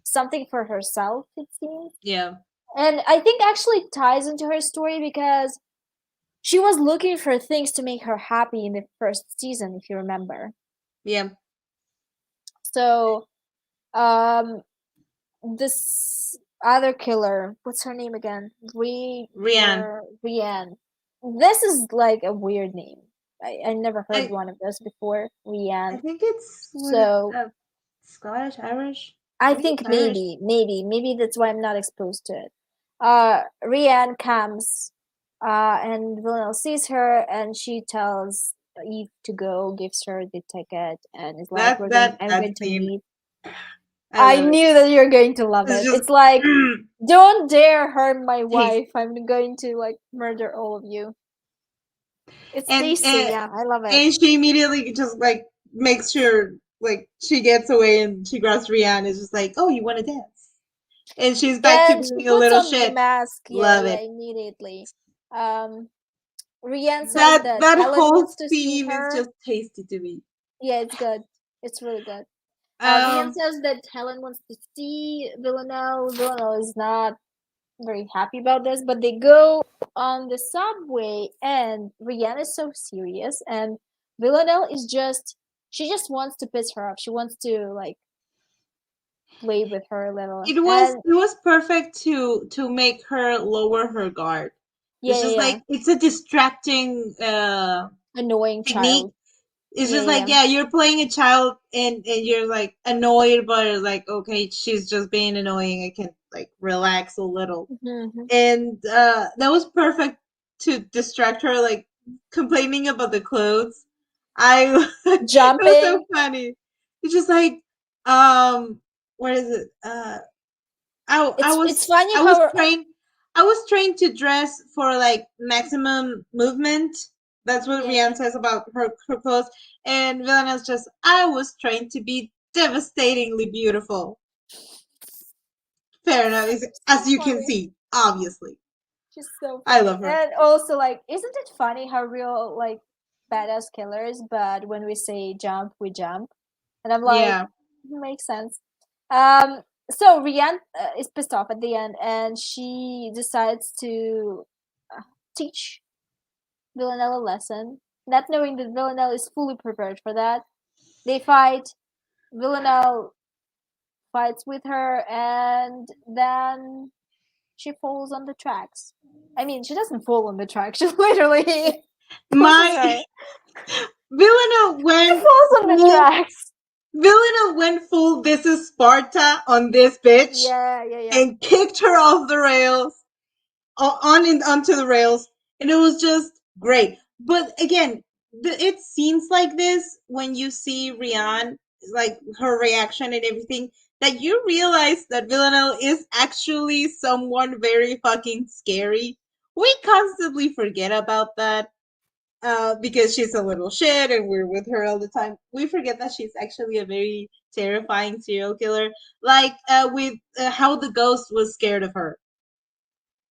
something for herself. It seems, Yeah. and I think actually it ties into her story because she was looking for things to make her happy in the first season, if you remember. Yeah. So, this other killer, what's her name again? Rianne. Rianne. This is like a weird name. I never heard I one of those before. I Rianne. think it's what So Scottish, Irish. I I think think it's Irish. maybe that's why I'm not exposed to it. Rianne comes, and Villanelle sees her, and she tells Eve to go, gives her the ticket, and is like, I'm That going to scene. meet. I I love it. knew that you're going to love It's it. just It's like, don't dare harm my taste. wife. I'm going to like murder all of you. It's and tasty. and Yeah, I love it. and she immediately just like makes sure like she gets away and she grabs Rihanna. Is just like, oh, you want to dance? And she's back to And she being a puts little on the shit. mask. Yeah, Love yeah, it. immediately. Um, Rianne says That that that Helen whole wants to see scene is her. just tasty to me. Yeah, it's good. It's really good. Rianne Um, says that Helen wants to see Villanelle. Villanelle is not very happy about this, but they go on the subway, and Rihanna is so serious, and Villanelle is just she just wants to piss her off. She wants to like play with her a little, and it was perfect to make her lower her guard. yeah, It's yeah, just yeah, like it's a distracting annoying technique. child. It's Yeah, just like, yeah, yeah, you're playing a child and you're like annoyed, but it's like, okay, she's just being annoying. I can like relax a little. yeah. Hmm. And that was perfect to distract her, like complaining about the clothes. I it was so Jumping. funny. It's just like, um, what is it? It's funny I was how trained I was trained to dress for like maximum movement. That's what yeah, Rianne yeah. says about her clothes. And Villanelle's just, I was trained to be devastatingly beautiful. Fair enough, So as you can funny. see, obviously. She's so I funny. love her. And also, like, isn't it funny how real, like, badass killers, but when we say jump, we jump? And I'm like, Yeah. makes sense. Um, so Rianne is pissed off at the end, and she decides to teach Villanelle a lesson, not knowing that Villanelle is fully prepared for that. They fight. Villanelle fights with her, and then she falls on the tracks. I mean, she doesn't fall on the tracks. She literally pushes My her. Villanelle She went falls on the full tracks. Villanelle went full this is Sparta on this bitch Yeah, yeah, yeah. and kicked her off the rails onto the rails, and it was just great. But again, it seems like this when you see Rianne, like her reaction and everything, that you realize that Villanelle is actually someone very fucking scary. We constantly forget about that because she's a little shit and we're with her all the time. We forget that she's actually a very terrifying serial killer. Like with how the ghost was scared of her.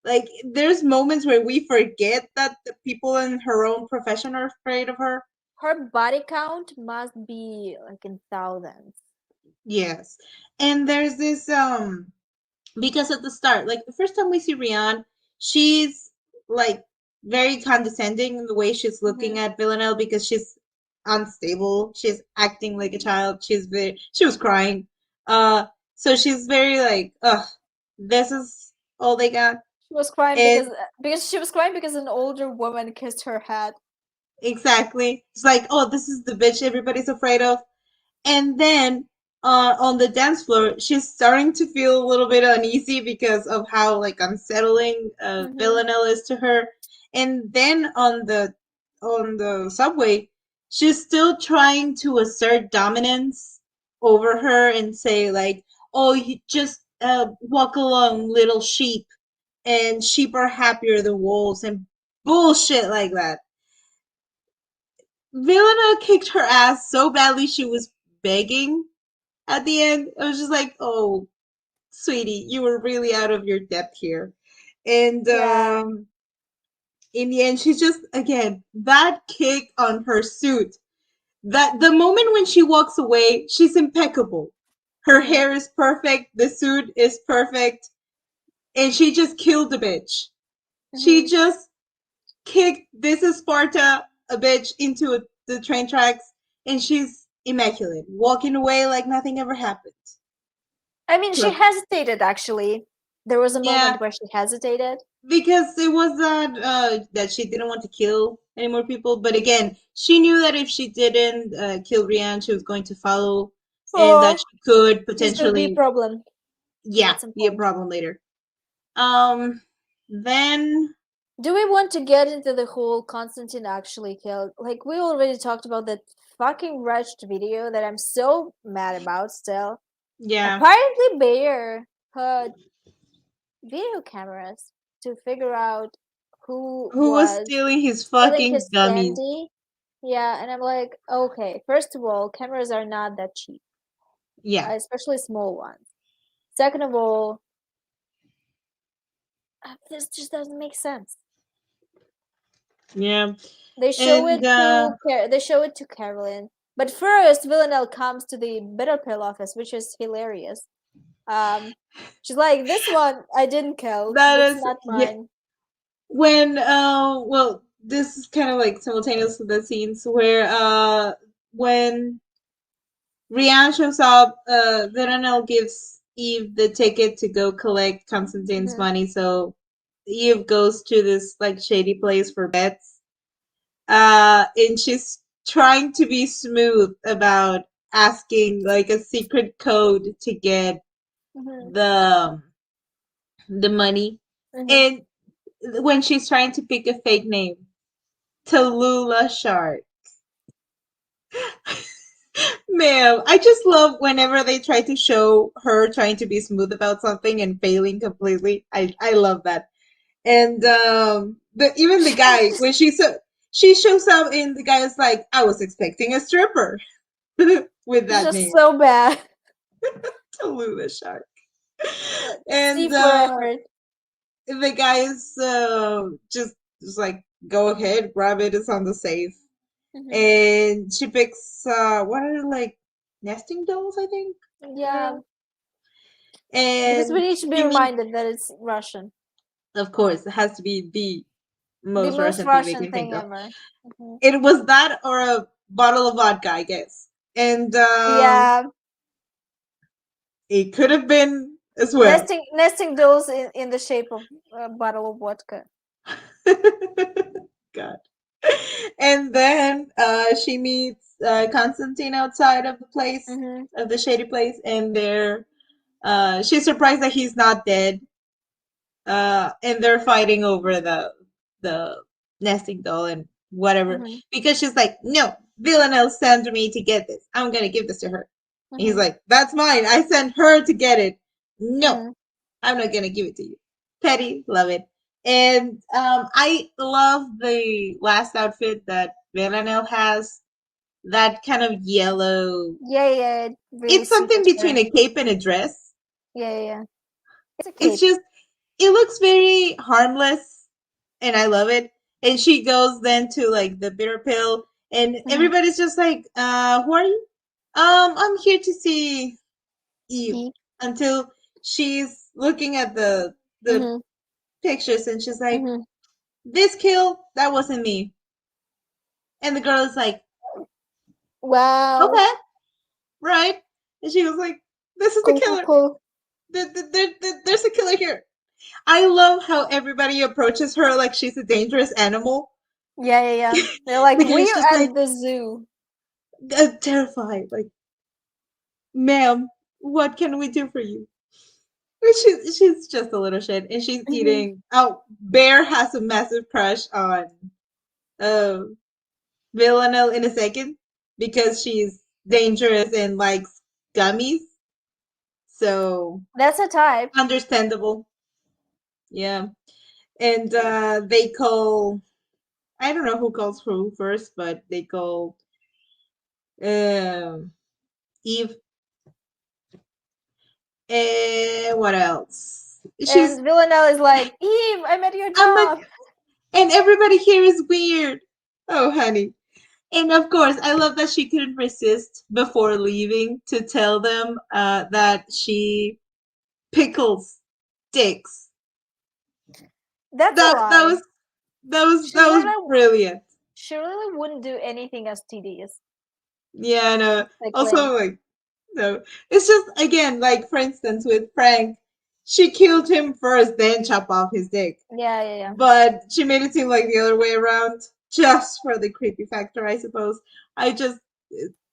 Like there's moments where we forget that the people in her own profession are afraid of her. Her body count must be like in thousands. Yes. And there's this because at the start, like the first time we see Rian, she's like very condescending in the way she's Hmm. looking at Villanelle because she's unstable. She's acting like a child. She was crying. Uh so she's very like, ugh, this is all they got. She was crying And because she was crying because an older woman kissed her head. exactly. It's like, oh, this is the bitch everybody's afraid of. And then on the dance floor, she's starting to feel a little bit uneasy because of how like unsettling Hmm. Villanelle is to her. And then on the subway, she's still trying to assert dominance over her and say like, "Oh, you just walk along, little sheep, and sheep are happier than wolves," and bullshit like that. Villanelle kicked her ass so badly she was begging at the end. I was just like, oh, sweetie, you were really out of your depth here. And Yeah. in the end, she's just, again, that kick on her suit. That the moment when she walks away, she's impeccable. Her Mhm. hair is perfect, the suit is perfect, and she just killed the bitch. She Mhm. just kicked this Sparta a bitch into the train tracks, and she's immaculate, walking away like nothing ever happened. I mean, she Perfect. hesitated actually. There was a Yeah, moment where she hesitated. because it was that she didn't want to kill any more people. But again, she knew that if she didn't kill Rian, she was going to follow, and that Oh, she could she's gonna be a potentially, problem yeah, at some be a point. problem later. Um, then Do we want to get into the whole Constantine actually killed? Like, we already talked about that fucking wretched video that I'm so mad about still. yeah, Apparently, Bayer put video cameras to figure out who who was was stealing his stealing fucking his gummies? candy. Yeah, and I'm like, okay, first of all, cameras are not that cheap, Yeah, especially small ones. Second of all, this just doesn't make sense. yeah, They show and it to they show it to Carolyn, but first Villanelle comes to the 𝕊𝕆𝕀𝕸 office, which is hilarious. Um, she's like, "This one I didn't kill. that That's is, not yeah. mine." When well, this is kind of like simultaneous with the scenes where when Rian shows up, Villanelle gives Eve the ticket to go collect Constantine's Mhm, money, so Eve goes to this like shady place for bets. And she's trying to be smooth about asking like a secret code to get mhm, the the money. mhm. And when she's trying to pick a fake name, 𝕊𝕆𝕂𝕻𝕻𝕃. Ma'am, I just love whenever they try to show her trying to be smooth about something and failing completely. I love that. And even the guy when she shows up and the guy is like, I was expecting a stripper with It's that just name, so bad. 𝕊𝕆𝕂𝕻𝕃. C And for effort. the guy is just like, go ahead, grab it. It's on the safe. Mhm. And she picks what are like nesting dolls, I think. I don't Yeah, know. because we And need to be she meets, reminded that it's Russian, of course, it has to be the the most most Russian thing they Russian can think thing of. ever. Mhm. It was that or a bottle of vodka, I guess. And Yeah, it could have been as well. nesting dolls in the shape of a bottle of vodka. God. And then she meets Constantine outside of the place, Mhm, of the shady place, and she's surprised that he's not dead. And they're fighting over the nesting doll and whatever, mhm, because she's like, no, Villanelle sent me to get this. I'm gonna give this to her. And he's mhm, like, that's mine. I sent her to get it. No, mhm. I'm not gonna give it to you. Petty, love it. And I love the last outfit that Villanelle has. That kind of yellow. Yeah, yeah, it really It's something suited between her. a cape and a dress. Yeah, yeah, yeah. It's a It's cape. just, it looks very harmless, and I love it. And she goes then to like the bitter pill, and Mhm. everybody's just like, who are you? I'm here to see Eve. E. Until she's looking at the Mhm, pictures and she's like, mhm. this kill, that wasn't me. And the girl is like, Wow. okay, right. And she was like, this is the Cool, cool, killer. cool. There's a killer here. I love how everybody approaches her like she's a dangerous animal. Yeah, yeah, yeah. They're like, The guy's we're just like at the zoo. terrified, like, ma'am, what can we do for you? She's just a little shit, and she's Mhm, eating. Oh, Bear has a massive crush on uh, Villanelle in a second because she's dangerous and likes gummies. So That's a type. understandable, yeah. And they call. I don't know who calls who first, but they call um Eve, What else? She's And Villanelle is like, Eve, I met your I'm like, dog. and everybody here is weird. Oh, honey. And of course, I love that she couldn't resist before leaving to tell them that she pickles dicks. That's a That lie. was that was She that was really, brilliant. she really wouldn't do anything as tedious. Yeah, no. Pickling. Also, like, no, it's just again, like for instance, with Frank, she killed him first, then chop off his dick. Yeah, yeah, yeah. But she made it seem like the other way around, just for the creepy factor, I suppose. I just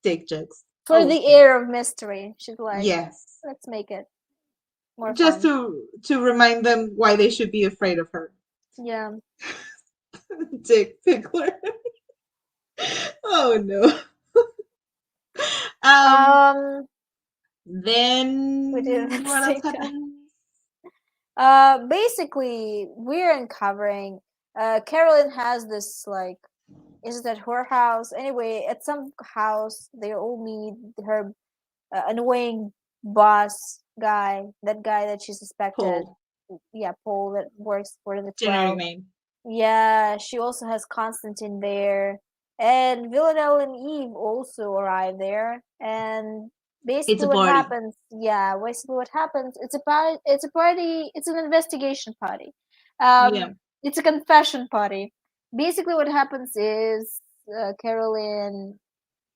dick jokes, For always the funny. air of mystery. She's like, Yes, let's make it more just fun. to remind them why they should be afraid of her. Yeah. Dick pickler. Oh no. Um. Um, we did it Then at the what else same time. happened? Basically, we're uncovering. Carolyn has this like, is it at her house? Anyway, at some house, they all meet her annoying boss guy, that guy that she suspected. Paul, Yeah, Paul that works for the generic 12. name. Yeah, she also has Constantine there. And Villanelle and Eve also arrive there. And It's basically a what party. happens, yeah, basically what happens, it's a party, it's an investigation party. Yeah. It's a confession party. Basically what happens is Carolyn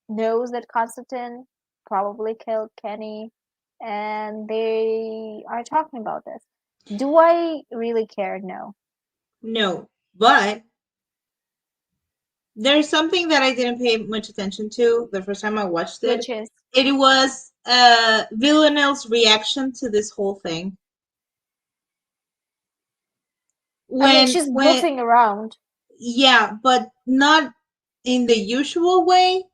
knows that Constantine probably killed Kenny, and they are talking about this. Do I really care? No. No, but there's something that I didn't pay much attention to the first time I watched it. Which is, It was Villanelle's reaction to this whole thing. I mean, When she's when goofing around. yeah, but not in the usual way.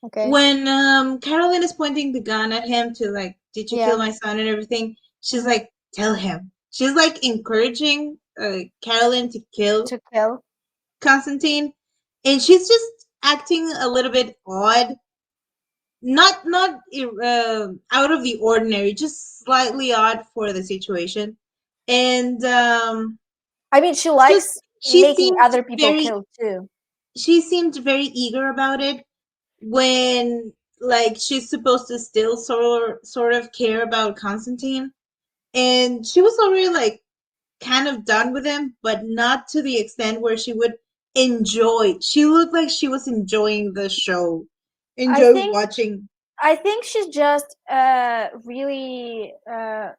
Okay. When Carolyn is pointing the gun at him to like, did you kill Yeah. my son and everything? She's Hmm. like, tell him. She's like encouraging Carolyn to kill To kill. Constantine, and she's just acting a little bit odd, not out of the ordinary, just slightly odd for the situation. And I mean, she just likes she making seemed other people very kill too. she seemed very eager about it when like she's supposed to still sort of care about Constantine, and she was already like kind of done with him, but not to the extent where she would enjoy. She looked like she was enjoying the show, I enjoy think watching. I think she's just really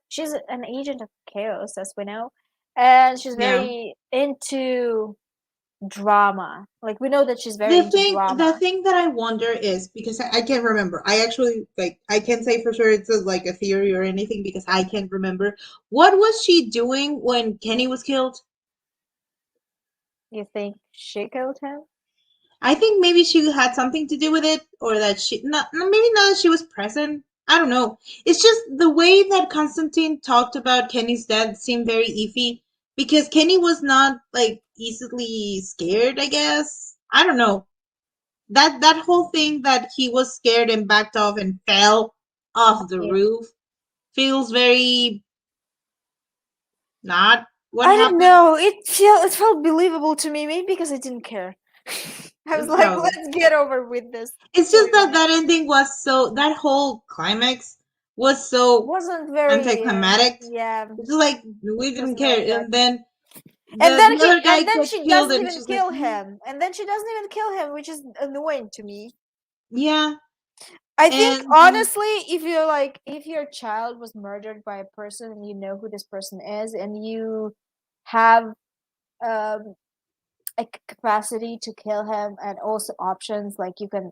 she's an agent of chaos, as we know, and she's Yeah. very into drama. Like, we know that she's very The into thing, the drama. thing that I wonder is because I can't remember. I actually like I can't say for sure it's like a theory or anything because I can't remember. What was she doing when Kenny was killed? You think she killed him? I think maybe she had something to do with it, or that she maybe not that she was present. I don't know. It's just the way that Constantine talked about Kenny's death seemed very iffy because Kenny was not like easily scared. I guess I don't know that whole thing that he was scared and backed off and fell off the Yeah. roof feels very not what I don't happened. know. It felt believable to me, maybe because I didn't care. I was like, Probably. let's get over with this It's just that storyline. that ending was so that whole climax was so Wasn't very anticlimactic. yeah, It's just like we didn't wasn't very care, good. and then And then the other guy and then gets she killed, doesn't and it's even just like kill him. And then she doesn't even kill him, which is annoying to me. yeah, I think and honestly, if your child was murdered by a person and you know who this person is and you have um a capacity to kill him and also options like you can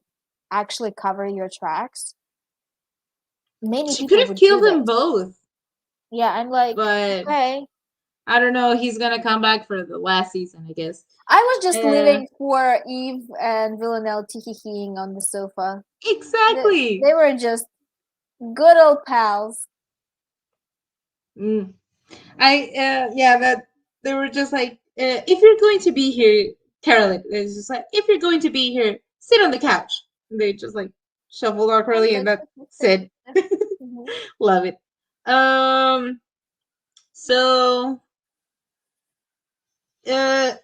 actually cover your tracks, many she could people have would do killed them this. both, Yeah, I'm like, but okay. I don't know. He's gonna come back for the last season, I guess. I was just Uh, living for Eve and Villanelle tee-hee-heeing on the sofa. They, exactly. they were just good old pals. Mm. I yeah, that they were just like if you're going to be here, Carolyn, it's just like if you're going to be here, sit on the couch. And they just like shuffled awkwardly, and that's it. Mhm. Love it. Um. So,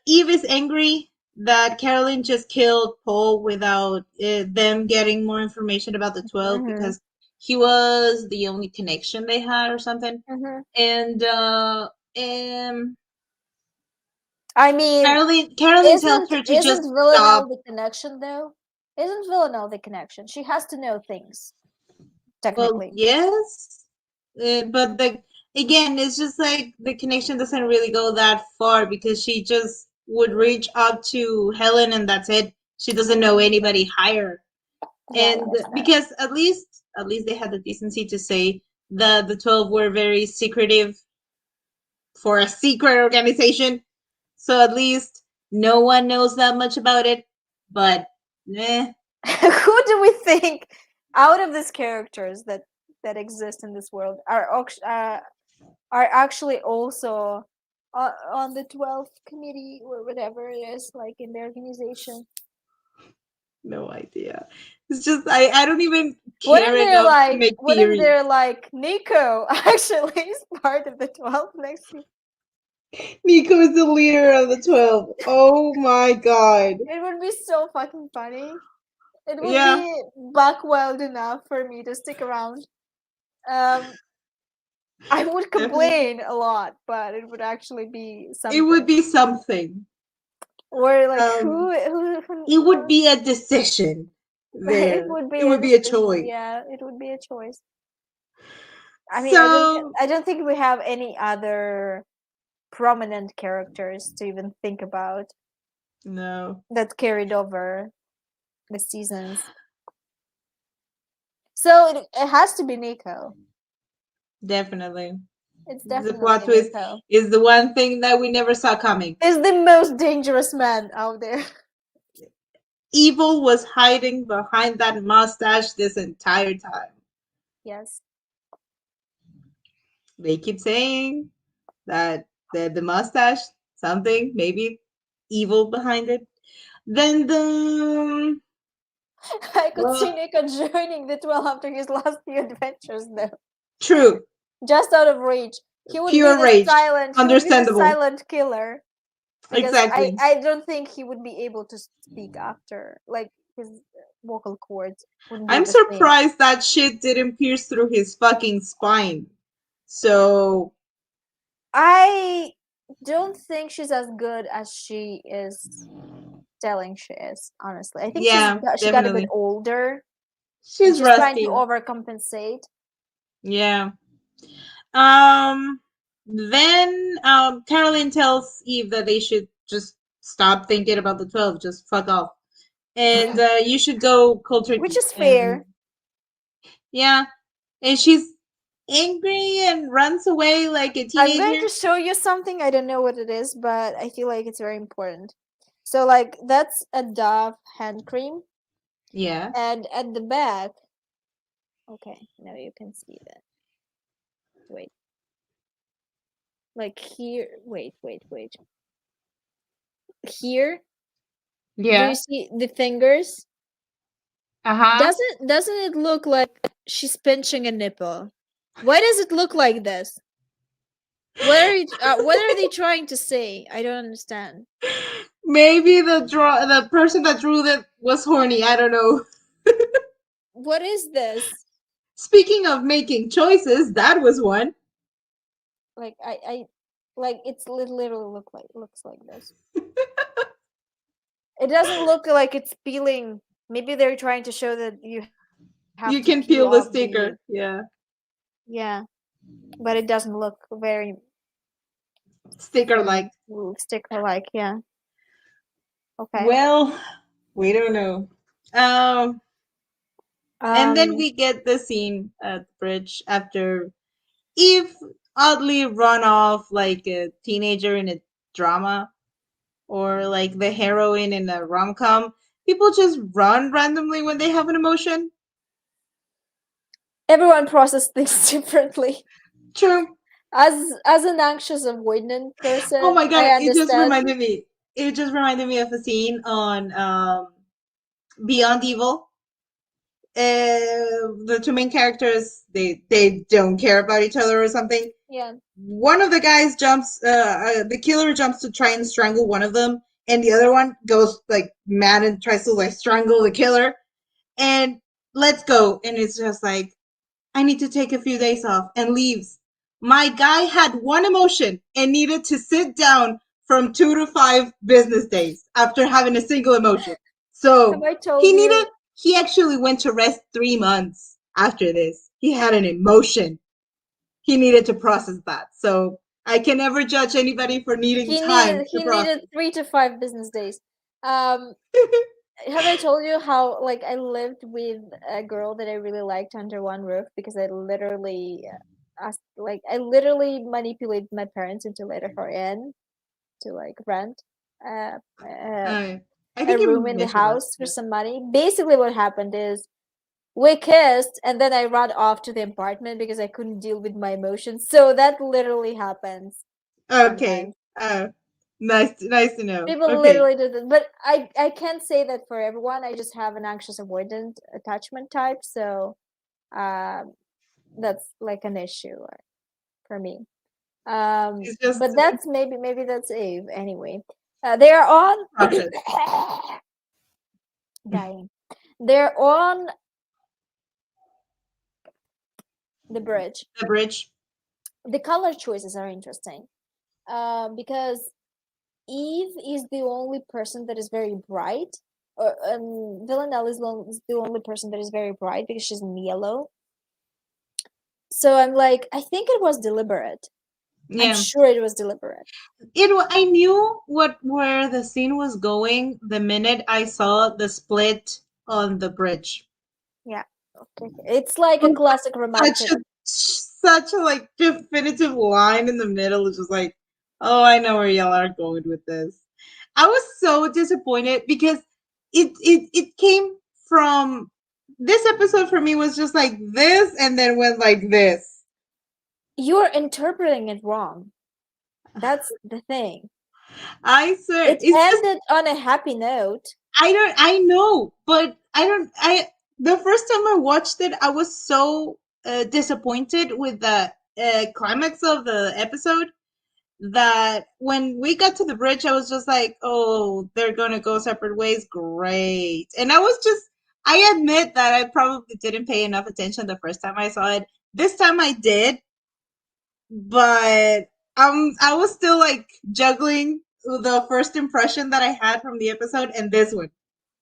Eve is angry that Carolyn just killed Paul without them getting more information about the 12 Mhm. because he was the only connection they had or something. Mhm. And um, I mean, Carolyn tells her to just isn't stop. Villanelle the connection though? Isn't Villanelle the connection? She has to know things Well, technically. yes, but again, it's just like the connection doesn't really go that far because she just would reach out to Helen and that's it. She doesn't know anybody higher. Yeah, And that's fair. because at least they had the decency to say that the 12 were very secretive for a secret organization. So at least no one knows that much about it. But eh, Who do we think out of these characters that exist in this world are actually also on the 12th committee or whatever it is, like in the organization? no idea. It's just I don't even care enough to make What if theories. they're like Nico actually is part of the 12 next year? Nico is the leader of the 12. Oh my god. It would be so fucking funny. It would Yeah, be buck wild enough for me to stick around. Um, I would definitely. complain a lot, but it would actually be It would something. be something. Or like Um, it would who be a decision it there. would It be a would be a decision. choice. Yeah, it would be a choice. I mean, So, I don't think we have any other prominent characters to even think about no, that carried over the seasons. So it has to be Nico. definitely. It's The plot definitely twist Nico. is the one thing that we never saw coming. Is the most dangerous man out there. Evil was hiding behind that mustache this entire time. Yes. They keep saying that the mustache, something, maybe evil behind it. Then the I could see well, Nico joining the 12 after his last few adventures though. true, Just out of rage. pure rage, He would be the understandable, silent killer because exactly. I don't think he would be able to speak after, like his vocal cords wouldn't be I'm the same. surprised that shit didn't pierce through his fucking spine. So I don't think she's as good as she is telling she is, honestly. I think yeah, she got a bit definitely, older and she's she's trying to rusty. overcompensate. Yeah. Um. Then Carolyn tells Eve that they should just stop thinking about the 12, just fuck off, and you should go cold Which turkey. is And fair. yeah, and she's angry and runs away like a I'm going teenager. to show you something. I don't know what it is, but I feel like it's very important. So, like, that's a Dove hand cream, Yeah. and at the back, okay, now you can see that. Wait, like here, wait. Here, do you Yeah. see the fingers? Uh-huh. Doesn't it look like she's pinching a nipple? Why does it look like this? What are they trying to say? I don't understand. Maybe the person that drew that was horny. I don't know. What is this? Speaking of making choices, that was one. Like I like it's literally looks like this. It doesn't look like it's peeling. Maybe they're trying to show that you have You to can peel peel the off the sticker. Yeah. yeah, but it doesn't look very Sticker like. sticker like, yeah. Okay. Well, we don't know. Um, and then Um we get the scene at the bridge after Eve oddly run off like a teenager in a drama or like the heroine in a rom-com. People just run randomly when they have an emotion. everyone processes things differently. True. As an anxious avoidant Oh person, my I god, it just understand. reminded me. It just reminded me of a scene on Beyond Evil the two main characters, they don't care about each other or something. Yeah. One of the guys jumps, the killer jumps to try and strangle one of them, and the other one goes like mad and tries to like strangle the killer. And let's go. And it's just like, I need to take a few days off, and leaves. My guy had one emotion and needed to sit down from 2 to 5 business days after having a single emotion. Have So I told you? he actually went to rest 3 months after this. He had an emotion. He needed to process that. So I can never judge anybody for needing time to He process. needed 3 to 5 business days. Um, have I told you how like I lived with a girl that I really liked under one roof because I literally asked, like I literally manipulated my parents into letting her in to like rent uh, uh, I a think you room in the mentioned that. house for some money. Basically, what happened is we kissed and then I ran off to the apartment because I couldn't deal with my emotions. So that literally happens Okay. sometimes. Nice to know. People Okay. literally do that, but I can't say that for everyone. I just have an anxious avoidant attachment type, so um, that's like an issue for me. It's just But that's maybe that's Eve anyway. They are on process. dying. They're on the bridge. The bridge. The color choices are interesting because Eve is the only person that is very bright. Or Villanelle is the only person that is very bright because she's in yellow. So I'm like, I think it was deliberate. I'm Yeah. sure it was deliberate. I knew where the scene was going the minute I saw the split on the bridge. Yeah. Okay. It's like a classic Such romantic. a such a like definitive line in the middle is just like, oh, I know where y'all are going with this. I was so disappointed because it came from this episode for me was just like this and then went like this. You're interpreting it wrong. That's the thing. I swear, It it's just ended on a happy note. I know, but I the first time I watched it, I was so disappointed with the climax of the episode that when we got to the bridge, I was just like, oh, they're gonna go separate ways. Great. And I admit that I probably didn't pay enough attention the first time I saw it. This time I did, but I was still like juggling the first impression that I had from the episode and this one.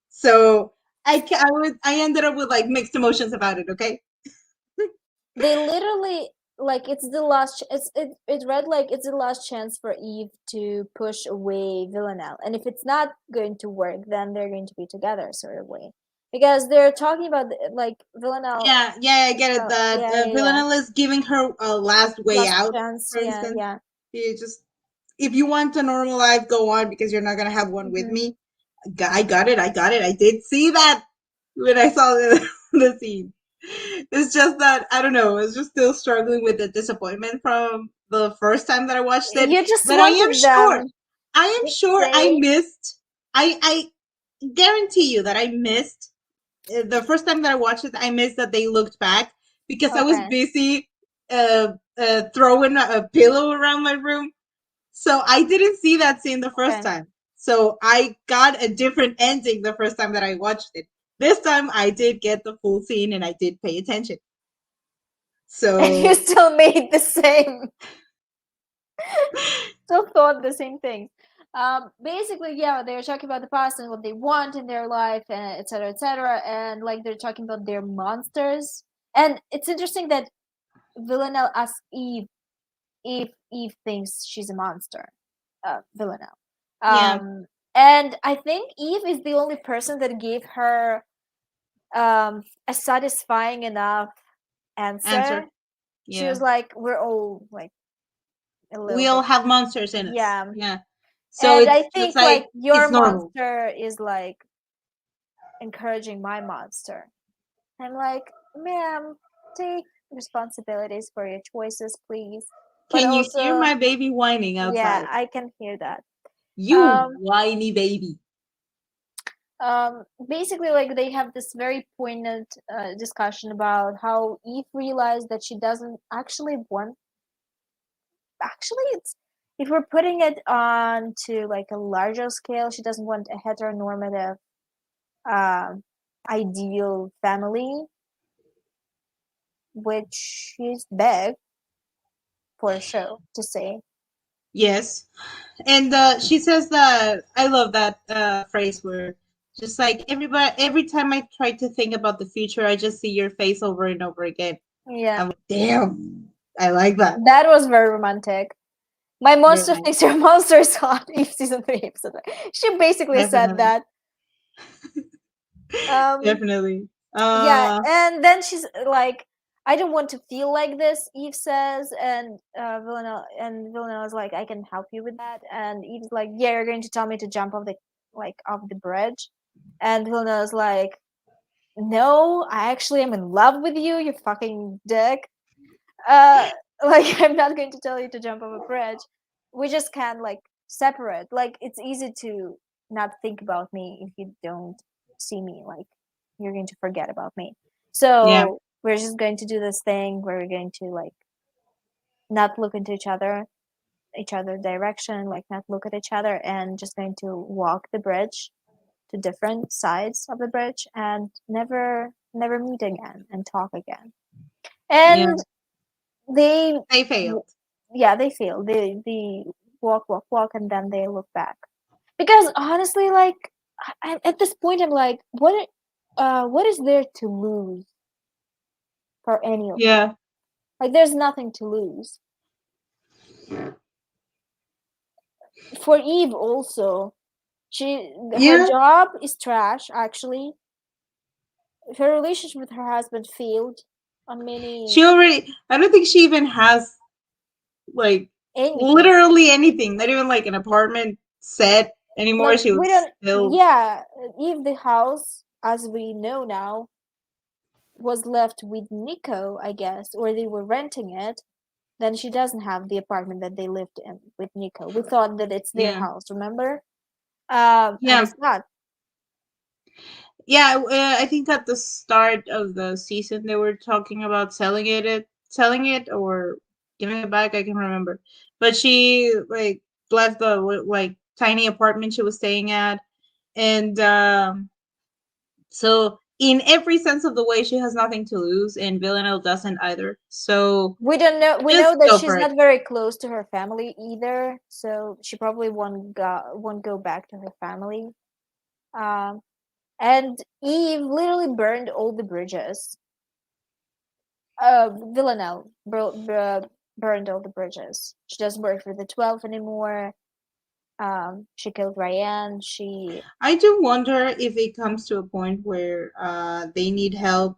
So I ended up with like mixed emotions about it. Okay. They literally like it's the last. It read like it's the last chance for Eve to push away Villanelle, and if it's not going to work, then they're going to be together, sort of way, because they're talking about like Villanelle. Yeah, I get it. That Yeah. Villanelle is giving her a last way Last out. chance. For Yeah, instance, yeah. you just if you want a normal life, go on because you're not gonna have one with Hmm. me. I got it. I got it. I did see that when I saw the scene. It's just that I don't know. I was just still struggling with the disappointment from the first time that I watched it. You just But I am wanted sure. them I am to sure I say, missed. I guarantee you that I missed the first time that I watched it. I missed that they looked back because I was okay, busy throwing a pillow around my room. So I didn't see that scene the first okay. time. So I got a different ending the first time that I watched it. This time I did get the full scene and I did pay attention. And you So still made the same, still thought the same thing. Basically, yeah, they're talking about the past and what they want in their life, and etc., etc., and like they're talking about their monsters. And it's interesting that Villanelle asks Eve if Eve thinks she's a monster. Villanelle. yeah, And I think Eve is the only person that gave her a satisfying enough answer. answer. She Yeah. was like, "We're all like a little We all bit, have monsters in us. yeah." Yeah. So And I it's just think like like your it's normal. monster is like encouraging my monster. I'm like, ma'am, take responsibilities for your choices, please. But Can you hear also, my baby whining yeah, outside? I can hear that. You Um, whiny baby. Basically, like, they have this very poignant discussion about how Eve realized that she doesn't actually want. Actually, it's, if we're putting it on to like a larger scale, she doesn't want a heteronormative ideal family, which is big for a show to say. Yes. And she says that I love that phrase where just like everybody, every time I try to think about the future, I just see your face over and over again. Yeah, I'm like, damn, I like that. that was very romantic. My monster Very, thinks your monster is hot. Eve season 3 episode. She basically said definitely, that. Um, definitely. yeah, and then she's like, I don't want to feel like this, Eve says, and Villanelle is like, I can help you with that, and Eve's like, yeah, you're going to tell me to jump off the bridge, and Villanelle is like, no, I actually am in love with you, you fucking dick. uh like, I'm not going to tell you to jump off a bridge. We just can't like separate. Like, it's easy to not think about me if you don't see me. Like, you're going to forget about me. Yeah, So we're just going to do this thing where we're going to like not look into each other direction, like not look at each other, and just going to walk the bridge to different sides of the bridge and never meet again and talk again. yeah. And they They failed. yeah, they feel they walk, and then they look back. Because honestly, like, at this point, I'm like, what is there to lose for any of you? Yeah, Like, there's nothing to lose. For Eve also, her yeah. job is trash. Actually, her relationship with her husband failed on She many already. I don't think she even has like anything. literally anything. Not even like an apartment set anymore. Like, She we was don't. still. Yeah, Eve, the house, as we know now, was left with Nico, I guess, or they were renting it, then she doesn't have the apartment that they lived in with Nico. We thought that it's their Yeah, house, remember? And yeah. it's not. Yeah, I think at the start of the season they were talking about selling it or giving it back. I can remember, but she like left the like tiny apartment she was staying at, and so in every sense of the way, she has nothing to lose, and Villanelle doesn't either. So We don't know. We just know that go she's for it. not very close to her family either, so she probably won't go back to her family. Um, and Eve literally burned all the bridges. Villanelle burned all the bridges. She doesn't work for the 12 anymore. She killed Ryan. She I do wonder if it comes to a point where they need help.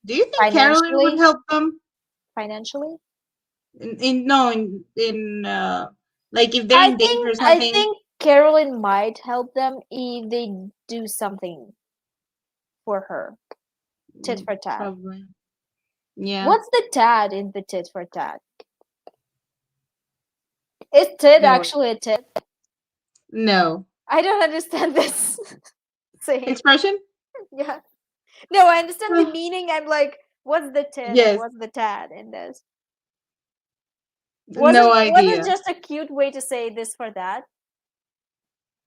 Do you think Carolyn would financially help them? financially. In no in like if they're I in danger think or I something. think Carolyn might help them if they do something for her. Tit for tat. Probably. Yeah. What's the tat in the tit for tat? Is tit No. actually a tit? No. I don't understand this saying. Expression? Yeah. No, I understand the Uh, meaning. I'm like, what's the tit and yes. what's the tat in this? No Was it idea. just a cute way to say this for that?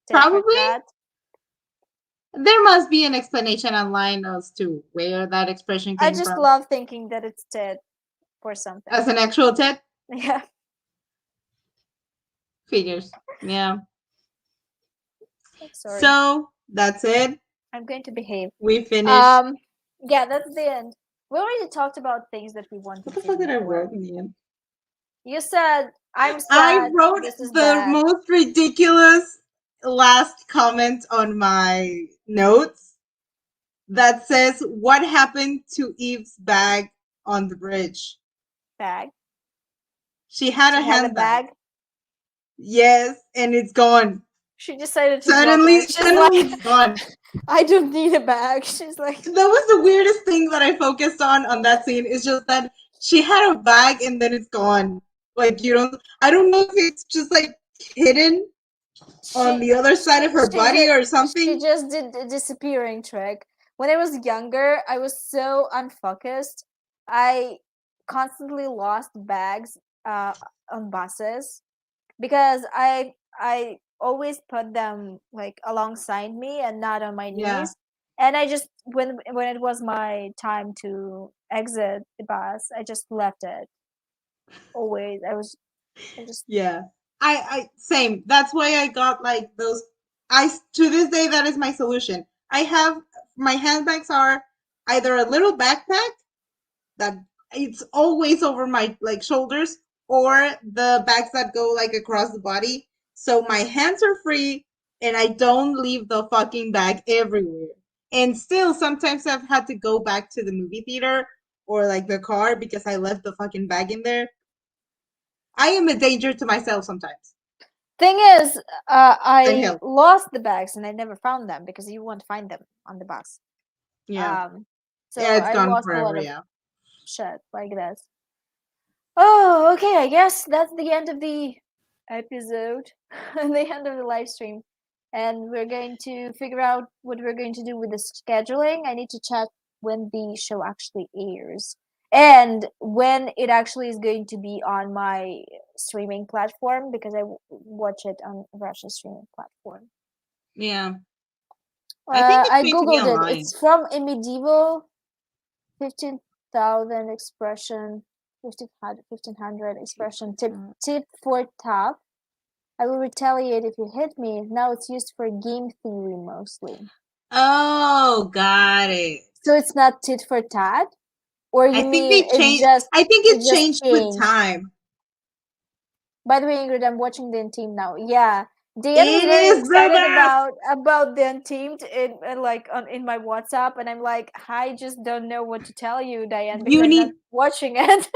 Tit for Probably. tat? There must be an explanation online as to where that expression I came just from. love thinking that it's tit for As something. an actual tet Yeah. figures. Yeah. Sorry. So that's it. I'm going to behave. We finished. Um, yeah, that's the end. We already talked about things that we want to What the fuck change did I more. write in the end? You said, I'm I sad, wrote this is the bad. most ridiculous last comment on my notes that says, "What happened to Eve's bag on the bridge?" Bag. She had She a had a handbag. bag. Yes, and it's gone. She decided to drop Suddenly, it. She's suddenly like, it's gone. I don't need a bag. She's like, That was the weirdest thing that I focused on that scene. Is just that she had a bag and then it's gone. Like you don't. I don't know if it's just like hidden on the other side of her body or She something. just did the disappearing trick. When I was younger, I was so unfocused. I constantly lost bags on buses because I always put them like alongside me and not on my Yeah. knees. And I just when it was my time to exit the bus, I just left it. Always, I just Yeah. I same. That's why I got like those. To this day that is my solution. I have my handbags are either a little backpack that it's always over my like shoulders, or the bags that go like across the body. So my hands are free and I don't leave the fucking bag everywhere. And still sometimes I've had to go back to the movie theater or like the car because I left the fucking bag in there. I am a danger to myself sometimes. thing is, And I hell. lost the bags and I never found them because you won't find them on the bus. Yeah. Um, Yeah, so it's I gone lost a lot forever, of yeah. shit like this. Oh, okay. I guess that's the end of the episode, the end of the live stream, and we're going to figure out what we're going to do with the scheduling. I need to check when the show actually airs and when it actually is going to be on my streaming platform because I watch it on Russia's streaming platform. Yeah. I think it's I going to be googled it. online. It's from a medieval 15,000 expression, 1500 expression. Tip for top. I will retaliate if you hit me. Now it's used for game theory mostly. Oh, got it. So it's not tit for tat, or I you think mean they changed. I think it it just changed with changed? time. By the way, Ingrid, I'm watching the Untamed now. Yeah, Diane was It very is the excited best. about the Untamed in like in my WhatsApp, and I'm like, I just don't know what to tell you, Diane, because You I'm not need watching it.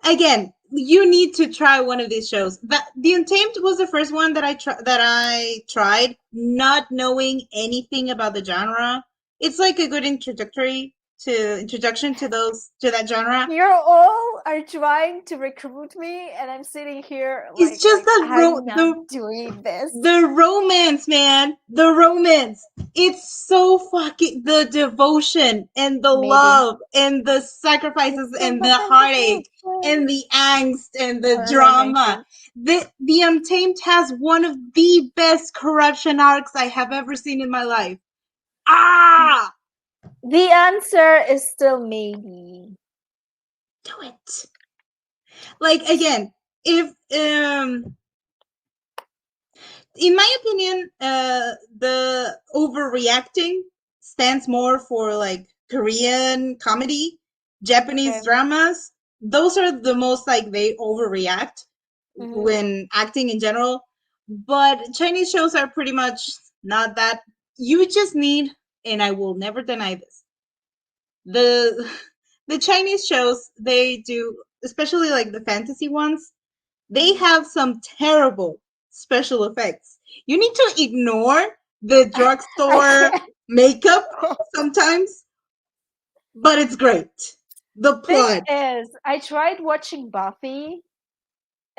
again. You need to try one of these shows. The Untamed was the first one that I tried, not knowing anything about the genre. It's like a good introduction to that genre. You all are trying to recruit me, and I'm sitting here It's just like I'm not the doing this. the romance, man. The romance. It's so fucking the devotion and the Maybe love and the sacrifices it's and so the heartache fucking and the angst and the I'm not going drama. to. The Untamed has one of the best corruption arcs I have ever seen in my life. Ah, The answer is still maybe. do it. Like again, if in my opinion, the overreacting stands more for like Korean comedy, Okay. Japanese dramas. Those are the most like they overreact Mm-hmm. when acting in general. But Chinese shows are pretty much not that. You just need, and I will never deny this, the the Chinese shows they do, especially like the fantasy ones, they have some terrible special effects. You need to ignore the I drugstore can't. makeup sometimes, but it's great. The Thing plot. is, I tried watching Buffy.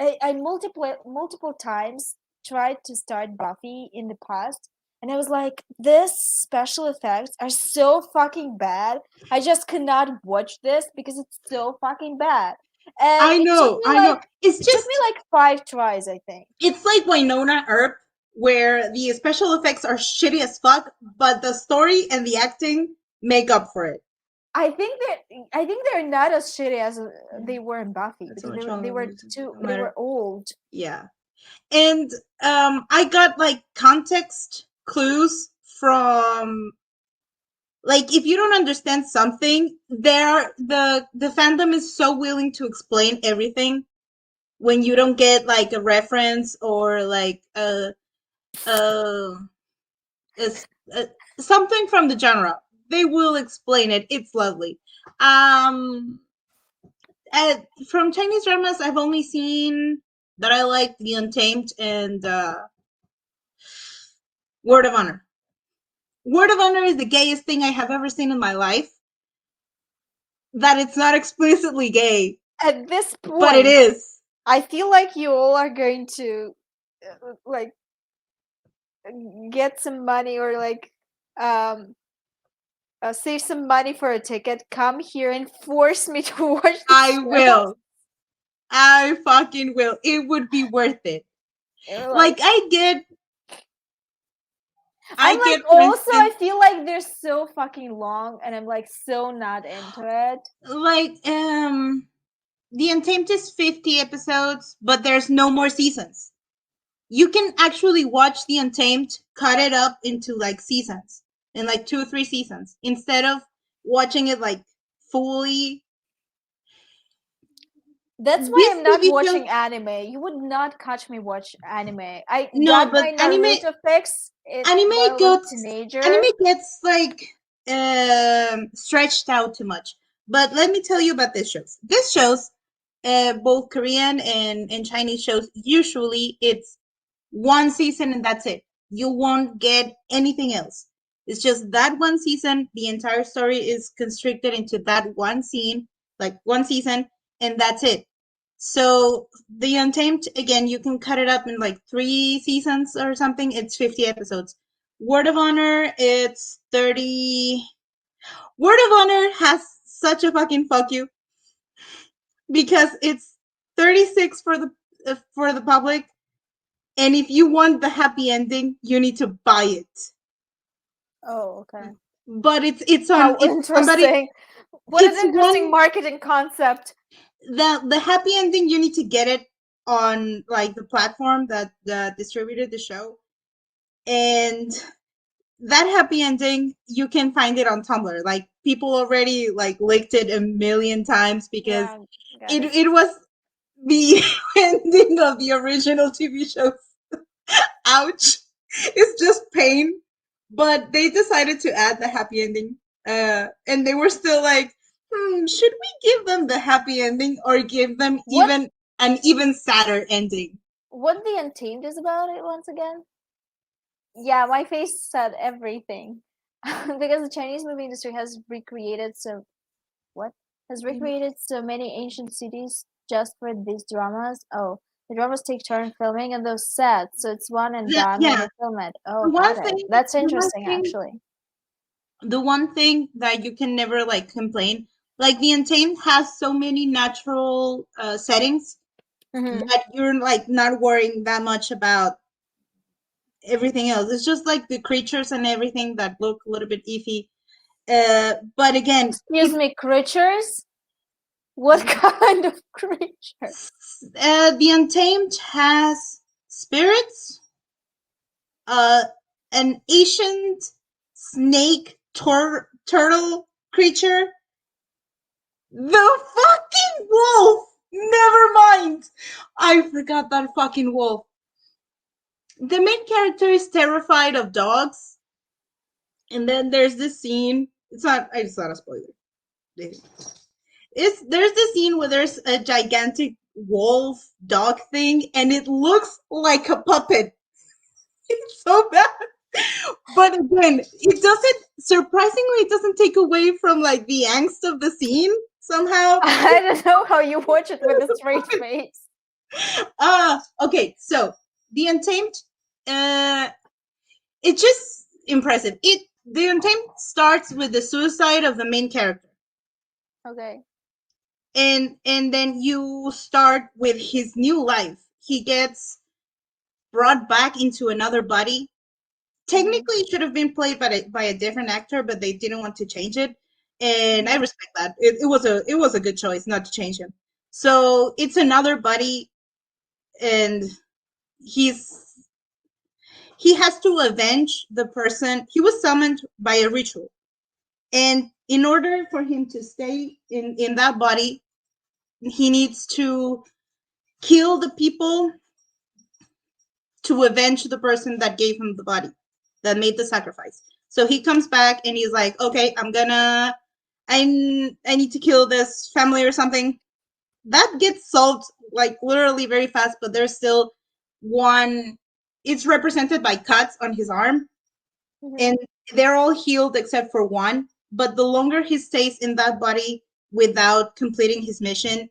I multiple times tried to start Buffy in the past, and I was like, this special effects are so fucking bad. I just cannot watch this because it's so fucking bad. And I know, I know. it took me like 5 tries, I think. It's like Winona Earp, where the special effects are shitty as fuck, but the story and the acting make up for it. I think they're not as shitty as they were in Buffy That's so because much no they were matter. old. Yeah. And I got like context clues from, like, if you don't understand something, the fandom is so willing to explain everything when you don't get like a reference or like a, a, a something from the genre. They will explain it. It's lovely. Um, from Chinese dramas, I've only seen that I like The Untamed and Word of Honor. Word of Honor is the gayest thing I have ever seen in my life. That it's not explicitly gay, At this but it point, is. I feel like you all are going to like get some money or like save some money for a ticket, come here and force me to watch the I show. will. I fucking will. It would be worth it. You're Like I I'm like, get, for also I instance, feel like they're so fucking long and I'm like so not into it. like The Untamed is 50 episodes, but there's no more seasons. You can actually watch The Untamed, cut it up into like seasons, in like 2 or 3 seasons, instead of watching it like fully. That's why This I'm not TV show, watching anime. You would not catch me watch anime. I no, got but my Naruto fix it while I anime was a gets teenager. anime gets like stretched out too much. But let me tell you about this shows. This shows, both Korean and Chinese shows, usually it's one season and that's it. You won't get anything else. It's just that one season. The entire story is constricted into that one scene, like one season, and that's it. So The Untamed, again, you can cut it up in like 3 seasons or something. It's 50 episodes. Word of Honor, it's 30. Word of Honor has such a fucking fuck you because it's 36 for the public, and if you want the happy ending, you need to buy it. Oh, okay. But it's on How it's somebody interesting. What an it's interesting one marketing concept. the happy ending, you need to get it on like the platform that distributed the show. And that happy ending, you can find it on Tumblr. Like people already like licked it a million times because Yeah, got it. it was the ending of the original TV show. Ouch. It's just pain. But they decided to add the happy ending. And they were still like, should we give them the happy ending or give them What even sadder ending? what the Untamed is about it once again? Yeah, my face said everything. Because the Chinese movie industry has recreated what? Has recreated so many ancient cities just for these dramas. Oh, the dramas take turn filming in those sets, so it's one and done when Yeah. they film it. Oh, The one got it. thing That's the one interesting, thing actually. the one thing that you can never like complain, like the Untamed has so many natural settings Mm-hmm. that you're like not worrying that much about everything else. It's just like the creatures and everything that look a little bit iffy. But again, Excuse me, creatures? What kind of creature? the Untamed has spirits, uh, an ancient snake turtle creature, the fucking wolf. Never mind. I forgot that fucking wolf. The main character is terrified of dogs, and then there's this scene. It's not. It's not a spoiler. There's this scene where there's a gigantic wolf dog thing, and it looks like a puppet. It's so bad. But again, it doesn't, surprisingly, it doesn't take away from like the angst of the scene somehow. I don't know how you watch it with a straight face. Okay, so The Untamed, uh, it's just impressive. The Untamed starts with the suicide of the main character. Okay. And then you start with his new life. He gets brought back into another body. Technically, it should have been played by a different actor, but they didn't want to change it, and I respect that. It was a good choice not to change him. So it's another body, and he has to avenge the person. He was summoned by a ritual, and in order for him to stay in that body, he needs to kill the people to avenge the person that gave him the body, that made the sacrifice. So he comes back and he's like, okay, I need to kill this family or something. That gets solved like literally very fast, but there's still one. It's represented by cuts on his arm, Mm-hmm. and they're all healed except for one. But the longer he stays in that body without completing his mission,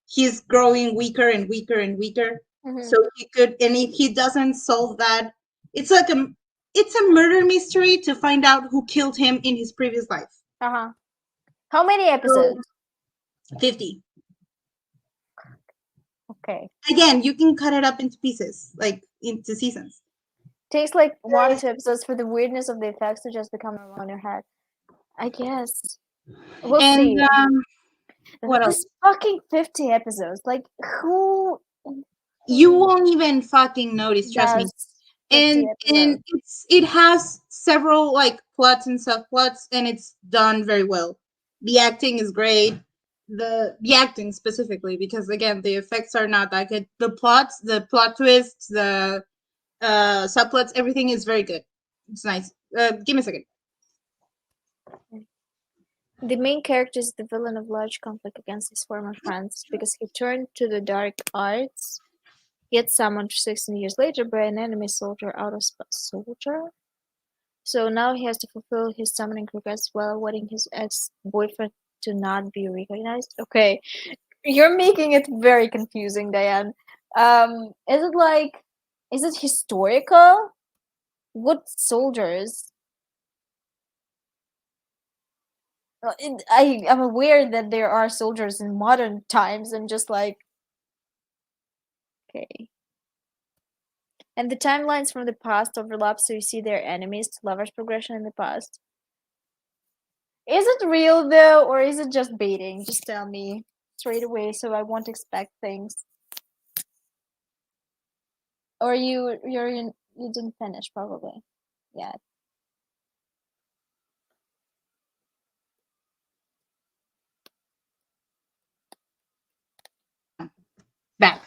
he's growing weaker and weaker and weaker. So Mm-hmm. he could, and if he doesn't solve that, It's like it's a murder mystery to find out who killed him in his previous life. Uh-huh. How many So, episodes? 50. Okay. Again, you can cut it up into pieces, like into seasons. Takes like 1 or 2 episodes for the weirdness of the effects to just become around your head. I guess. We'll And see. what else? This fucking 50 episodes. Like, who You won't even fucking notice, trust me. does 50 And episodes? it has several like plots and subplots, and it's done very well. The acting is great. The acting specifically, because again, the effects are not that good. The plots, the plot twists, the subplots, everything is very good. It's nice. Give me a second. The main character is the villain of large conflict against his former friends because he turned to the dark arts, yet summoned 16 years later by an enemy soldier out of soldier? So now he has to fulfill his summoning request while wanting his ex-boyfriend to not be recognized. Okay, you're making it very confusing, Diane. Is it historical? What soldiers? I'm aware that there are soldiers in modern times. I'm just like, okay. And the timelines from the past overlap, so you see their enemies to lovers' progression in the past. Is it real though, or is it just baiting? Just tell me straight away, so I won't expect things. Or you didn't finish probably yet. Back.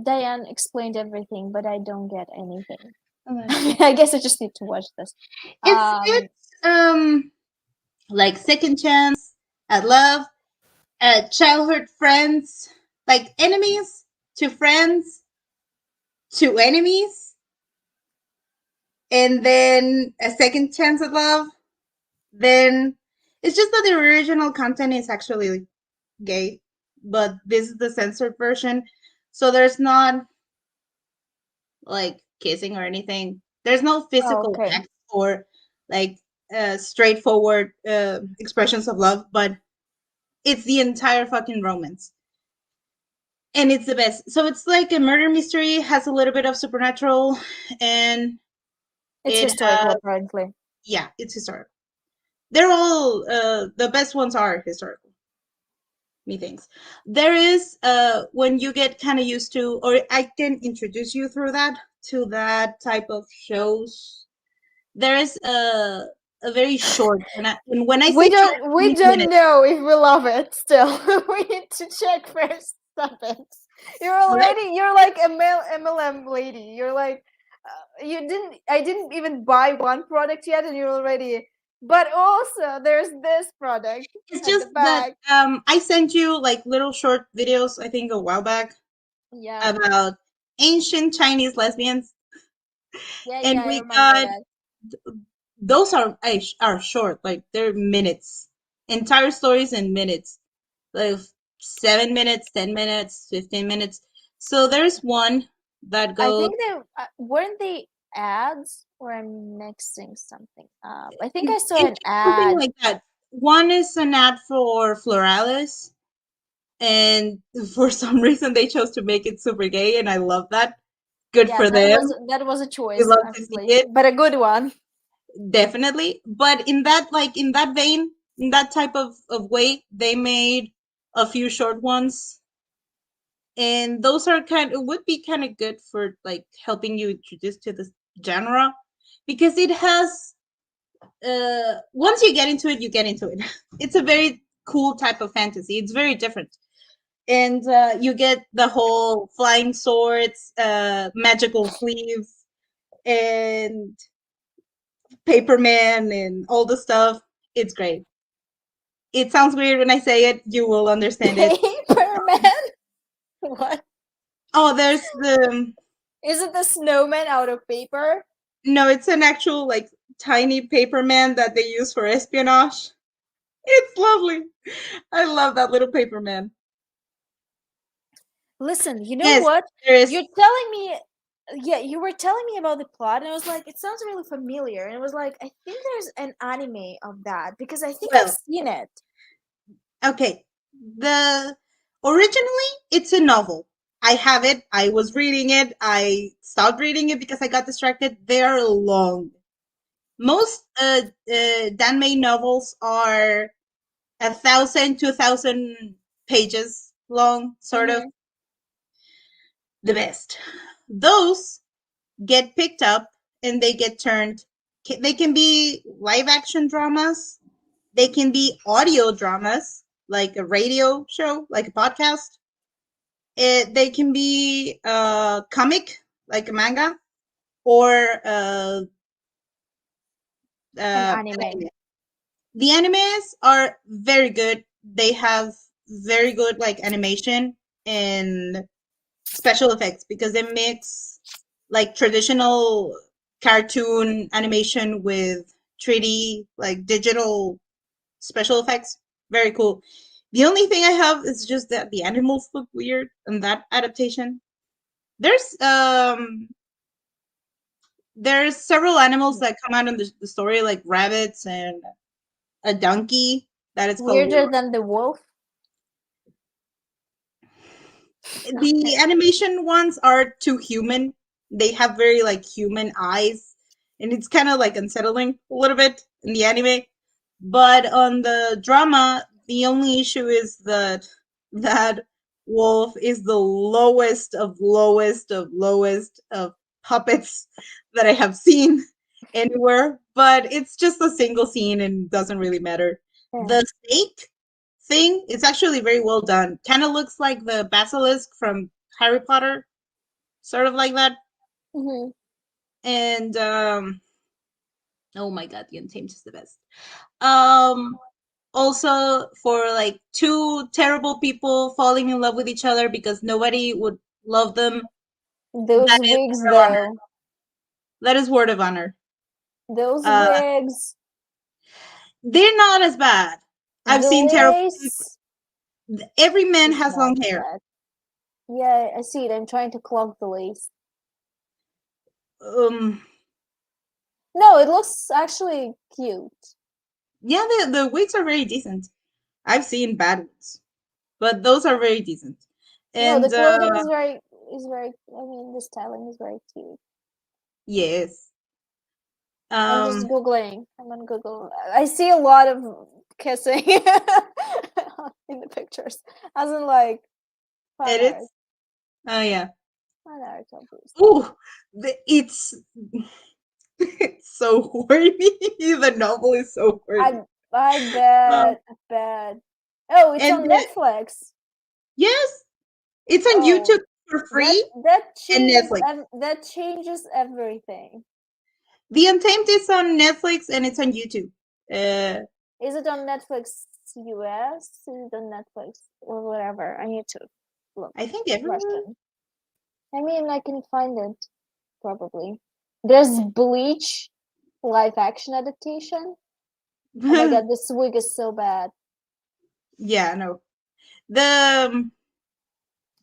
Diane explained everything, but I don't get anything. Okay. I guess I just need to watch this. It's like second chance at love, childhood friends, like enemies to friends to enemies, and then a second chance at love. Then it's just that the original content is actually gay, but this is the censored version, so there's not like kissing or anything. There's no physical Okay. acts or like straightforward expressions of love, but it's the entire fucking romance. And it's the best. So it's like a murder mystery, has a little bit of supernatural, and It's it historical, apparently. yeah, it's historical. They're all the best ones are historical. Methinks. There is when you get kind of used to, or I can introduce you through that to that type of shows. There is a very short, and when I say short, We 20 don't minutes. know if we love it still. We need to check first. Stop it. You're like a MLM lady. You're like I didn't even buy one product yet, and you're already, but also there's this product It's at just the that back. I sent you like little short videos, I think a while back, Yeah. about ancient Chinese lesbians, and I we remember got that. those are short, like they're minutes, entire stories in minutes, like 7 minutes, 10 minutes, 15 minutes. So there's one that I goes. think they weren't they ads, or I'm mixing something up. I think I saw an It's something ad. like that. One is an ad for Floralis, and for some reason they chose to make it super gay, and I love that. Good Yeah, for them. that was a We choice, love to see honestly, it, but a good one. definitely. But in that, like in that vein, in that type of way, they made a few short ones, and those are would be kind of good for like helping you introduce to this genre, because it has once you get into it, you get into it. It's a very cool type of fantasy. It's very different, and you get the whole flying swords, magical sleeves, and Paperman, and all the stuff. It's great. It sounds weird when I say it. You will understand it. Paperman? What? Oh, there's the Is it the snowman out of paper? no. It's an actual like tiny Paperman that they use for espionage. It's lovely. I love that little Paperman. Listen, you know Yes, what? there is. You're telling me yeah, you were telling me about the plot, and I was like, it sounds really familiar. And it was like, I think there's an anime of that because I think I've Well, seen it. okay. The Originally it's a novel. I have it. I was reading it. I stopped reading it because I got distracted. They are long. Most Danmei novels are 1,000, 2,000 pages long, sort of. Mm-hmm. The best. Those get picked up and they get turned. They can be live action dramas. They can be audio dramas, like a radio show, like a podcast. They can be comic, like a manga, or An an anime. anime. The animes are very good. They have very good like animation and special effects because they mix like traditional cartoon animation with 3D like digital special effects. Very cool. The only thing I have is just that the animals look weird in that adaptation. There's um there's several animals that come out in the story like rabbits and a donkey that is called Weirder than the wolf. the animation ones are too human. They have very like human eyes, and it's kind of like unsettling a little bit in the anime. But on the drama, the only issue is that Wolf is the lowest of puppets that I have seen anywhere. But it's just a single scene and doesn't really matter. Yeah. The snake thing is actually very well done. Kind of looks like the basilisk from Harry Potter, sort of like that. Mm-hmm. And oh my god, the Untamed is the best. Um, Also for like two terrible people falling in love with each other because nobody would love them. That Those is wigs, Word of Honor. though. That is Word of Honor. Those Uh, wigs. they're not as bad. I've The seen terrible. lace Every man is has not long hair. bad. Yeah, I see it. I'm trying to clog the lace. Um, No, it looks actually cute. yeah, the wigs are very decent. I've seen bad ones, but those are very decent. No, the And clothing is very. I mean, the styling is very cute. yes, I'm just um, googling. I'm on Google. I see a lot of kissing in the pictures, as in like fan it art. is. Oh yeah. Fan art of these. Ooh, it's it's so horny. The novel is so horny. I I Um, bet. I bet. Oh, it's and on Netflix. yes, it's on Oh, YouTube for that free that and changes Netflix. that changes everything. The Untamed is on Netflix and it's on YouTube. Uh, Is it on Netflix US? Is it on Netflix or whatever? I need to look. I think everywhere. Russian. I mean, I can find it probably. There's Bleach live action adaptation. Oh my god, this wig is so bad. Yeah, no. The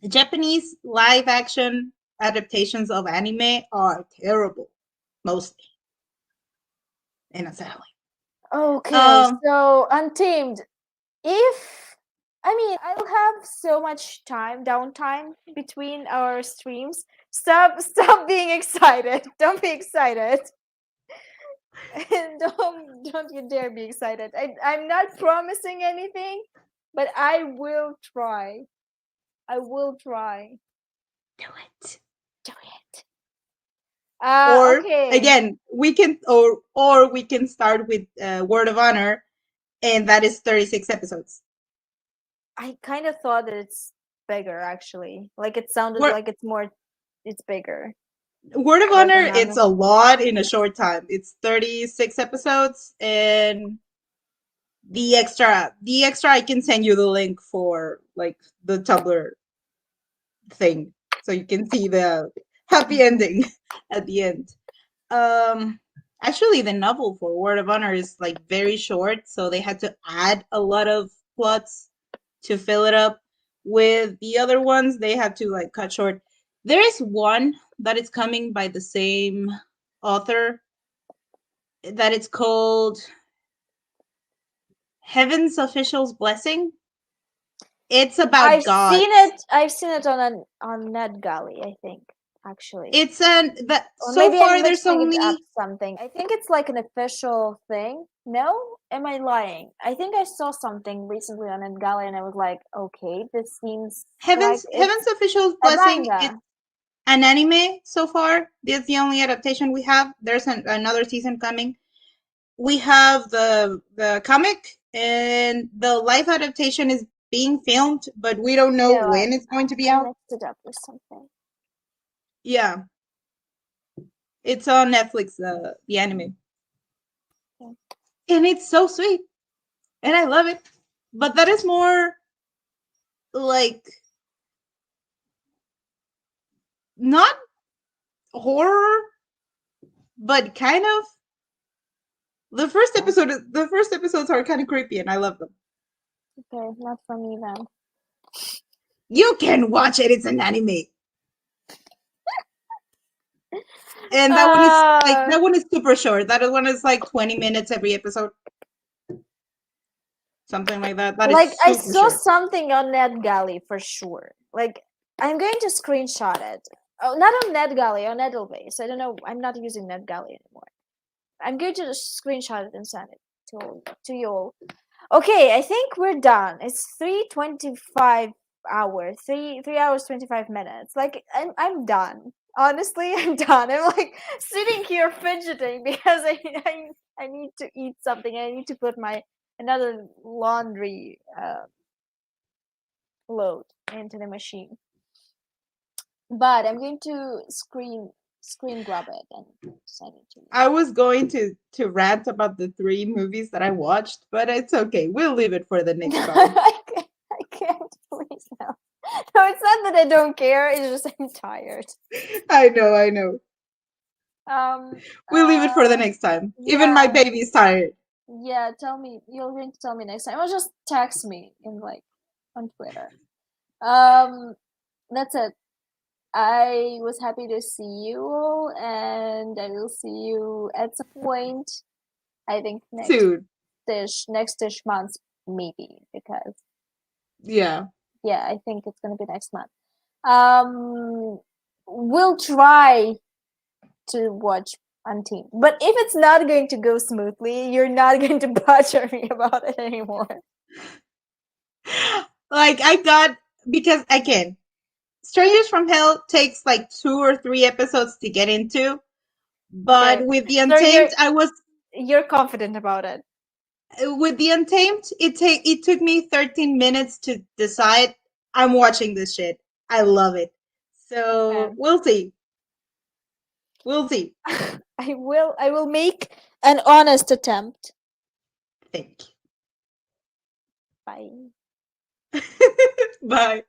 Japanese live action adaptations of anime are terrible, mostly in a sad way. Okay, Um, so Untamed. If I mean, I'll have so much downtime between our streams. Stop being excited. Don't be excited. And don't you dare be excited. I'm not promising anything, but I will try. I will try. do it. Do it. Or Okay. again, we can start with Word of Honor, and that is 36 episodes. I kind of thought that it's bigger actually. Like it sounded Word like it's bigger. Word of Word of Honor, it's Honor. a lot in a short time. It's 36 episodes, and the extra I can send you the link for like the Tumblr thing so you can see the happy ending at the end. Um Actually the novel for Word of Honor is like very short, so they had to add a lot of plots to fill it up. With the other ones, they had to like cut short. There is one that is coming by the same author, that it's called Heaven's Official's Blessing. It's about gods. I've seen it on 𝕊𝕆𝕻𝕻𝕻, I think, actually. It's that Or so maybe far I'm there's mixing it up only something. I think it's like an official thing. No? Am I lying? I think I saw something recently on 𝕊𝕆𝕻𝕻 and I was like, okay, this seems like Heaven's Official's a Blessing. manga. It's an anime so far. That's the only adaptation we have. There's another season coming. We have the comic, and the live adaptation is being filmed, but we don't know No, when it's going to be I out. mixed it up with something. Yeah. It's on Netflix, the anime. Okay. And it's so sweet. And I love it. But that is more like not horror, but kind of. The first episodes are kind of creepy, and I love them. Okay, not for me then. You can watch it. It's an anime. And that one is super short. That one is like 20 minutes every episode. Something like that. That like is I super saw short. something on 𝕊𝕆𝕻𝕻 for sure. Like I'm going to screenshot it. Oh, not on 𝕊𝕆𝕻𝕻, on 𝕊𝕆𝕻𝕻. I don't know. I'm not using 𝕊𝕆𝕻𝕻 anymore. I'm going to just screenshot it and send it to you all. Okay, I think we're done. It's 3:25 hours. 3 hours 25 minutes. Like I'm done. Honestly, I'm done. I'm like sitting here fidgeting because I need to eat something. I need to put my another laundry load into the machine. But I'm going to screen grab it and send it to you. I was going to rant about the 3 movies that I watched, but it's okay. We'll leave it for the next time. I can't, please no. No, it's not that I don't care. It's just I'm tired. I know. We'll leave it for the next time. Even my baby's tired. Yeah, tell me. You're going to tell me next time. Or just text me in like on Twitter. That's it. I was happy to see you all, and I will see you at some point. I think next month maybe, because yeah, I think it's gonna be next month. We'll try to watch Untamed, but if it's not going to go smoothly, you're not going to bother me about it anymore. Like I got, because again, Strangers from Hell takes like 2 or 3 episodes to get into, but Okay. with the Untamed, you're confident about it. With the Untamed, it took me 13 minutes to decide I'm watching this shit. I love it. So we'll see. I will make an honest attempt. Thank you. Bye. Bye.